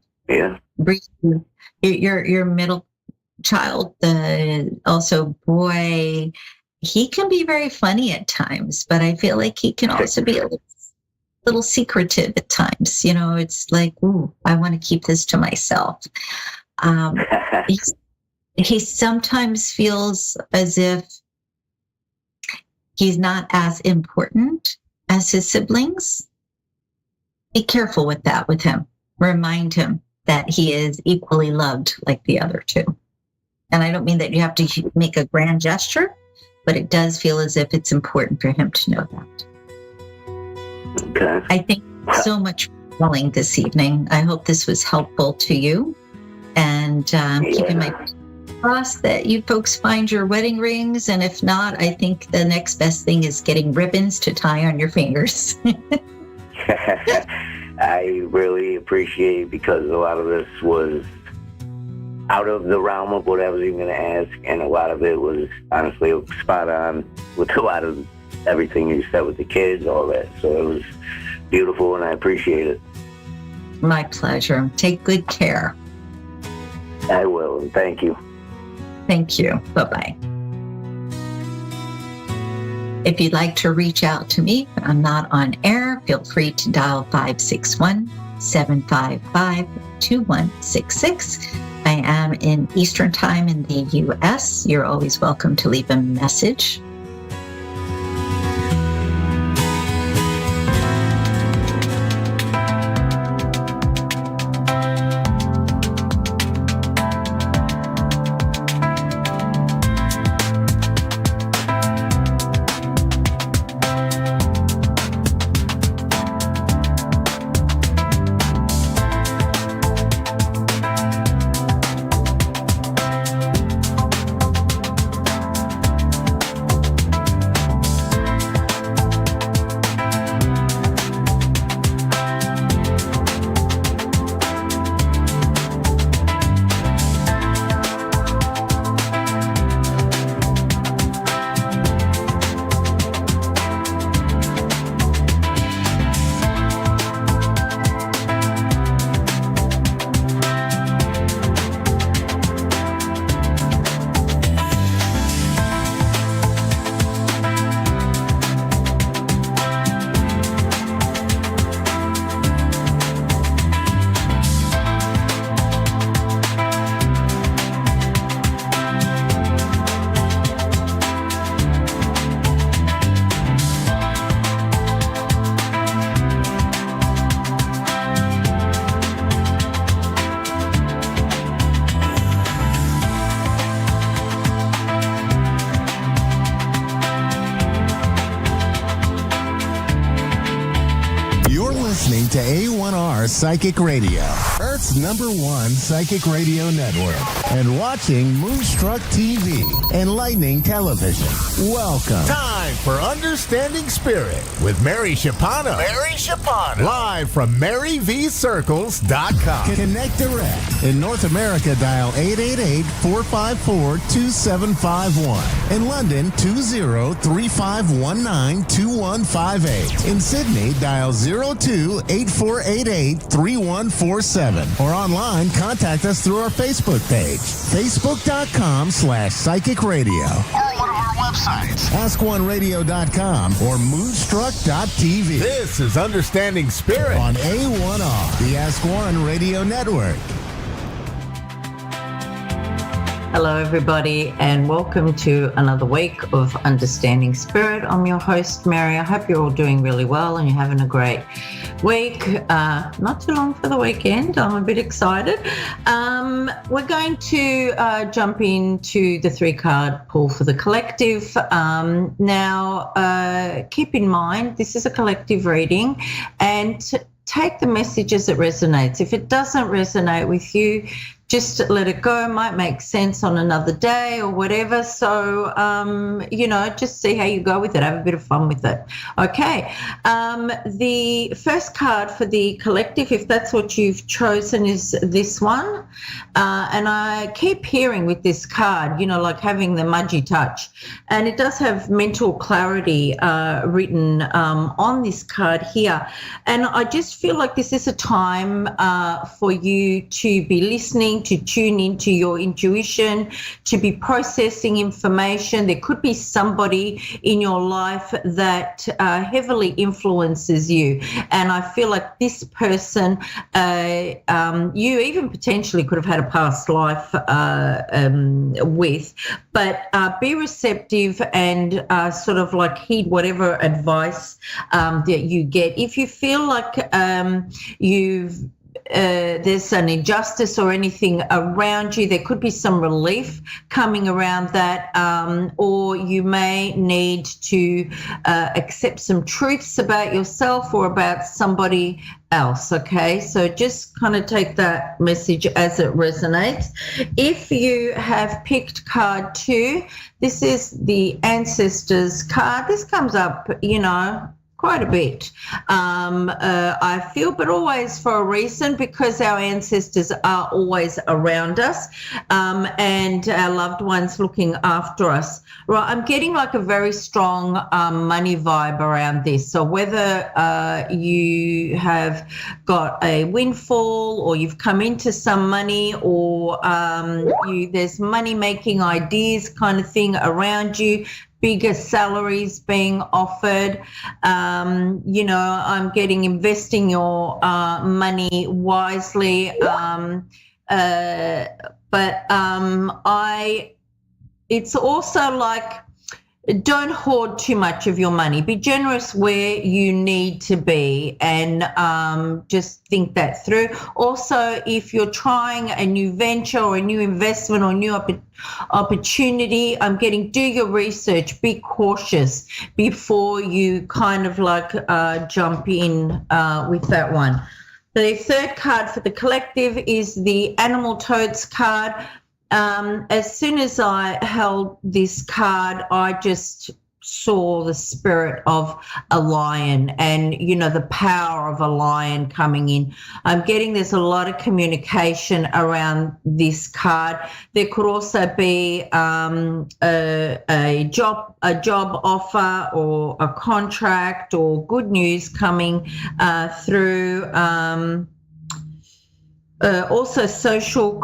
your middle child, also boy, he can be very funny at times, but I feel like he can also be a little secretive at times. You know, it's like, ooh, I want to keep this to myself. He sometimes feels as if he's not as important as his siblings. Be careful with that with him. Remind him that he is equally loved like the other two. And I don't mean that you have to make a grand gesture, but it does feel as if it's important for him to know that. Okay. I thank you so much for calling this evening. I hope this was helpful to you. And keeping my fingers crossed that you folks find your wedding rings. And if not, I think the next best thing is getting ribbons to tie on your fingers. I really appreciate it because a lot of this was out of the realm of what I was even going to ask, and a lot of it was honestly spot on with a lot of everything you said with the kids, all that. So it was beautiful, and I appreciate it. My pleasure. Take good care. I will, and thank you. Thank you. Bye-bye. If you'd like to reach out to me when I'm not on air, feel free to dial 561-755-2166. I am in Eastern Time in the U.S. You're always welcome to leave a message. to A1R Psychic Radio, Earth's #1 psychic radio network, and watching Moonstruck TV, Enlightening Television. Welcome. Time for Understanding Spirit with Mary Shapano. Live from MaryVCircles.com. Connect direct. In North America, dial 888-454-2751. In London, 20-3519-2158. In Sydney, dial 02-8488-3147. Or online, contact us through our Facebook page, facebook.com/psychic radio. Or one of our websites, askoneradio.com or moonstruck.tv. This is Understanding Spirit on A1R, the Ask One Radio Network. Hello, everybody, and welcome to another week of Understanding Spirit. I'm your host, Mary. I hope you're all doing really well and you're having a great week. Not too long for the weekend. I'm a bit excited. We're going to jump into the 3-card pull for the collective. Now, keep in mind, this is a collective reading, and take the message as it resonates. If it doesn't resonate with you, just let it go. It might make sense on another day or whatever. So, just see how you go with it. Have a bit of fun with it. Okay. The first card for the collective, if that's what you've chosen, is this one. And I keep hearing with this card, like having the mudgy touch. And it does have mental clarity written on this card here. And I just feel like this is a time for you to be listening, to tune into your intuition, to be processing information. There could be somebody in your life that heavily influences you. And I feel like this person, you even potentially could have had a past life with, but be receptive and sort of like heed whatever advice that you get. If you feel like there's an injustice or anything around you, there could be some relief coming around that, or you may need to accept some truths about yourself or about somebody else. Okay, so just kind of take that message as it resonates. If you have picked card 2, this is the Ancestors card. This comes up, quite a bit, I feel, but always for a reason, because our ancestors are always around us, and our loved ones looking after us. Right, I'm getting like a very strong money vibe around this. So whether you have got a windfall or you've come into some money, or there's money-making ideas kind of thing around you, bigger salaries being offered. I'm getting investing your money wisely. It's also like, don't hoard too much of your money. Be generous where you need to be, and just think that through. Also, if you're trying a new venture or a new investment or new opportunity, I'm getting, do your research, be cautious before you kind of like jump in with that one. The third card for the collective is the Animal Toads card. As soon as I held this card, I just saw the spirit of a lion and, the power of a lion coming in. I'm getting there's a lot of communication around this card. There could also be a job offer or a contract or good news coming through. Also social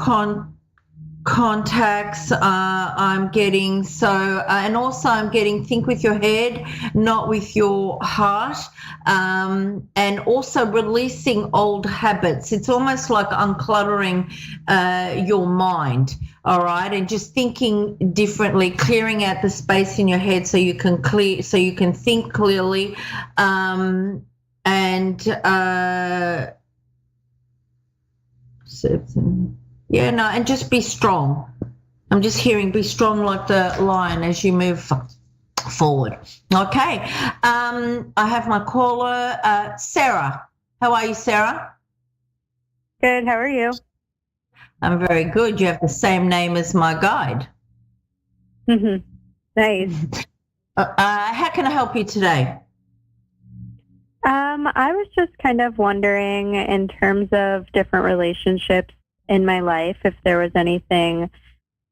contacts I'm getting, and also I'm getting think with your head, not with your heart, and also releasing old habits. It's almost like uncluttering your mind, all right, and just thinking differently, clearing out the space in your head so you can think clearly, and and just be strong. I'm just hearing be strong like the lion as you move forward. Okay. I have my caller, Sarah. How are you, Sarah? Good. How are you? I'm very good. You have the same name as my guide. Mm-hmm. Nice. How can I help you today? I was just kind of wondering, in terms of different relationships in my life, if there was anything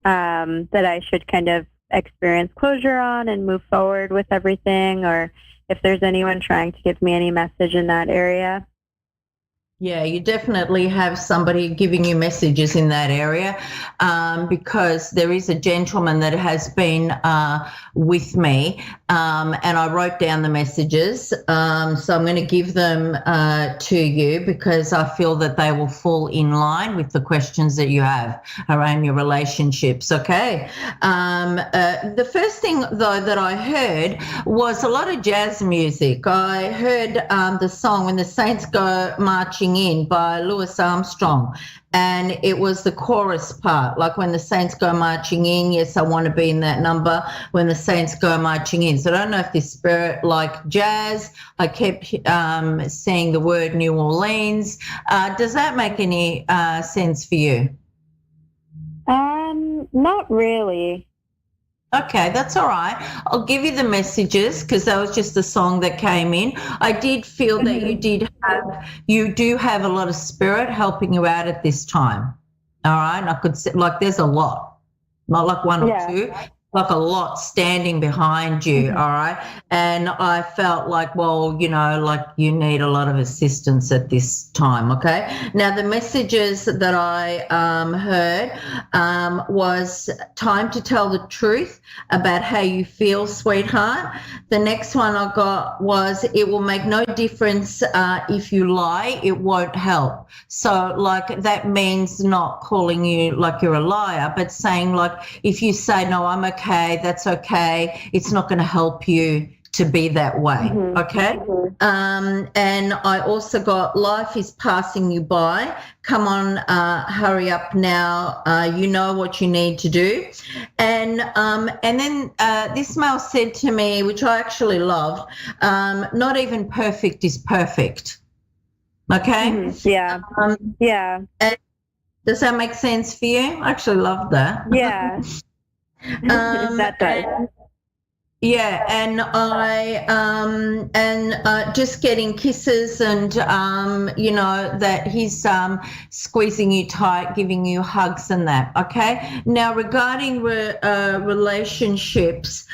that I should kind of experience closure on and move forward with everything, or if there's anyone trying to give me any message in that area. Yeah, you definitely have somebody giving you messages in that area, because there is a gentleman that has been with me, and I wrote down the messages. So I'm going to give them to you because I feel that they will fall in line with the questions that you have around your relationships. Okay. The first thing, though, that I heard was a lot of jazz music. I heard the song When the Saints Go Marching In by Louis Armstrong, and it was the chorus part, like when the saints go marching in, yes, I want to be in that number, when the saints go marching in. So I don't know if this spirit like jazz. I kept saying the word New Orleans. Does that make any sense for you? Not really. Okay, that's all right. I'll give you the messages because that was just the song that came in. I did feel that you do have a lot of spirit helping you out at this time. All right. And I could say, like, there's a lot, not like one or two, like a lot standing behind you. All right. And I felt like, well, you know, like you need a lot of assistance at this time. Okay. Now, the messages that I heard was time to tell the truth about how you feel, sweetheart. The next one I got was it will make no difference if you lie, it won't help. So like that means not calling you like you're a liar, but saying like if you say, no, I'm okay, that's okay, it's not going to help you to be that way. Okay. And I also got life is passing you by. Come on, hurry up now. You know what you need to do. And then this male said to me, which I actually loved, not even perfect is perfect. Okay. Yeah. Yeah. Does that make sense for you? I actually love that. Yeah. That does. Yeah, and I just getting kisses and you know that he's squeezing you tight, giving you hugs and that. Okay. Now regarding relationships,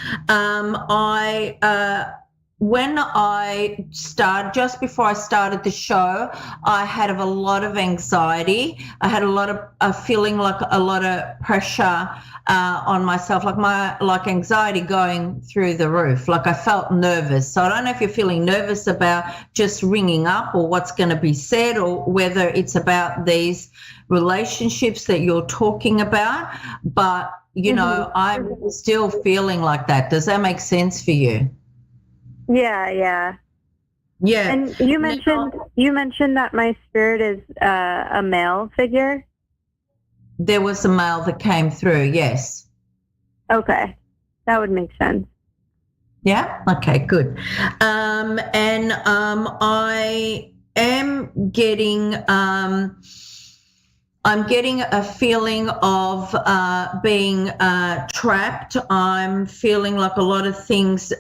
when I started, just before I started the show, I had a lot of anxiety. I had a lot of feeling like a lot of pressure on myself, like anxiety going through the roof. Like I felt nervous. So I don't know if you're feeling nervous about just ringing up or what's going to be said, or whether it's about these relationships that you're talking about. But you know, I'm still feeling like that. Does that make sense for you? Yeah. And you mentioned that my spirit is a male figure. There was a male that came through, yes. Okay, that would make sense. Yeah. Okay. Good. I am getting. I'm getting a feeling of being trapped. I'm feeling like a lot of things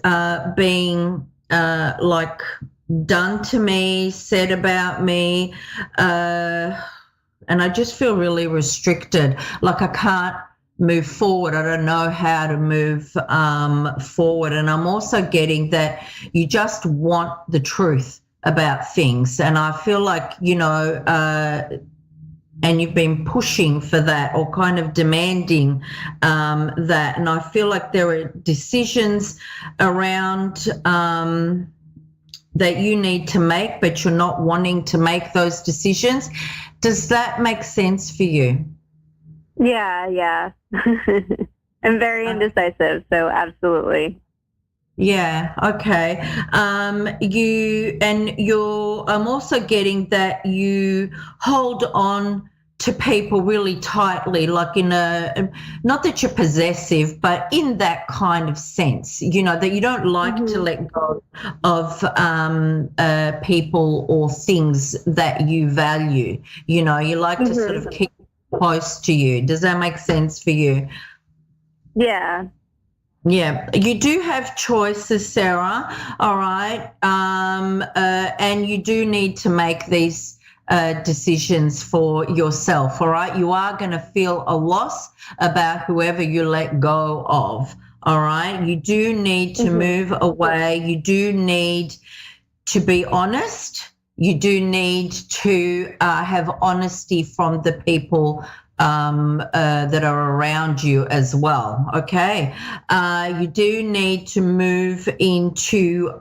being like done to me, said about me, and I just feel really restricted. Like I can't move forward. I don't know how to move forward. And I'm also getting that you just want the truth about things. And I feel like, you know, and you've been pushing for that or kind of demanding that. And I feel like there are decisions around that you need to make, but you're not wanting to make those decisions. Does that make sense for you? Yeah. I'm very indecisive, so absolutely. Yeah, okay. I'm also getting that you hold on to people really tightly, like in a, not that you're possessive, but in that kind of sense, that you don't like to let go of people or things that you value. You like to sort of keep close to you. Does that make sense for you? Yeah. Yeah, you do have choices, Sarah. All right. And you do need to make these decisions for yourself. All right. You are going to feel a loss about whoever you let go of. All right. You do need to move away. You do need to be honest. You do need to have honesty from the people that are around you as well. Okay. You do need to move into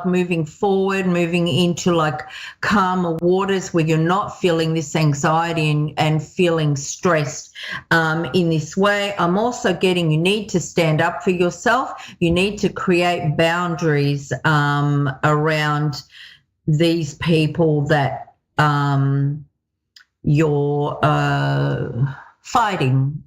moving forward, moving into like calmer waters where you're not feeling this anxiety and feeling stressed in this way. I'm also getting you need to stand up for yourself. You need to create boundaries around these people that you're fighting,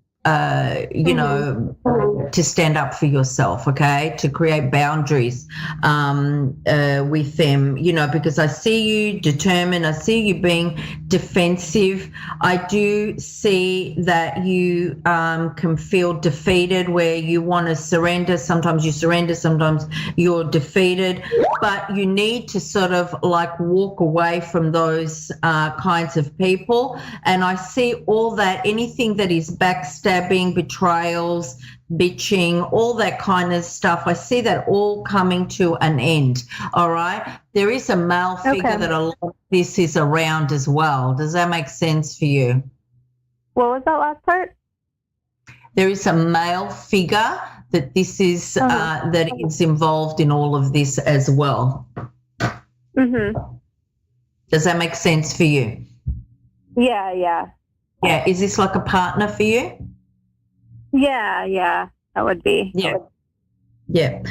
to stand up for yourself, okay, to create boundaries with them, because I see you determined, I see you being defensive. I do see that you can feel defeated where you want to surrender. Sometimes you surrender, sometimes you're defeated, but you need to sort of like walk away from those kinds of people. And I see all that, anything that is backstabbing, betrayals, bitching, all that kind of stuff. I see that all coming to an end. All right. There is a male figure that a lot of this is around as well. Does that make sense for you? What was that last part? There is a male figure that this is that is involved in all of this as well. Does that make sense for you? Yeah. Yeah. Is this like a partner for you? Yeah, that would be. Yeah. Yeah.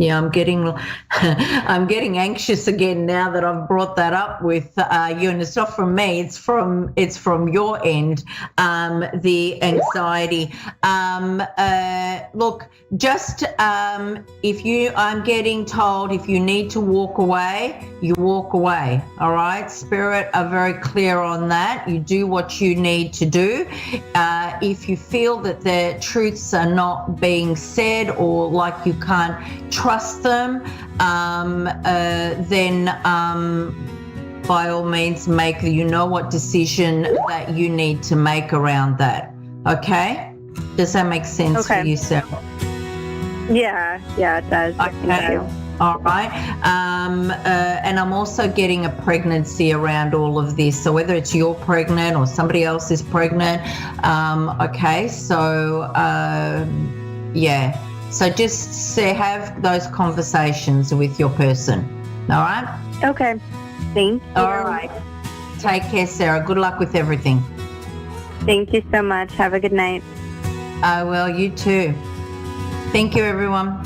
I'm getting anxious again now that I've brought that up with you, and it's not from me. It's from your end. The anxiety. Look, just I'm getting told if you need to walk away, you walk away. All right. Spirit are very clear on that. You do what you need to do. If you feel that the truths are not being said or like you can't trust them, then by all means make what decision that you need to make around that. Okay? Does that make sense for you, Sarah? Yeah, it does. Okay. Thank you. All right. And I'm also getting a pregnancy around all of this. So whether it's you're pregnant or somebody else is pregnant, okay. So, yeah. So just have those conversations with your person. All right? Okay. Thank you. All right. Take care, Sarah. Good luck with everything. Thank you so much. Have a good night. I will. You too. Thank you, everyone.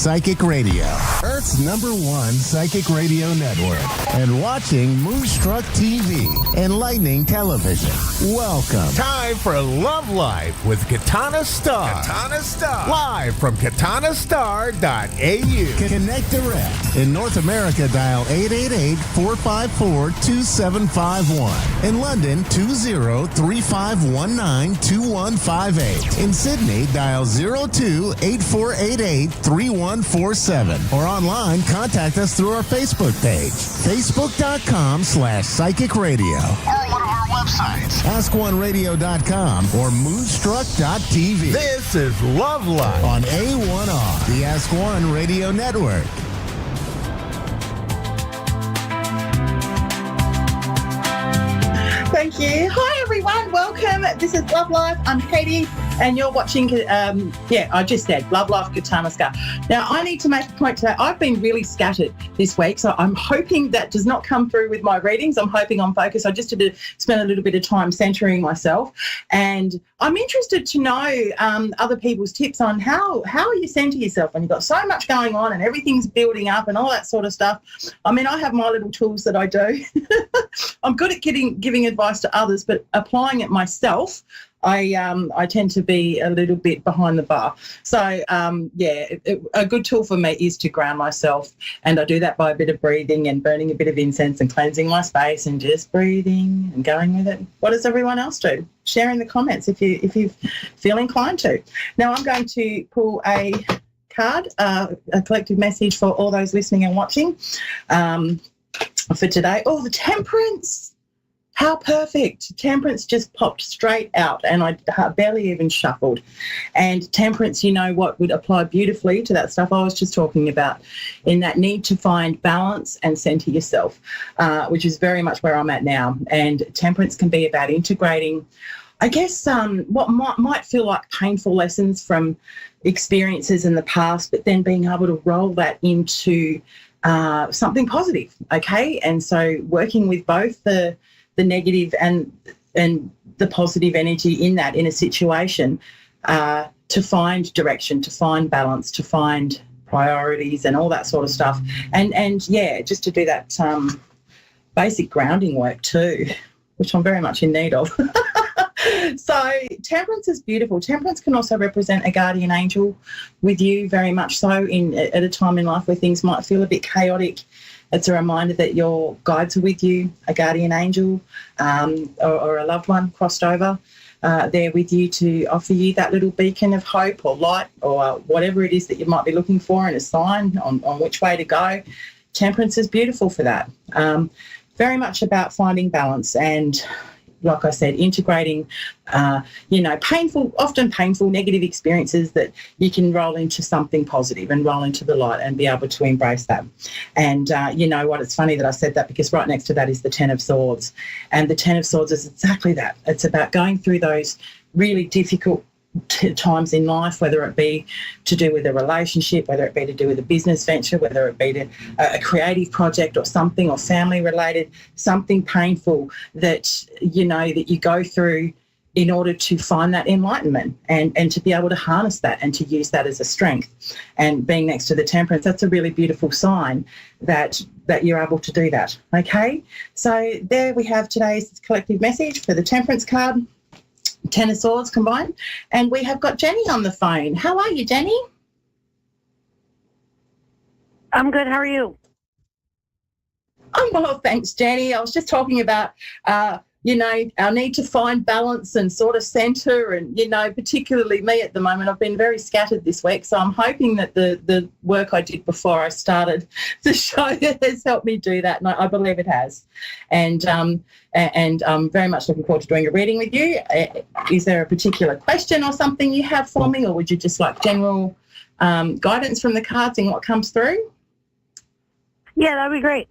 Psychic Radio, Earth's #1 psychic radio network, and watching Moonstruck TV, Enlightening Television. Welcome. Time for Love Life with Katana Star. Katana Star. Live from katanastar.au. Connect direct. In North America, dial 888-454-2751. In London, 20-3519-2158. In Sydney, dial 02-8488-3147. Or online, contact us through our Facebook page, facebook.com/psychic radio. Or one of our websites, askoneradio.com or moonstruck.tv. This is Love Life on A1R, the Ask One Radio Network. Thank you. Hi, everyone. Welcome. This is Love Life. I'm Katie, and you're watching, I just said Love Life Katana Star. Now, I need to make a point today. I've been really scattered this week, so I'm hoping that does not come through with my readings. I'm hoping I'm focused. I just had to spend a little bit of time centering myself, and I'm interested to know other people's tips on how you center yourself when you've got so much going on and everything's building up and all that sort of stuff. I mean, I have my little tools that I do. I'm good at giving advice to others, but applying it myself, I tend to be a little bit behind the bar. So, a good tool for me is to ground myself, and I do that by a bit of breathing and burning a bit of incense and cleansing my space and just breathing and going with it. What does everyone else do? Share in the comments if you feel inclined to. Now, I'm going to pull a card, a collective message for all those listening and watching for today. Oh, the Temperance. How perfect. Temperance just popped straight out, and I barely even shuffled. And Temperance, you know what, would apply beautifully to that stuff I was just talking about, in that need to find balance and center yourself, which is very much where I'm at now. And Temperance can be about integrating, I guess, what might feel like painful lessons from experiences in the past, but then being able to roll that into something positive, okay? And so working with both the negative and the positive energy in a situation to find direction, to find balance, to find priorities and all that sort of stuff. And just to do that basic grounding work too, which I'm very much in need of. So Temperance is beautiful. Temperance can also represent a guardian angel with you, very much so, at a time in life where things might feel a bit chaotic. It's a reminder that your guides are with you, a guardian angel or a loved one crossed over. They're with you to offer you that little beacon of hope or light or whatever it is that you might be looking for, and a sign on which way to go. Temperance is beautiful for that. Very much about finding balance and, like I said, integrating, often painful, negative experiences that you can roll into something positive and roll into the light and be able to embrace that. And you know what, it's funny that I said that, because right next to that is the Ten of Swords. And the Ten of Swords is exactly that. It's about going through those really difficult times in life, whether it be to do with a relationship, whether it be to do with a business venture, whether it be to a creative project or something, or family related, something painful that you go through in order to find that enlightenment and to be able to harness that and to use that as a strength. And being next to the Temperance, that's a really beautiful sign that you're able to do that. Okay, so there we have today's collective message for the Temperance card. Ten of Swords combined. And we have got Jenny on the phone. How are you, Jenny? I'm good. How are you? I'm well, thanks, Jenny. I was just talking about, our need to find balance and sort of centre, and, particularly me at the moment. I've been very scattered this week, so I'm hoping that the work I did before I started the show has helped me do that, and I believe it has. And I'm very much looking forward to doing a reading with you. Is there a particular question or something you have for me, or would you just like general guidance from the cards and what comes through? Yeah, that'd be great.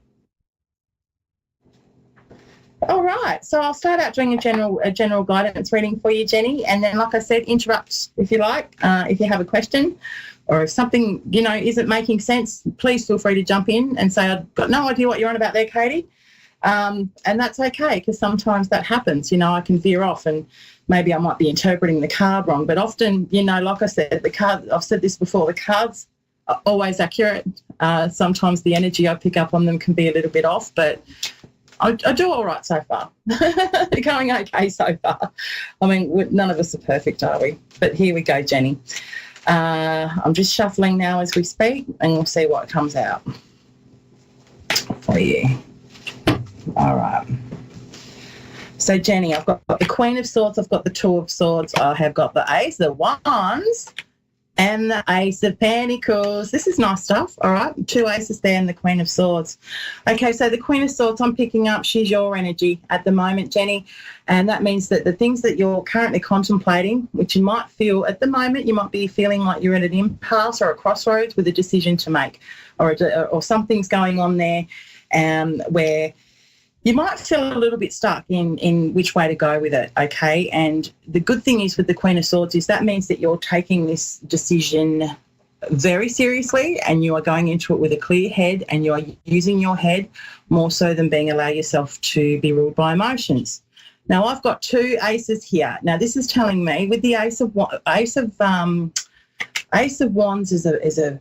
All right, so I'll start out doing a general guidance reading for you, Jenny, and then, like I said, interrupt if you like, if you have a question, or if something isn't making sense. Please feel free to jump in and say, "I've got no idea what you're on about there, Katie," and that's okay, because sometimes that happens. I can veer off, and maybe I might be interpreting the card wrong. But often, like I said, the card. I've said this before. The cards always accurate. Sometimes the energy I pick up on them can be a little bit off, but I do all right so far. They're going okay so far. I mean, none of us are perfect, are we? But here we go, Jenny. I'm just shuffling now as we speak, and we'll see what comes out for you. All right. So, Jenny, I've got the Queen of Swords, I've got the Two of Swords, I have got the Ace of Wands, and the Ace of Pentacles. This is nice stuff, all right? 2 aces there and the Queen of Swords. Okay, so the Queen of Swords I'm picking up, she's your energy at the moment, Jenny, and that means that the things that you're currently contemplating, which you might feel at the moment, you might be feeling like you're at an impasse or a crossroads with a decision to make, or something's going on there where you might feel a little bit stuck in which way to go with it, okay? And the good thing is with the Queen of Swords is that means that you're taking this decision very seriously and you are going into it with a clear head and you are using your head more so than allow yourself to be ruled by emotions. Now, I've got 2 aces here. Now, this is telling me with the Ace of Wands is a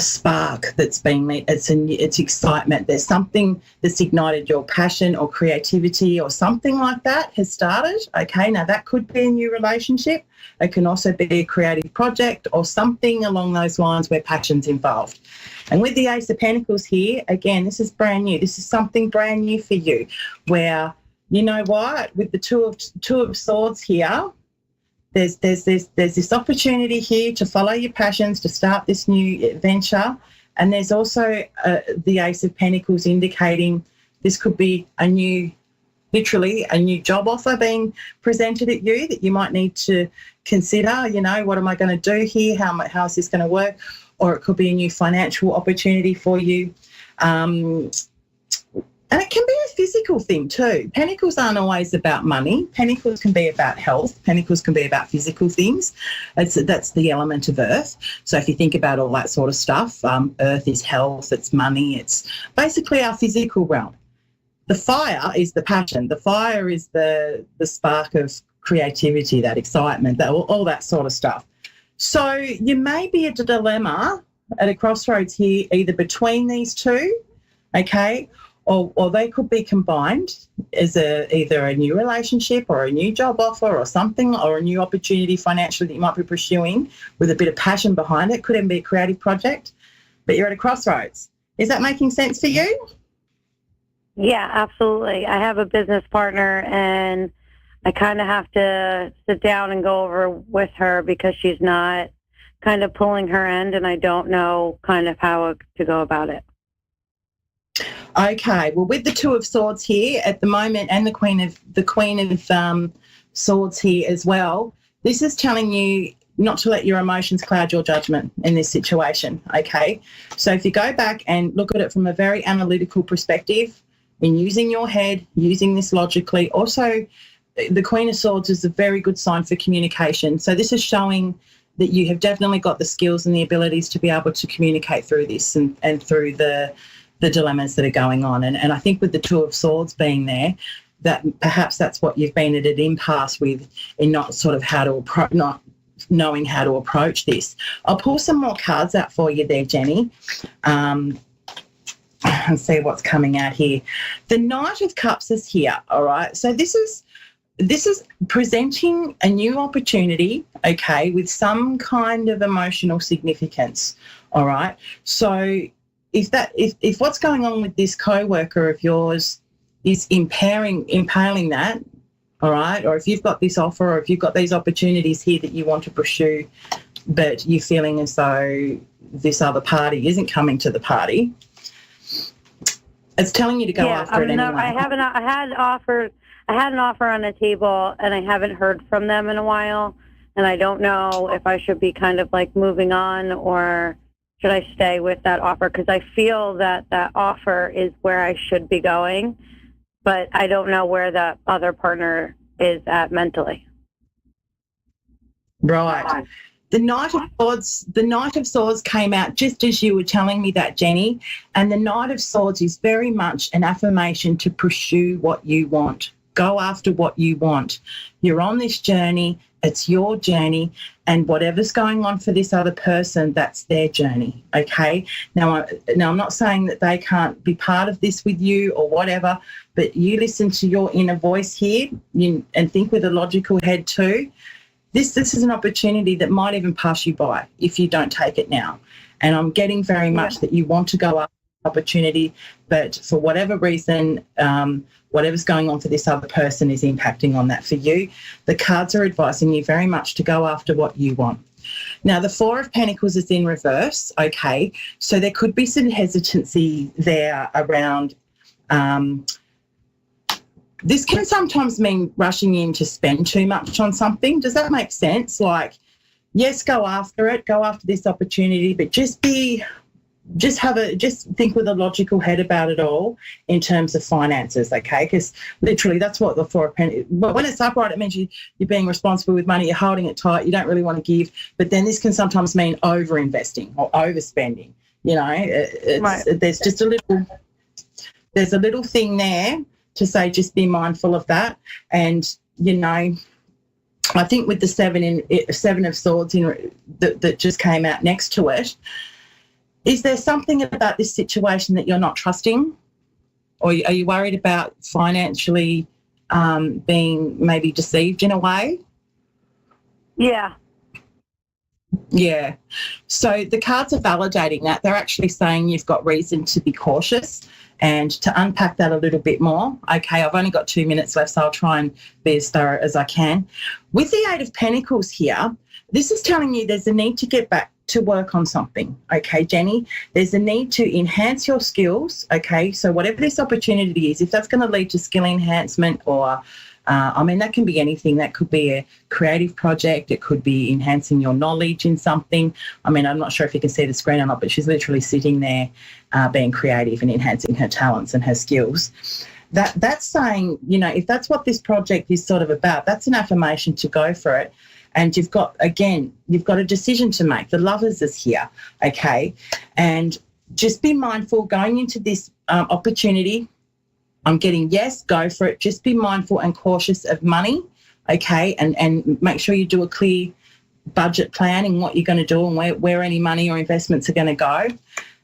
spark that's been lit. It's excitement. There's something that's ignited your passion or creativity or something like that has started. Okay, now that could be a new relationship. It can also be a creative project or something along those lines where passion's involved. And with the Ace of Pentacles here, again, this is brand new. This is something brand new for you where, you know what, with the Two of Swords here, There's this opportunity here to follow your passions, to start this new adventure. And there's also the Ace of Pentacles indicating this could be literally a new job offer being presented at you that you might need to consider, you know, what am I going to do here? How is this going to work? Or it could be a new financial opportunity for you. And it can be a physical thing too. Pentacles aren't always about money. Pentacles can be about health. Pentacles can be about physical things. That's the element of earth. So if you think about all that sort of stuff, earth is health, it's money, it's basically our physical realm. The fire is the passion. The fire is the spark of creativity, that excitement, all that sort of stuff. So you may be at a dilemma, at a crossroads here, either between these two, okay, or they could be combined as either a new relationship or a new job offer or something, or a new opportunity financially that you might be pursuing with a bit of passion behind it. Could even be a creative project, but you're at a crossroads. Is that making sense for you? Yeah, absolutely. I have a business partner and I kind of have to sit down and go over with her because she's not kind of pulling her end and I don't know kind of how to go about it. Okay, well, with the Two of Swords here at the moment and the Queen of Swords here as well, this is telling you not to let your emotions cloud your judgment in this situation, okay? So if you go back and look at it from a very analytical perspective, in using your head, using this logically, also the Queen of Swords is a very good sign for communication. So this is showing that you have definitely got the skills and the abilities to be able to communicate through this and through the dilemmas that are going on. And I think with the Two of Swords being there, that perhaps that's what you've been at an impasse with in not sort of not knowing how to approach this. I'll pull some more cards out for you there, Jenny, and see what's coming out here. The Knight of Cups is here, all right? So this is presenting a new opportunity, okay, with some kind of emotional significance, all right? So if what's going on with this co-worker of yours is impaling that, all right, or if you've got this offer or if you've got these opportunities here that you want to pursue, but you're feeling as though this other party isn't coming to the party, it's telling you to go after it anyway. I had an offer on the table and I haven't heard from them in a while, and I don't know if I should be kind of like moving on or should I stay with that offer, because I feel that that offer is where I should be going, but I don't know where the other partner is at mentally. Right. The Knight of Swords came out just as you were telling me that, Jenny, and the Knight of Swords is very much an affirmation to pursue what you want. Go after what you want. You're on this journey. It's your journey, and whatever's going on for this other person, that's their journey, okay? Now, I'm not saying that they can't be part of this with you or whatever, but you listen to your inner voice here and think with a logical head too. This is an opportunity that might even pass you by if you don't take it now. And I'm getting very much that you want to go up opportunity, but for whatever reason, whatever's going on for this other person is impacting on that for you. The cards are advising you very much to go after what you want. Now, the Four of Pentacles is in reverse, okay? So there could be some hesitancy there around this can sometimes mean rushing in to spend too much on something. Does that make sense? Like, yes, go after it, go after this opportunity, but just think with a logical head about it all in terms of finances, okay? Because literally that's what the Four of Pentacles, when it's upright, it means you're being responsible with money, you're holding it tight, you don't really want to give, but then this can sometimes mean over-investing or overspending, you know? There's just a little thing there to say just be mindful of that. And, you know, I think with the Seven of Swords that just came out next to it, is there something about this situation that you're not trusting? Or are you worried about financially being maybe deceived in a way? Yeah. Yeah. So the cards are validating that. They're actually saying you've got reason to be cautious. And to unpack that a little bit more, okay, I've only got 2 minutes left, so I'll try and be as thorough as I can. With the Eight of Pentacles here, this is telling you there's a need to get back to work on something, okay, Jenny? There's a need to enhance your skills, okay? So whatever this opportunity is, if that's going to lead to skill enhancement or that can be anything. That could be a creative project. It could be enhancing your knowledge in something. I'm not sure if you can see the screen or not, but she's literally sitting there being creative and enhancing her talents and her skills. That's saying, you know, if that's what this project is sort of about, that's an affirmation to go for it. And you've got a decision to make. The Lovers is here, okay? And just be mindful going into this opportunity. I'm getting yes, go for it. Just be mindful and cautious of money, okay? And make sure you do a clear budget plan in what you're going to do and where any money or investments are going to go.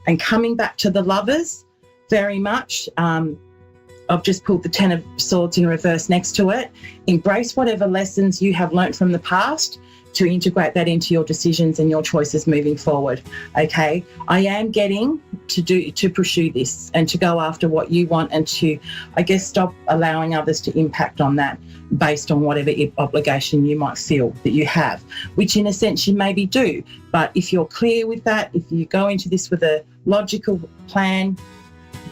And coming back to the Lovers, very much, I've just pulled the Ten of Swords in reverse next to it. Embrace whatever lessons you have learnt from the past to integrate that into your decisions and your choices moving forward, okay? I am getting to pursue this and to go after what you want and to, I guess, stop allowing others to impact on that based on whatever obligation you might feel that you have, which in a sense you maybe do. But if you're clear with that, if you go into this with a logical plan,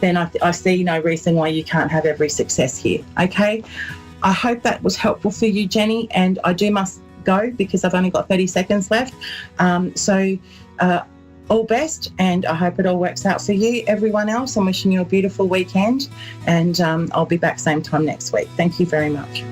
then I see no reason why you can't have every success here, okay? I hope that was helpful for you, Jenny, and I must go because I've only got 30 seconds left. All best, and I hope it all works out for you. Everyone else, I'm wishing you a beautiful weekend, and I'll be back same time next week. Thank you very much.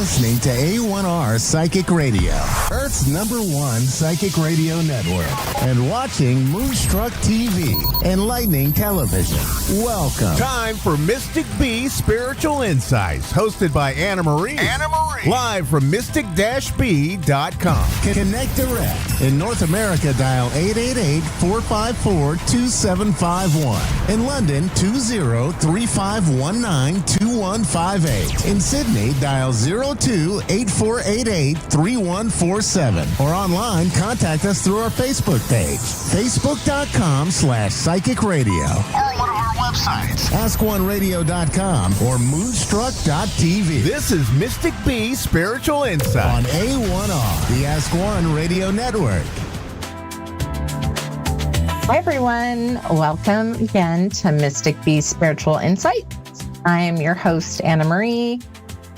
listening to A1R Psychic Radio, Earth's #1 psychic radio network, and watching Moonstruck TV and Lightning Television. Welcome. Time for Mystic B Spiritual Insights, hosted by Anna Marie. Live from mystic-b.com. Connect direct. In North America, dial 888-454-2751. In London, 20-3519-2158. In Sydney, dial 02-8488-3147. Or online, contact us through our Facebook page, facebook.com/psychic radio. Or one of our websites, askoneradio.com or moonstruck.tv. This is Mystic B Spiritual Insight on A1R, the Ask One Radio Network. Hi, everyone. Welcome again to Mystic B Spiritual Insight. I am your host, Anna Marie.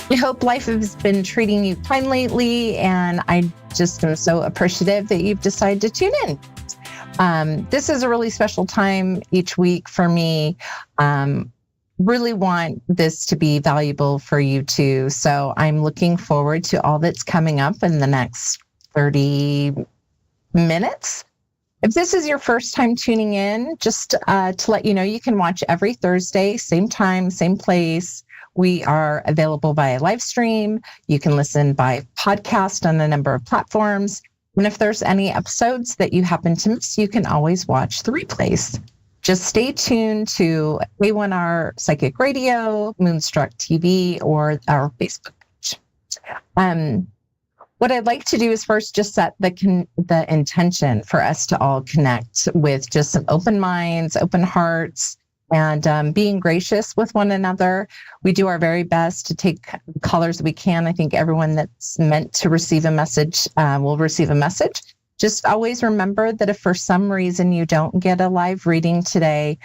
I hope life has been treating you kind lately, and I just am so appreciative that you've decided to tune in. This is a really special time each week for me. Really want this to be valuable for you too. So I'm looking forward to all that's coming up in the next 30 minutes. If this is your first time tuning in, just to let you know, you can watch every Thursday, same time, same place. We are available via live stream. You can listen by podcast on a number of platforms. And if there's any episodes that you happen to miss, you can always watch the replays. Just stay tuned to A1R Psychic Radio, Moonstruck TV, or our Facebook page. What I'd like to do is first just set the intention for us to all connect with just some open minds, open hearts, and being gracious with one another. We do our very best to take callers that we can. I think everyone that's meant to receive a message will receive a message. Just always remember that if for some reason you don't get a live reading today,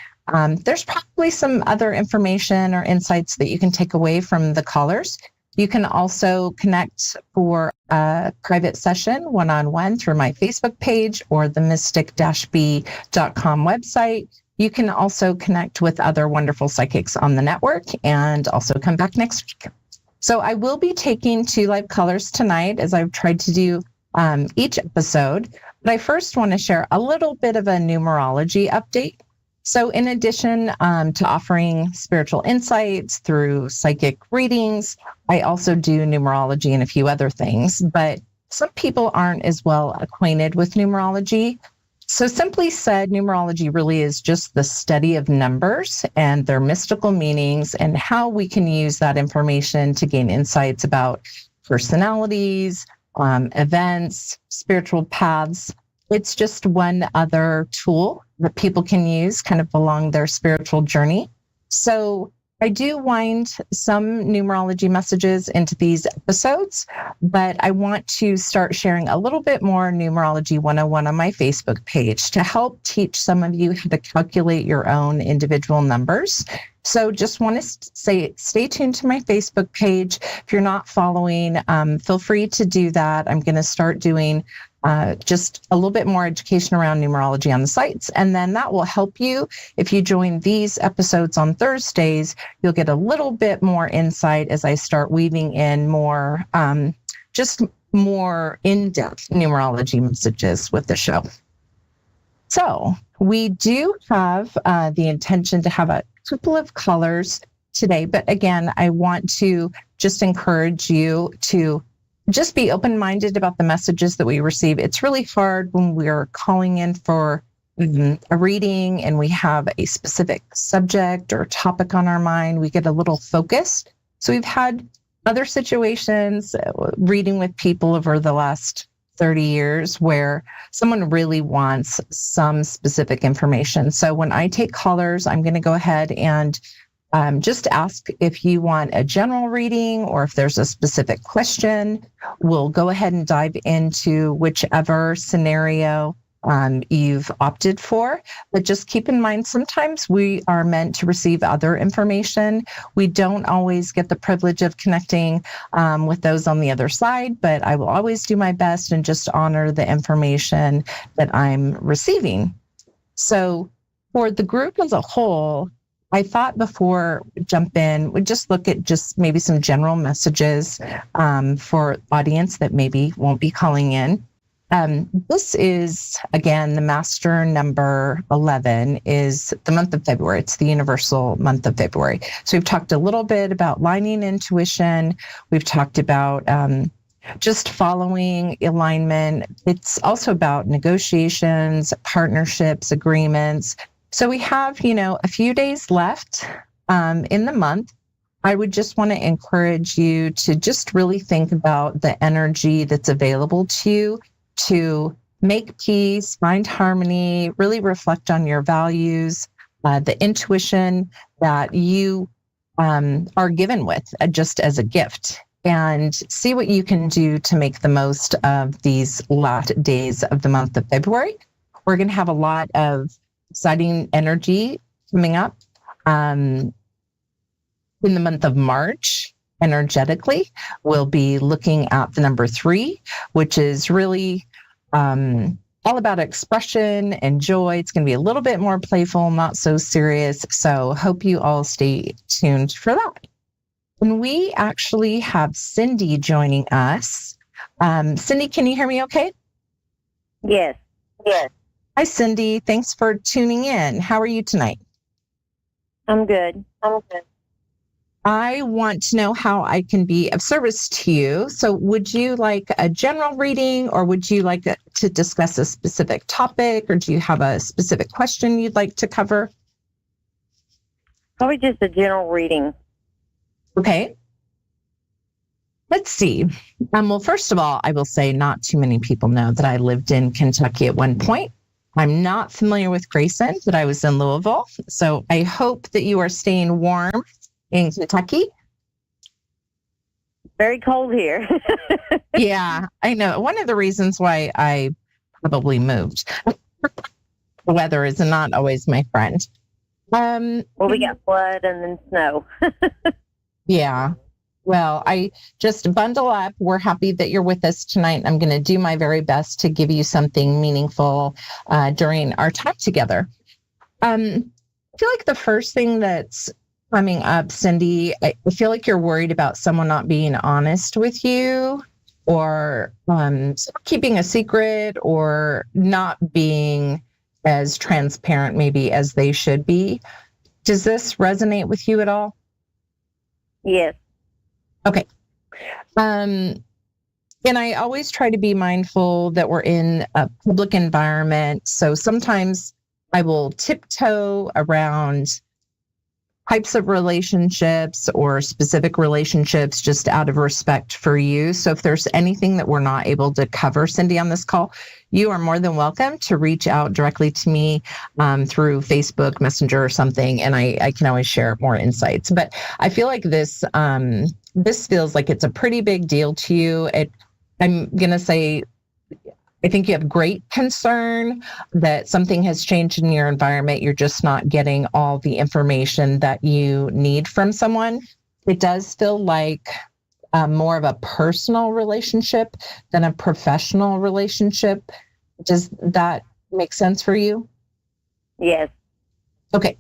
there's probably some other information or insights that you can take away from the callers. You can also connect for a private session one-on-one through my Facebook page or the mystic-b.com website. You can also connect with other wonderful psychics on the network and also come back next week. So I will be taking 2 live callers tonight, as I've tried to do each episode. But I first want to share a little bit of a numerology update. So in addition to offering spiritual insights through psychic readings, I also do numerology and a few other things. But some people aren't as well acquainted with numerology. So simply said, numerology really is just the study of numbers and their mystical meanings and how we can use that information to gain insights about personalities, events, spiritual paths. It's just one other tool that people can use kind of along their spiritual journey. So I do wind some numerology messages into these episodes, but I want to start sharing a little bit more numerology 101 on my Facebook page to help teach some of you how to calculate your own individual numbers. So just want to say, stay tuned to my Facebook page. If you're not following, feel free to do that. I'm going to start doing just a little bit more education around numerology on the sites. And then that will help you. If you join these episodes on Thursdays, you'll get a little bit more insight as I start weaving in more, just more in-depth numerology messages with the show. So we do have the intention to have a couple of callers today. But again, I want to just encourage you to just be open-minded about the messages that we receive. It's really hard when we're calling in for a reading and we have a specific subject or topic on our mind. We get a little focused. So we've had other situations, reading with people over the last 30 years where someone really wants some specific information. So when I take callers, I'm going to go ahead and just ask if you want a general reading or if there's a specific question. We'll go ahead and dive into whichever scenario you've opted for. But just keep in mind, sometimes we are meant to receive other information. We don't always get the privilege of connecting with those on the other side, but I will always do my best and just honor the information that I'm receiving. So for the group as a whole, I thought before we jump in, we'd just look at just maybe some general messages for audience that maybe won't be calling in. This is, again, the master number 11 is the month of February. It's the universal month of February. So we've talked a little bit about lining intuition. We've talked about just following alignment. It's also about negotiations, partnerships, agreements. So we have, a few days left in the month. I would just want to encourage you to just really think about the energy that's available to you to make peace, find harmony, really reflect on your values, the intuition that you are given with just as a gift, and see what you can do to make the most of these last days of the month of February. We're going to have a lot of exciting energy coming up in the month of March. Energetically, we'll be looking at the number 3, which is really all about expression and joy. It's going to be a little bit more playful, not so serious. So hope you all stay tuned for that. And we actually have Cindy joining us. Cindy, can you hear me okay? Yes. Yes. Hi, Cindy. Thanks for tuning in. How are you tonight? I'm good. I want to know how I can be of service to you. So would you like a general reading, or would you like to discuss a specific topic, or do you have a specific question you'd like to cover? Probably just a general reading. Okay. Let's see. Well, first of all, I will say not too many people know that I lived in Kentucky at one point. I'm not familiar with Grayson, but I was in Louisville. So I hope that you are staying warm in Kentucky. Very cold here. Yeah, I know. One of the reasons why I probably moved. The weather is not always my friend. Well, we got flood and then snow. Yeah. Well, I just bundle up. We're happy that you're with us tonight. I'm going to do my very best to give you something meaningful during our time together. I feel like the first thing that's coming up, Cindy, I feel like you're worried about someone not being honest with you, or keeping a secret, or not being as transparent maybe as they should be. Does this resonate with you at all? Yes. Okay. And I always try to be mindful that we're in a public environment. So sometimes I will tiptoe around types of relationships or specific relationships just out of respect for you. So if there's anything that we're not able to cover, Cindy, on this call, you are more than welcome to reach out directly to me through Facebook Messenger or something, and I can always share more insights. But I feel like this feels like it's a pretty big deal to you. I'm going to say, I think you have great concern that something has changed in your environment. You're just not getting all the information that you need from someone. It does feel like more of a personal relationship than a professional relationship. Does that make sense for you? Yes. Okay.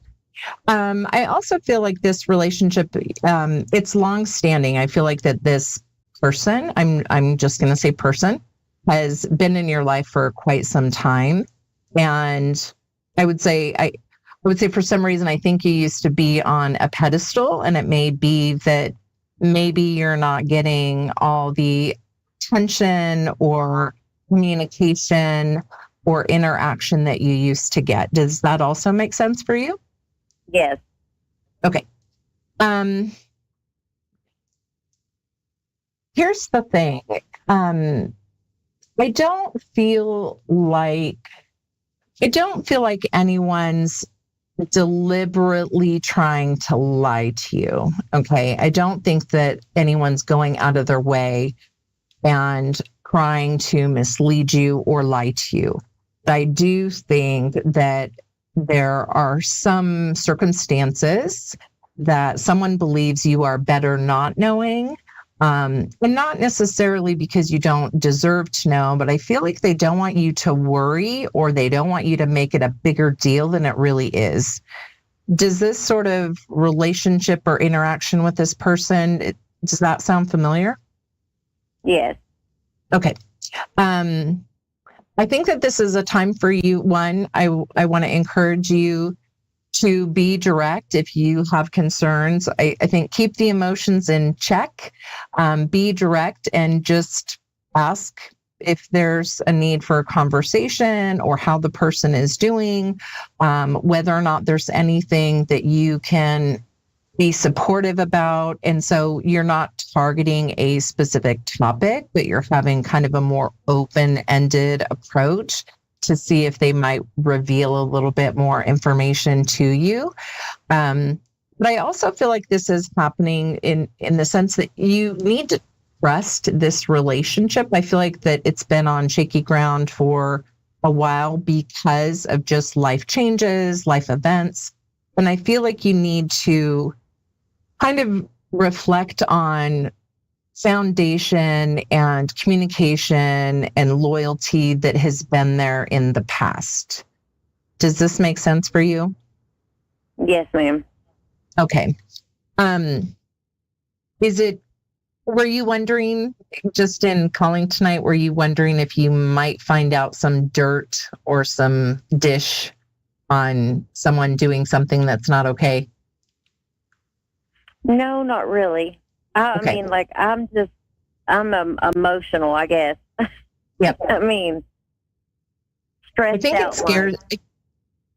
I also feel like this relationship, it's long-standing. I feel like that this person, I'm just going to say person, has been in your life for quite some time. And I would say for some reason, I think you used to be on a pedestal, and it may be that maybe you're not getting all the attention or communication or interaction that you used to get. Does that also make sense for you? Yes. Okay. Here's the thing. I don't feel like anyone's deliberately trying to lie to you. Okay. I don't think that anyone's going out of their way and trying to mislead you or lie to you. But I do think that there are some circumstances that someone believes you are better not knowing. And not necessarily because you don't deserve to know, but I feel like they don't want you to worry, or they don't want you to make it a bigger deal than it really is. Does this sort of relationship or interaction with this person, does that sound familiar? Yes. Okay. I think that this is a time for you. One, I want to encourage you to be direct if you have concerns. I think keep the emotions in check, be direct, and just ask if there's a need for a conversation or how the person is doing, whether or not there's anything that you can be supportive about. And so you're not targeting a specific topic, but you're having kind of a more open-ended approach to see if they might reveal a little bit more information to you. But I also feel like this is happening in the sense that you need to trust this relationship. I feel like that it's been on shaky ground for a while because of just life changes, life events. And I feel like you need to kind of reflect on foundation and communication and loyalty that has been there in the past. Does this make sense for you? Yes, ma'am. Okay. Were you wondering, just in calling tonight, were you wondering if you might find out some dirt or some dish on someone doing something that's not okay? No, not really. I mean, like, I'm emotional, I guess. Yep. I mean, stressed out. I think it scares.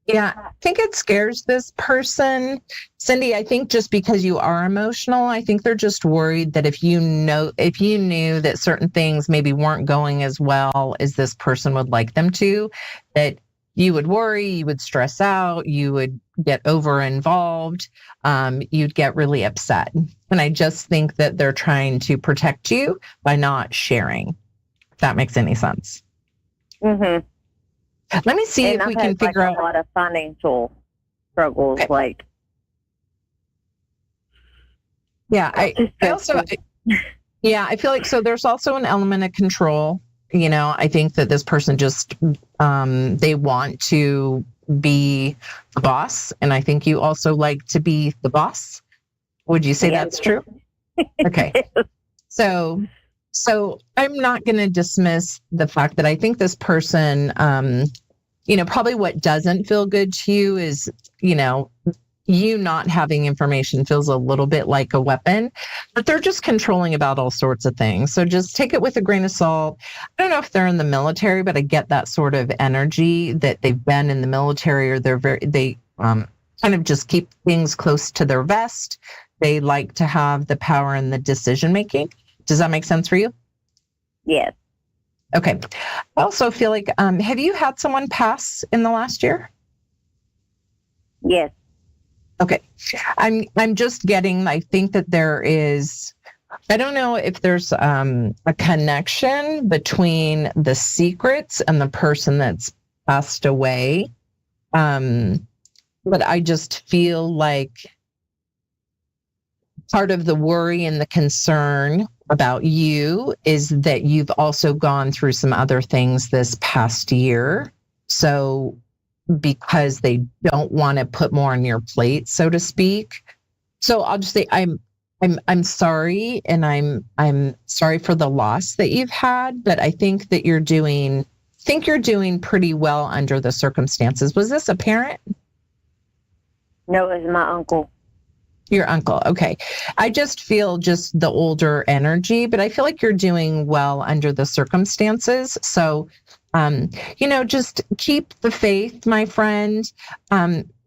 Yeah, I think it scares this person. Cindy, I think just because you are emotional, I think they're just worried that if you knew that certain things maybe weren't going as well as this person would like them to, that you would worry, you would stress out, you would get over involved, you'd get really upset. And I just think that they're trying to protect you by not sharing, if that makes any sense. Mm-hmm. Let me see if we can figure out a lot of financial struggles. Okay. Like, yeah, I feel like so there's also an element of control. You know, I think that this person just they want to be the boss, and I think you also like to be the boss. Would you say that's true? Okay. So I'm not going to dismiss the fact that I think this person, probably what doesn't feel good to you is, you not having information feels a little bit like a weapon, but they're just controlling about all sorts of things. So just take it with a grain of salt. I don't know if they're in the military, but I get that sort of energy that they've been in the military, or they kind of just keep things close to their vest. They like to have the power and the decision making. Does that make sense for you? Yes. Okay. I also feel like, have you had someone pass in the last year? Yes. Okay. I'm just getting, I think that there is, I don't know if there's a connection between the secrets and the person that's passed away. But I just feel like part of the worry and the concern about you is that you've also gone through some other things this past year. So because they don't want to put more on your plate, so to speak. So I'll just say I'm sorry, and I'm sorry for the loss that you've had, but I think that you're doing pretty well under the circumstances. Was this a parent? No, it was my uncle. Your uncle. Okay. I just feel just the older energy, but I feel like you're doing well under the circumstances. So, just keep the faith, my friend.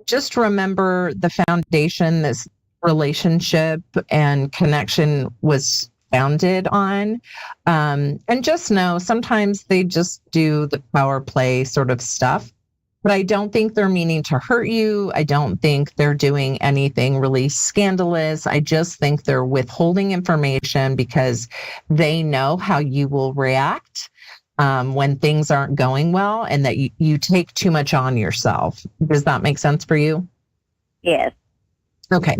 Just remember the foundation this relationship and connection was founded on. And just know sometimes they just do the power play sort of stuff. But I don't think they're meaning to hurt you. I don't think they're doing anything really scandalous. I just think they're withholding information because they know how you will react when things aren't going well, and that you take too much on yourself. Does that make sense for you? Yes. Okay.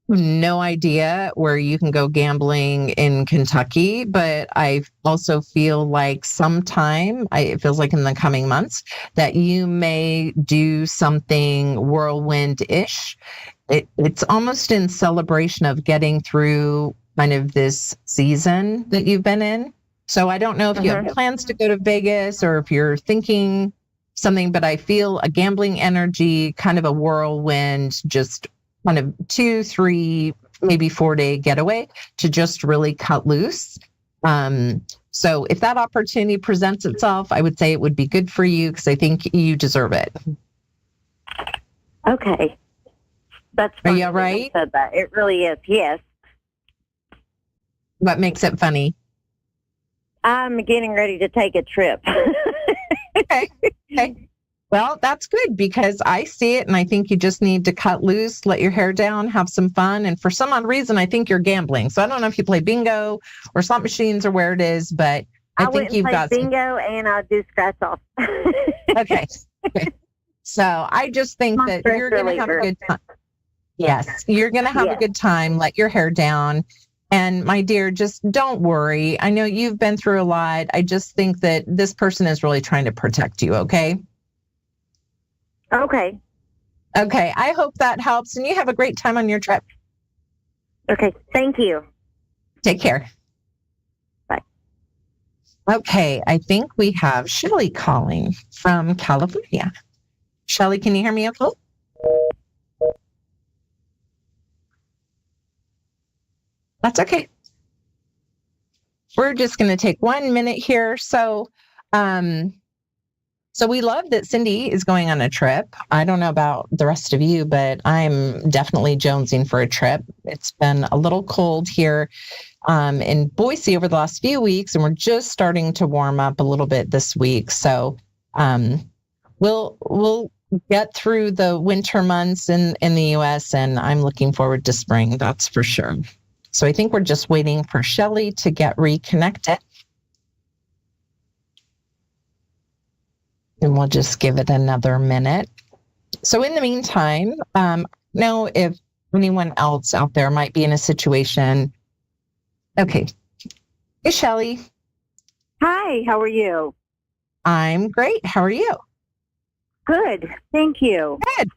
no idea where you can go gambling in Kentucky, but I also feel like it feels like in the coming months, that you may do something whirlwind-ish. It's almost in celebration of getting through kind of this season that you've been in. So I don't know if you have plans to go to Vegas or if you're thinking something, but I feel a gambling energy, kind of a whirlwind, just kind of 2, 3, maybe 4-day getaway to just really cut loose. So if that opportunity presents itself, I would say it would be good for you because I think you deserve it. Okay. That's Are you all right? Said that. It really is, yes. What makes it funny? I'm getting ready to take a trip. Okay. Well, that's good because I see it and I think you just need to cut loose, let your hair down, have some fun. And for some odd reason, I think you're gambling. So I don't know if you play bingo or slot machines or where it is, but I think you've got bingo and I do scratch off. Okay. So I just think that you're going to have a good time. Yes, you're going to have a good time. Let your hair down. And my dear, just don't worry. I know you've been through a lot. I just think that this person is really trying to protect you, okay? Okay. Okay, I hope that helps. And you have a great time on your trip. Okay, thank you. Take care. Bye. Okay, I think we have Shelly calling from California. Shelly, can you hear me okay? That's okay. We're just going to take 1 minute here. So we love that Cindy is going on a trip. I don't know about the rest of you, but I'm definitely jonesing for a trip. It's been a little cold here in Boise over the last few weeks, and we're just starting to warm up a little bit this week. So we'll get through the winter months in the U.S., and I'm looking forward to spring, that's for sure. So I think we're just waiting for Shelly to get reconnected. And we'll just give it another minute. So in the meantime, know if anyone else out there might be in a situation. Okay. Hey, Shelly. Hi, how are you? I'm great. How are you? Good, thank you. Good.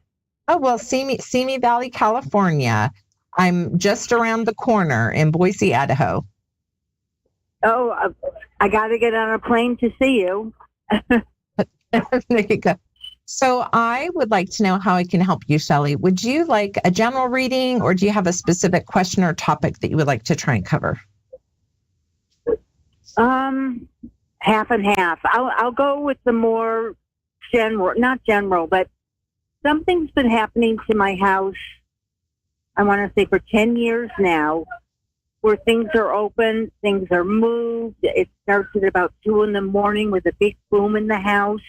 Oh, well, Simi Valley, California. I'm just around the corner in Boise, Idaho. Oh, I got to get on a plane to see you. There you go. So I would like to know how I can help you, Shelly. Would you like a general reading or do you have a specific question or topic that you would like to try and cover? Half and half. I'll go with the more general, not general, but something's been happening to my house, I want to say for 10 years now, where things are open, things are moved. It starts at about 2 a.m. with a big boom in the house.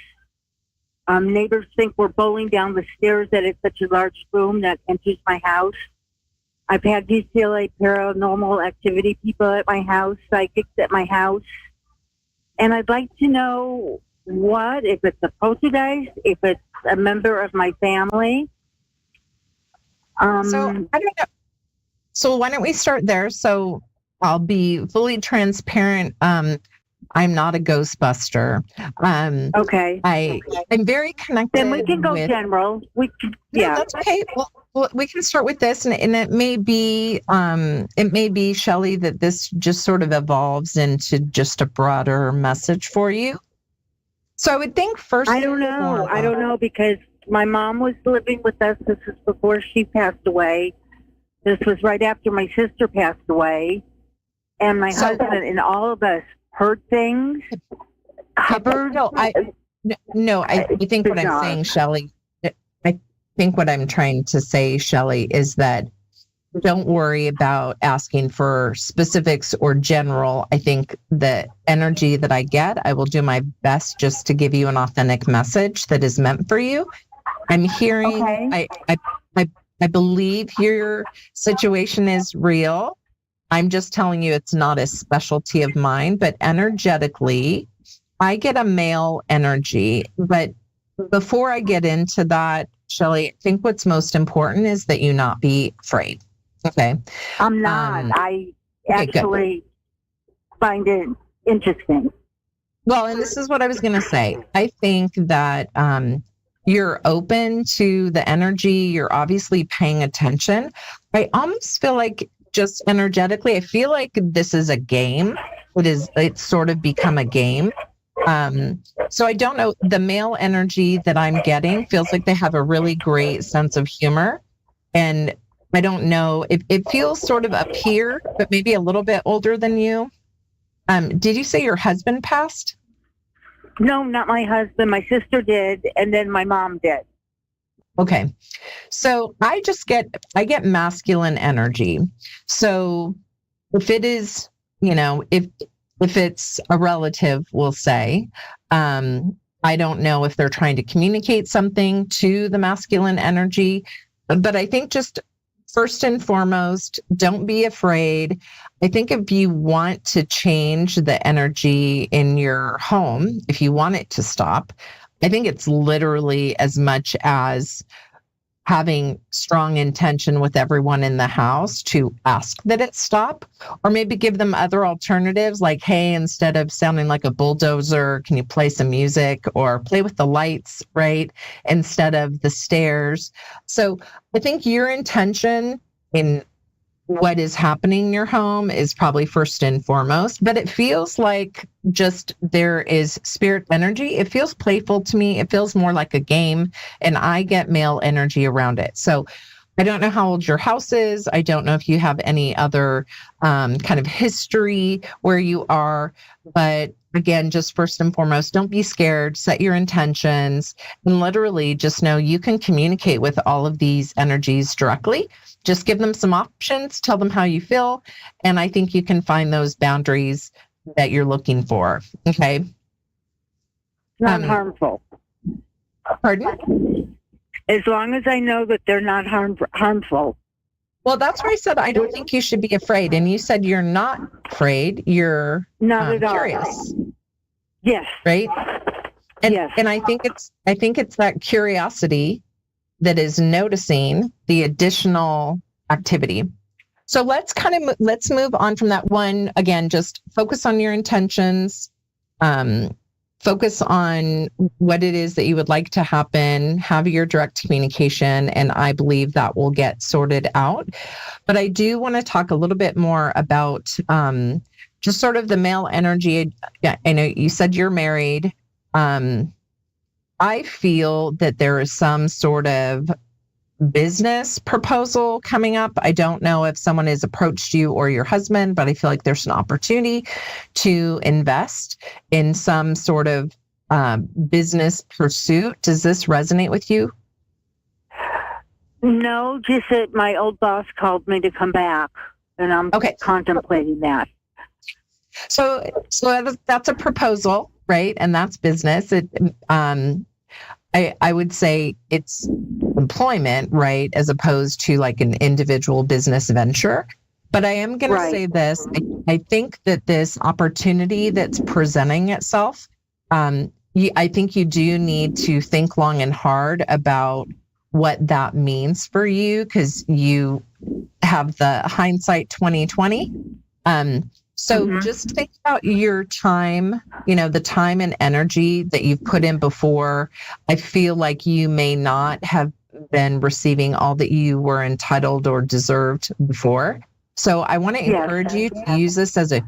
Neighbors think we're bowling down the stairs that it's such a large boom that enters my house. I've had UCLA paranormal activity people at my house, psychics at my house. And I'd like to know if it's a poltergeist, if it's a member of my family. So I don't know. So why don't we start there? So I'll be fully transparent. I'm not a Ghostbuster. Okay. I'm very connected. Then we can go general. Yeah, that's okay. Well, we can start with this, and it may be Shelly, that this just sort of evolves into just a broader message for you. So I would think first. I don't know because my mom was living with us. This was before she passed away. This was right after my sister passed away, and my husband and all of us heard things. Covered. I think what I'm saying, Shelly. I think what I'm trying to say, Shelly, is that don't worry about asking for specifics or general. I think the energy that I get, I will do my best just to give you an authentic message that is meant for you. I'm hearing. Okay. I believe your situation is real. I'm just telling you it's not a specialty of mine, but energetically, I get a male energy. But before I get into that, Shelly, I think what's most important is that you not be afraid. Okay. I'm not. I actually find it interesting. Well, and this is what I was going to say. I think that you're open to the energy. You're obviously paying attention. I almost feel like, just energetically, I feel like this is a game. It's sort of become a game. So I don't know. The male energy that I'm getting feels like they have a really great sense of humor. And I don't know. It feels sort of up here, but maybe a little bit older than you. Did you say your husband passed? No, not my husband. My sister did, and then my mom did. Okay. So I get masculine energy. So if it is, if it's a relative, we'll say, I don't know if they're trying to communicate something to the masculine energy, but I think just first and foremost, don't be afraid. I think if you want to change the energy in your home, if you want it to stop, I think it's literally as much as having strong intention with everyone in the house to ask that it stop, or maybe give them other alternatives like, hey, instead of sounding like a bulldozer, can you play some music or play with the lights, right? Instead of the stairs. So I think your intention in what is happening in your home is probably first and foremost, but it feels like just there is spirit energy. It feels playful to me. It feels more like a game, and I get male energy around it. So I don't know how old your house is. I don't know if you have any other kind of history where you are, but again, just first and foremost, don't be scared, set your intentions, and literally just know you can communicate with all of these energies directly. Just give them some options, tell them how you feel, and I think you can find those boundaries that you're looking for. Okay. Not harmful. Pardon? As long as I know that they're not harmful. Well, that's why I said I don't think you should be afraid. And you said you're not afraid. You're not at all curious. Yes. Right? And, yes. And I think it's that curiosity that is noticing the additional activity. So let's move on from that one. Again, just focus on your intentions, focus on what it is that you would like to happen, have your direct communication, and I believe that will get sorted out. But I do want to talk a little bit more about just sort of the male energy. I know you said you're married. I feel that there is some sort of business proposal coming up. I don't know if someone has approached you or your husband, but I feel like there's an opportunity to invest in some sort of business pursuit. Does this resonate with you? No, just that my old boss called me to come back, and I'm contemplating that. So that's a proposal, right? And that's business. I would say it's employment, right, as opposed to like an individual business venture. But I am going to say this. I think that this opportunity that's presenting itself, I think you do need to think long and hard about what that means for you, because you have the hindsight 2020. So just think about your time, the time and energy that you've put in before. I feel like you may not have been receiving all that you were entitled or deserved before. So I want to encourage you to use this as a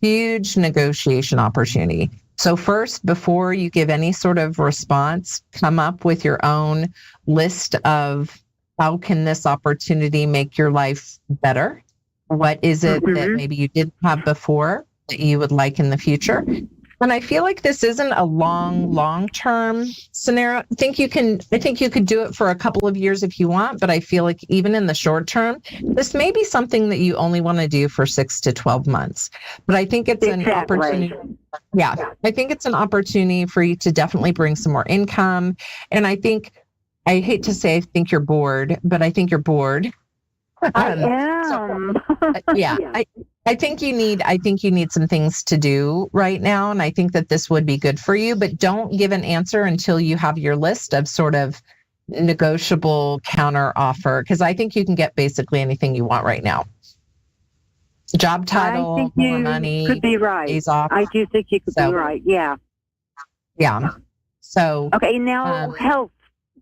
huge negotiation opportunity. So first, before you give any sort of response, come up with your own list of how can this opportunity make your life better? What is it that maybe you didn't have before that you would like in the future? And I feel like this isn't a long-term scenario. I think you could do it for a couple of years if you want, but I feel like even in the short term, this may be something that you only want to do for 6 to 12 months. But I think it's an opportunity. Yeah, I think it's an opportunity for you to definitely bring some more income. And I hate to say I think you're bored, but I think you're bored. I am. I think you need some things to do right now. And I think that this would be good for you, but don't give an answer until you have your list of sort of negotiable counter offer? Because I think you can get basically anything you want right now. Job title, I think more you money, could be right. days off. I do think you could be right. Yeah. Yeah. So. Okay. Now, health.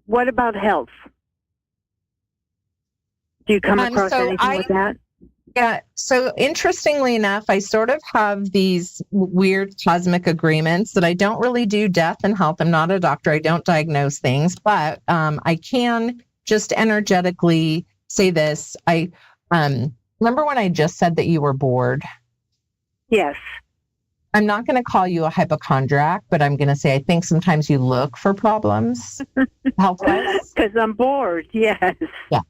What about health? Do you come across anything with that? Yeah. So interestingly enough, I sort of have these weird cosmic agreements that I don't really do death and health. I'm not a doctor. I don't diagnose things, but I can just energetically say this. I remember when I just said that you were bored? Yes. I'm not going to call you a hypochondriac, but I'm going to say I think sometimes you look for problems health-wise. Because I'm bored. Yes. Yeah.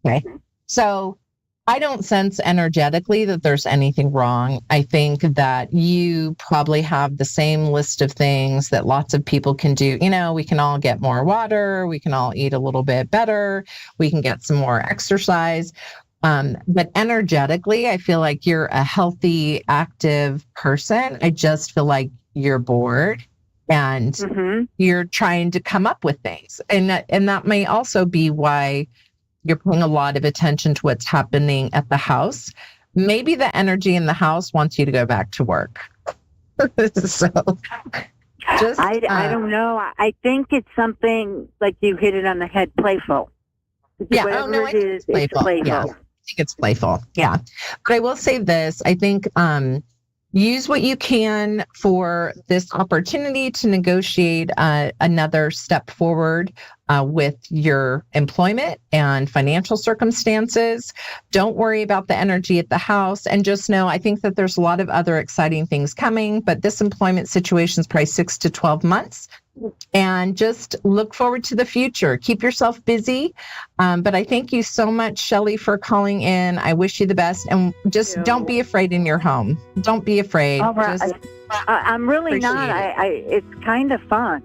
Okay. So I don't sense energetically that there's anything wrong. I think that you probably have the same list of things that lots of people can do. You know, we can all get more water. We can all eat a little bit better. We can get some more exercise. But energetically, I feel like you're a healthy, active person. I just feel like you're bored and you're trying to come up with things. And that may also be why you're paying a lot of attention to what's happening at the house. Maybe the energy in the house wants you to go back to work. So just, I don't know. I think it's something like you hit it on the head, playful. Yeah. Whatever Oh, no, I it think is, it's playful. Yeah. I think it's playful. Yeah. But I will say this. I think use what you can for this opportunity to negotiate another step forward with your employment and financial circumstances. Don't worry about the energy at the house, and just know, I think that there's a lot of other exciting things coming, but this employment situation is probably 6 to 12 months. And just look forward to the future. Keep yourself busy. But I thank you so much, Shelley, for calling in. I wish you the best. And just don't be afraid in your home. Don't be afraid. All right. I'm really not. It's kind of fun.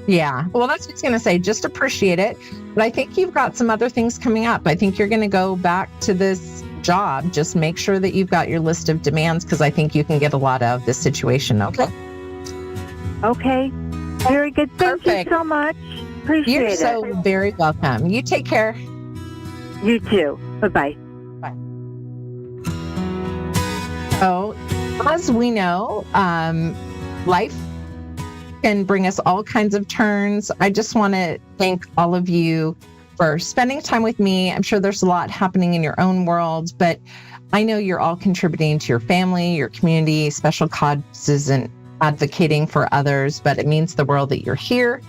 Yeah. Well, that's what I was going to say. Just appreciate it. But I think you've got some other things coming up. I think you're going to go back to this job. Just make sure that you've got your list of demands, because I think you can get a lot out of this situation. Okay. Okay. Very good. Thank you so much. Appreciate it. You're so very welcome. You take care. You too. Bye-bye. Bye. So, as we know, life can bring us all kinds of turns. I just want to thank all of you for spending time with me. I'm sure there's a lot happening in your own world, but I know you're all contributing to your family, your community, special causes, and advocating for others, but it means the world that you're here.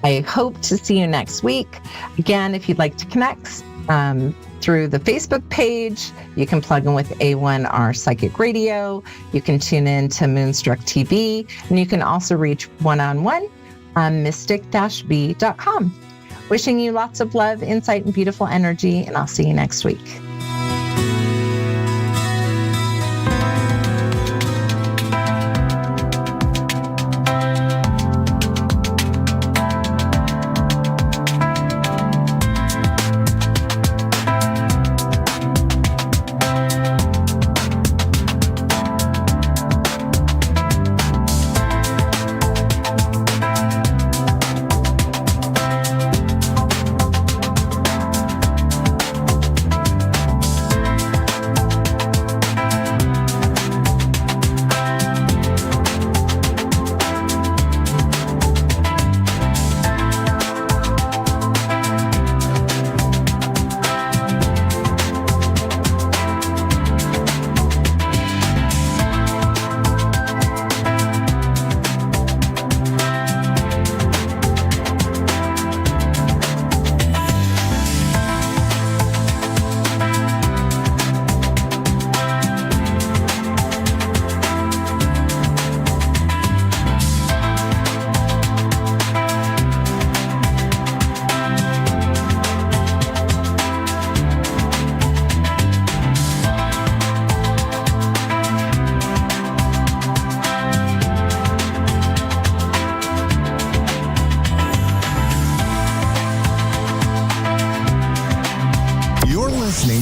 I hope to see you next week. Again, if you'd like to connect through the Facebook page, you can plug in with A1R Psychic Radio. You can tune in to Moonstruck TV, and you can also reach one-on-one on mystic-b.com. Wishing you lots of love, insight, and beautiful energy, and I'll see you next week.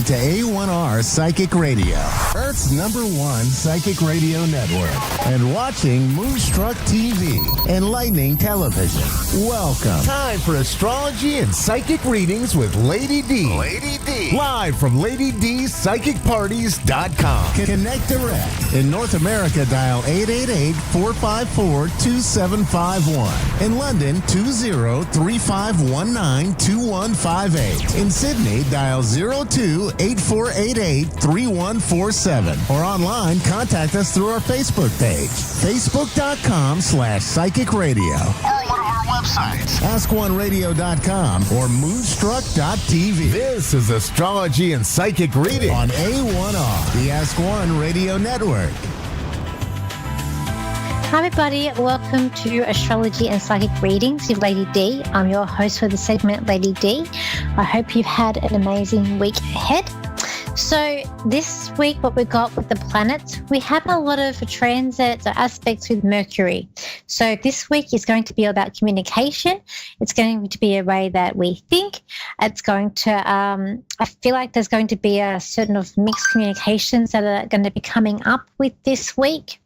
To A1R Psychic Radio, Earth's Earth's #1 psychic radio network, and watching Moonstruck TV, enlightening television. Welcome. Time for astrology and psychic readings with Lady D. Lady D. Live from LadyDSpsychicParties.com. Connect direct. In North America, dial 888-454-2751. In London, 20-3519-2158. In Sydney, dial 02-8488-3147. Or online, contact us through our Facebook page, facebook.com/psychic radio. Or one of our websites, askoneradio.com or moonstruck.tv. This is Astrology and Psychic Reading on A1R, the Ask One Radio Network. Hi everybody, welcome to Astrology and Psychic Readings with Lady D. I'm your host for the segment, Lady D. I hope you've had an amazing week ahead. So this week, what we got with the planets, we have a lot of transits or aspects with Mercury. So this week is going to be about communication. It's going to be a way that we think. It's going to, I feel like there's going to be a certain of mixed communications that are going to be coming up with this week.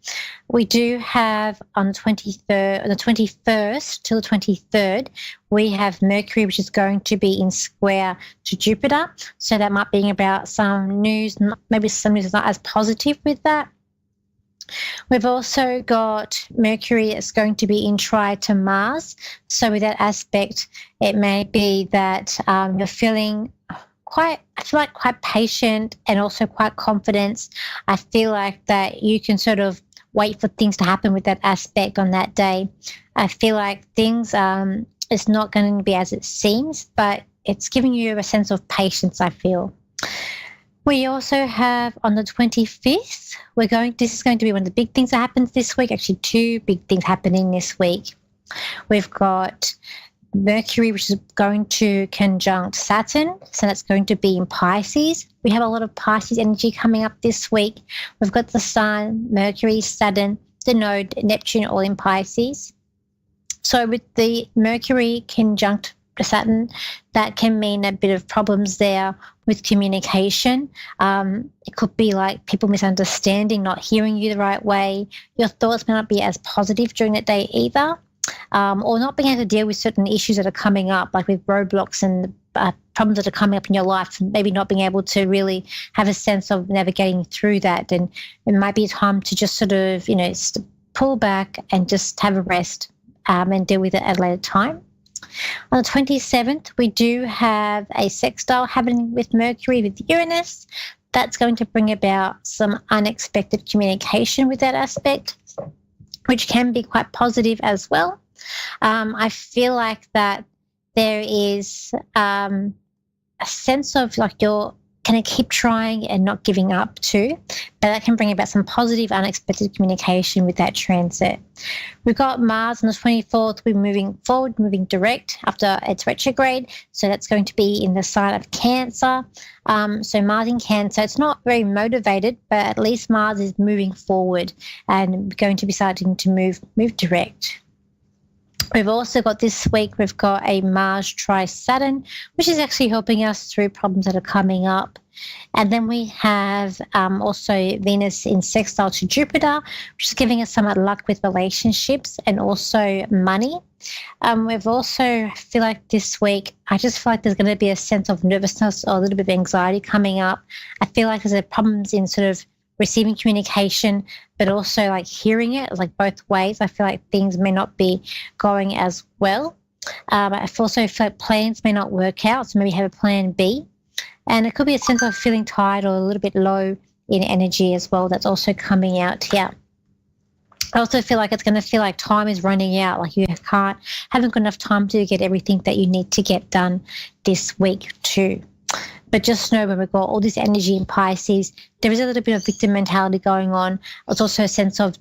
We do have on the 21st to the 23rd, we have Mercury, which is going to be in square to Jupiter. So that might be about some news, maybe some news is not as positive with that. We've also got Mercury is going to be in tri to Mars. So with that aspect, it may be that you're feeling quite patient and also quite confident. I feel like that you can sort of wait for things to happen with that aspect on that day. I feel like things it's not going to be as it seems, but it's giving you a sense of patience, I feel. We also have on the 25th, this is going to be one of the big things that happens this week, actually two big things happening this week. We've got Mercury, which is going to conjunct Saturn, so that's going to be in Pisces. We have a lot of Pisces energy coming up this week. We've got the Sun, Mercury, Saturn, the node, Neptune, all in Pisces. So with the Mercury conjunct Saturn, that can mean a bit of problems there with communication. It could be like people misunderstanding, not hearing you the right way. Your thoughts may not be as positive during that day either. Or not being able to deal with certain issues that are coming up, like with roadblocks and problems that are coming up in your life, and maybe not being able to really have a sense of navigating through that. And it might be a time to just sort of, pull back and just have a rest and deal with it at a later time. On the 27th, we do have a sextile happening with Mercury with Uranus. That's going to bring about some unexpected communication with that aspect, which can be quite positive as well. I feel like that there is a sense of like you're going to keep trying and not giving up too, but that can bring about some positive, unexpected communication with that transit. We've got Mars on the 24th. We're moving forward, moving direct after its retrograde. So that's going to be in the sign of Cancer. So Mars in Cancer, it's not very motivated, but at least Mars is moving forward and going to be starting to move direct. We've also got this week, we've got a Mars tri-Saturn, which is actually helping us through problems that are coming up. And then we have also Venus in sextile to Jupiter, which is giving us some luck with relationships and also money. We've also, I feel like this week, I just feel like there's going to be a sense of nervousness or a little bit of anxiety coming up. I feel like there's problems in sort of receiving communication, but also like hearing it, like both ways. I feel like things may not be going as well. I also feel like plans may not work out, so maybe have a plan B. And it could be a sense of feeling tired or a little bit low in energy as well. That's also coming out here. I also feel like it's going to feel like time is running out, like you haven't got enough time to get everything that you need to get done this week too. But just know when we've got all this energy in Pisces, there is a little bit of victim mentality going on. It's also a sense of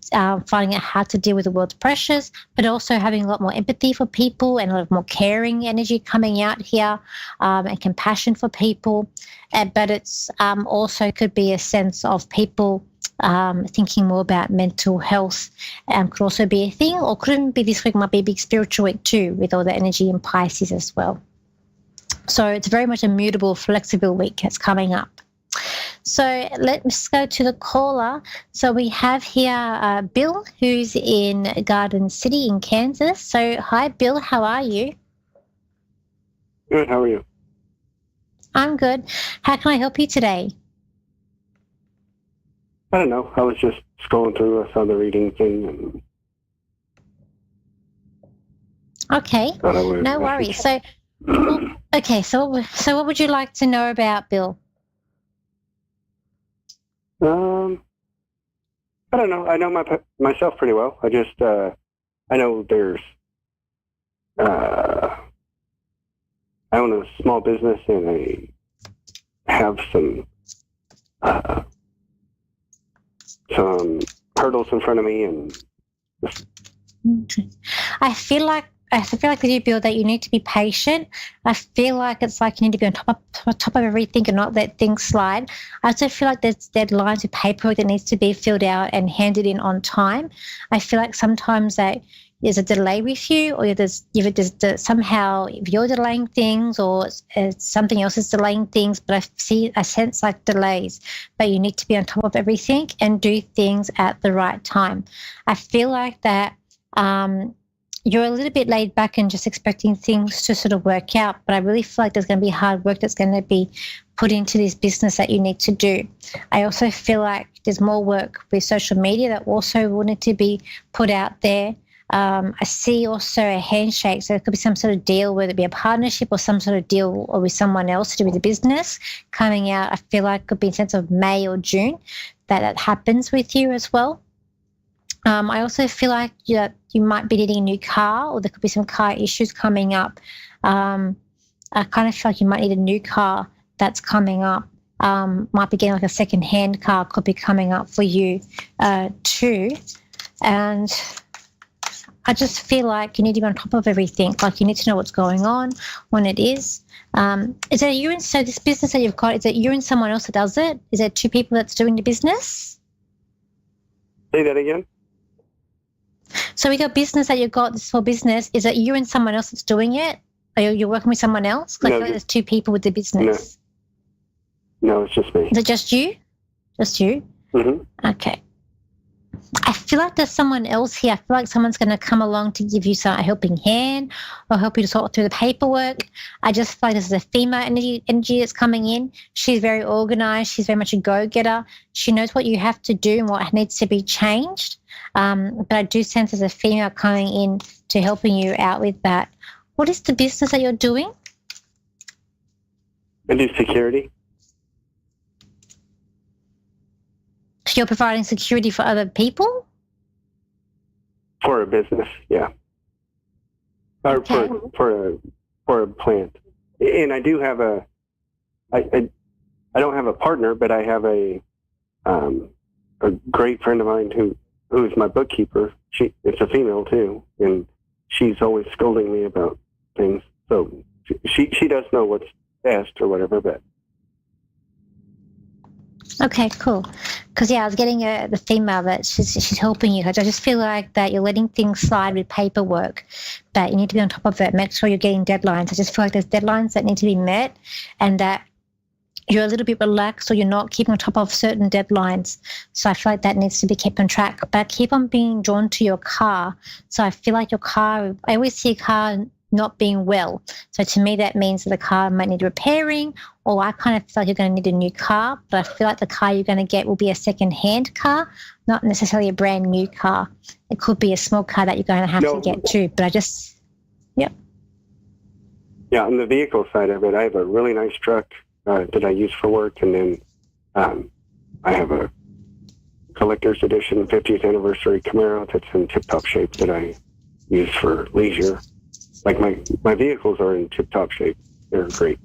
finding out how to deal with the world's pressures, but also having a lot more empathy for people and a lot more caring energy coming out here and compassion for people. But it's also could be a sense of people thinking more about mental health could also be a thing, or couldn't be this week, might be a big spiritual week too with all the energy in Pisces as well. So it's very much a mutable, flexible week that's coming up. So let's go to the caller. So we have here Bill, who's in Garden City in Kansas. So hi, Bill. How are you? Good. How are you? I'm good. How can I help you today? I don't know. I was just scrolling through. I saw the reading thing. And okay. No worries. So, okay. So what would you like to know about Bill? I don't know. I know myself pretty well. I just I know there's I own a small business and I have some hurdles in front of me, and I feel like with you, Bill, that you need to be patient. I feel like it's like you need to be on top of everything and not let things slide. I also feel like there's deadlines of paperwork that needs to be filled out and handed in on time. I feel like sometimes that there's a delay with you, or there's somehow you're delaying things, or something else is delaying things. But I sense like delays. But you need to be on top of everything and do things at the right time. I feel like that you're a little bit laid back and just expecting things to sort of work out. But I really feel like there's going to be hard work that's going to be put into this business that you need to do. I also feel like there's more work with social media that also will need to be put out there. I see also a handshake, so it could be some sort of deal, whether it be a partnership or some sort of deal or with someone else to do with the business coming out. I feel like it could be in the sense of May or June that happens with you as well. I also feel like you might be needing a new car, or there could be some car issues coming up. I kind of feel like you might need a new car that's coming up. Might be getting like a second-hand car could be coming up for you too. And I just feel like you need to be on top of everything. Like you need to know what's going on when it is. Is it you and so this business that you've got, is it you and someone else that does it? Is there two people that's doing the business? Say that again. So we got business that you've got, this whole business. Is it you and someone else that's doing it? Are you working with someone else? Because I feel like there's two people with the business. No, it's just me. Is it just you? Just you? Mm-hmm. Okay. I feel like there's someone else here. I feel like someone's going to come along to give you a helping hand or help you to sort through the paperwork. I just feel like this is a female energy that's coming in. She's very organized. She's very much a go-getter. She knows what you have to do and what needs to be changed. But I do sense there's a female coming in to helping you out with that. What is the business that you're doing? I do security. So you're providing security for other people? For a business, yeah. Or okay. for a plant. And I do have I don't have a partner, but I have a great friend of mine who is my bookkeeper. It's a female too, and she's always scolding me about things. So she does know what's best or whatever, but. Okay, cool. Because I was getting the female that she's helping you. I just feel like that you're letting things slide with paperwork, but you need to be on top of it. Make sure you're getting deadlines. I just feel like there's deadlines that need to be met, and that you're a little bit relaxed, or you're not keeping on top of certain deadlines. So I feel like that needs to be kept on track. But keep on being drawn to your car. So I feel like your car. I always see a car not being well. So to me, that means that the car might need repairing, or I kind of feel like you're going to need a new car, but I feel like the car you're going to get will be a second-hand car, not necessarily a brand new car. It could be a small car that you're going to have to get too, but yep. Yeah, on the vehicle side of it, I have a really nice truck that I use for work, and then I have a collector's edition 50th anniversary Camaro that's in tip-top shape that I use for leisure. Like my vehicles are in tip-top shape. They're great.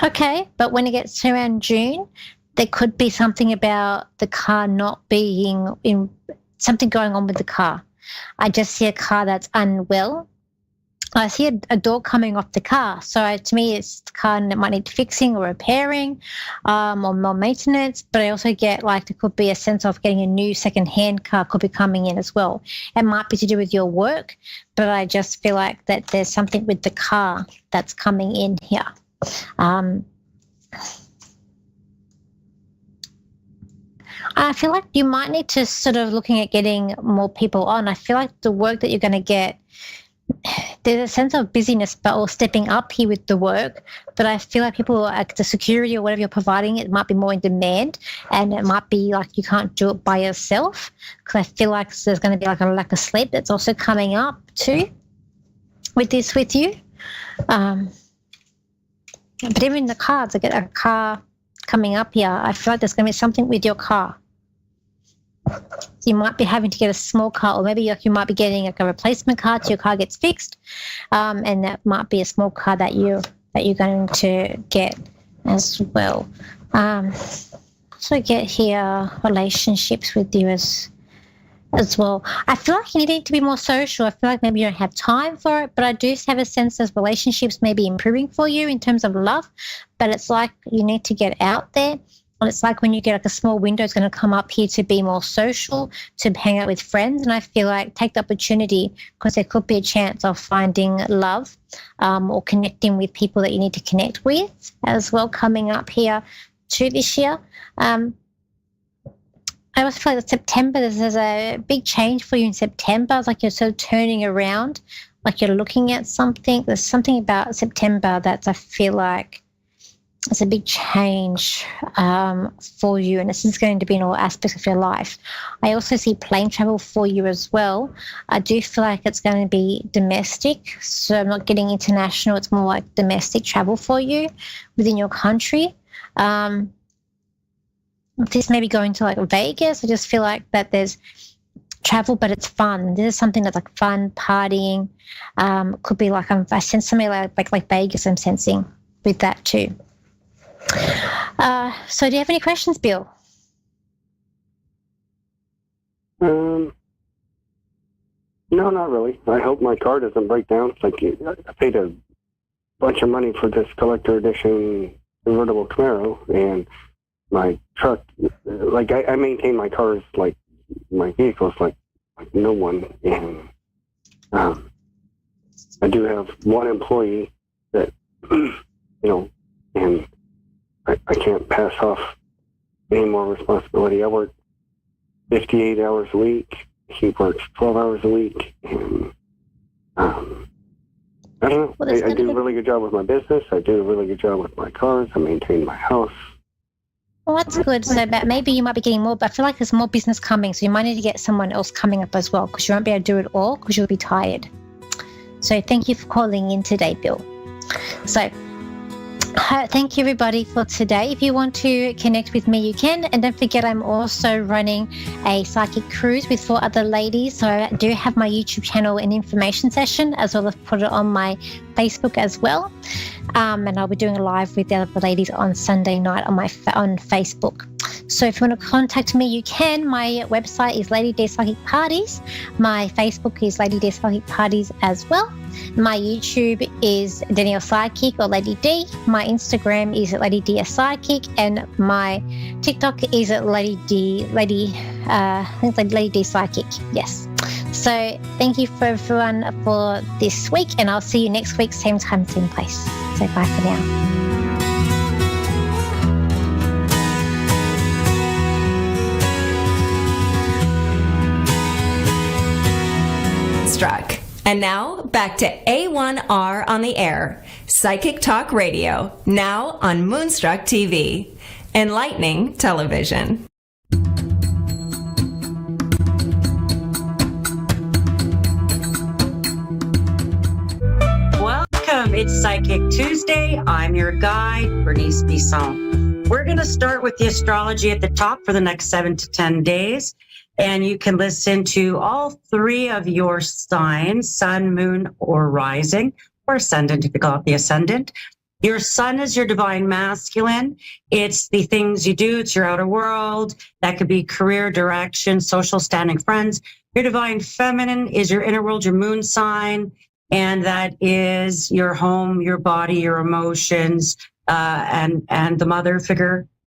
Okay, but when it gets to around June, there could be something about the car not being something going on with the car. I just see a car that's unwell. I see a door coming off the car. So to me, it's the car that might need fixing or repairing or more maintenance. But I also get like there could be a sense of getting a new second-hand car could be coming in as well. It might be to do with your work, but I just feel like that there's something with the car that's coming in here. I feel like you might need to sort of looking at getting more people on. I feel like the work that you're going to get, there's a sense of busyness, but or stepping up here with the work. But I feel like people, like the security or whatever you're providing, it might be more in demand, and it might be like you can't do it by yourself. Because I feel like there's going to be like a lack of sleep that's also coming up too with this with you. But even in the cards, I get a car coming up here. I feel like there's going to be something with your car. You might be having to get a small car, or maybe like you might be getting like a replacement car till your car gets fixed, and that might be a small car that you're going to get as well. So get here relationships with you as well. I feel like you need to be more social. I feel like maybe you don't have time for it, but I do have a sense of relationships may be improving for you in terms of love, but it's like you need to get out there. And it's like when you get like a small window, it's going to come up here to be more social, to hang out with friends. And I feel like take the opportunity, because there could be a chance of finding love or connecting with people that you need to connect with as well coming up here too this year. I also feel like September, there's a big change for you in September. It's like you're sort of turning around, like you're looking at something. There's something about September that I feel like it's a big change for you, and this is going to be in all aspects of your life. I also see plane travel for you as well. I do feel like it's going to be domestic, so I'm not getting international. It's more like domestic travel for you within your country. This may be going to like Vegas. I just feel like that there's travel, but it's fun. This is something that's like fun, partying. Could be like I sense something like Vegas. I'm sensing with that too. So do you have any questions, Bill? No, not really. I hope my car doesn't break down. It's like I paid a bunch of money for this collector edition convertible Camaro, and my truck, like I maintain my cars like my vehicles like no one, and I do have one employee that and I can't pass off any more responsibility. I work 58 hours a week. He works 12 hours a week. And I don't know. I do a really good job with my business. I do a really good job with my cars. I maintain my house. Well, that's good. So maybe you might be getting more, but I feel like there's more business coming. So you might need to get someone else coming up as well, because you won't be able to do it all because you'll be tired. So thank you for calling in today, Bill. So thank you, everybody, for today. If you want to connect with me, you can. And don't forget, I'm also running a psychic cruise with 4 other ladies. So I do have my YouTube channel and information session, as well as put it on my Facebook as well. And I'll be doing a live with the other ladies on Sunday night on Facebook. So if you want to contact me, you can. My website is Lady D Psychic Parties. My Facebook is Lady D Psychic Parties as well. My YouTube is Danielle Psychic or Lady D. My Instagram is at Lady D Psychic, and my TikTok is at Lady D Psychic. Yes. So thank you for everyone for this week, and I'll see you next week, same time, same place. So bye for now. Moonstruck. And now back to A1R on the air, Psychic Talk Radio, now on Moonstruck TV, enlightening television. Welcome, it's Psychic Tuesday. I'm your guide, Bernice Bisson. We're going to start with the astrology at the top for the next 7 to 10 days. And you can listen to all 3 of your signs, sun, moon, or rising, or ascendant if you call it the ascendant. Your sun is your divine masculine. It's the things you do. It's your outer world. That could be career, direction, social standing, friends. Your divine feminine is your inner world, your moon sign. And that is your home, your body, your emotions, and the mother figure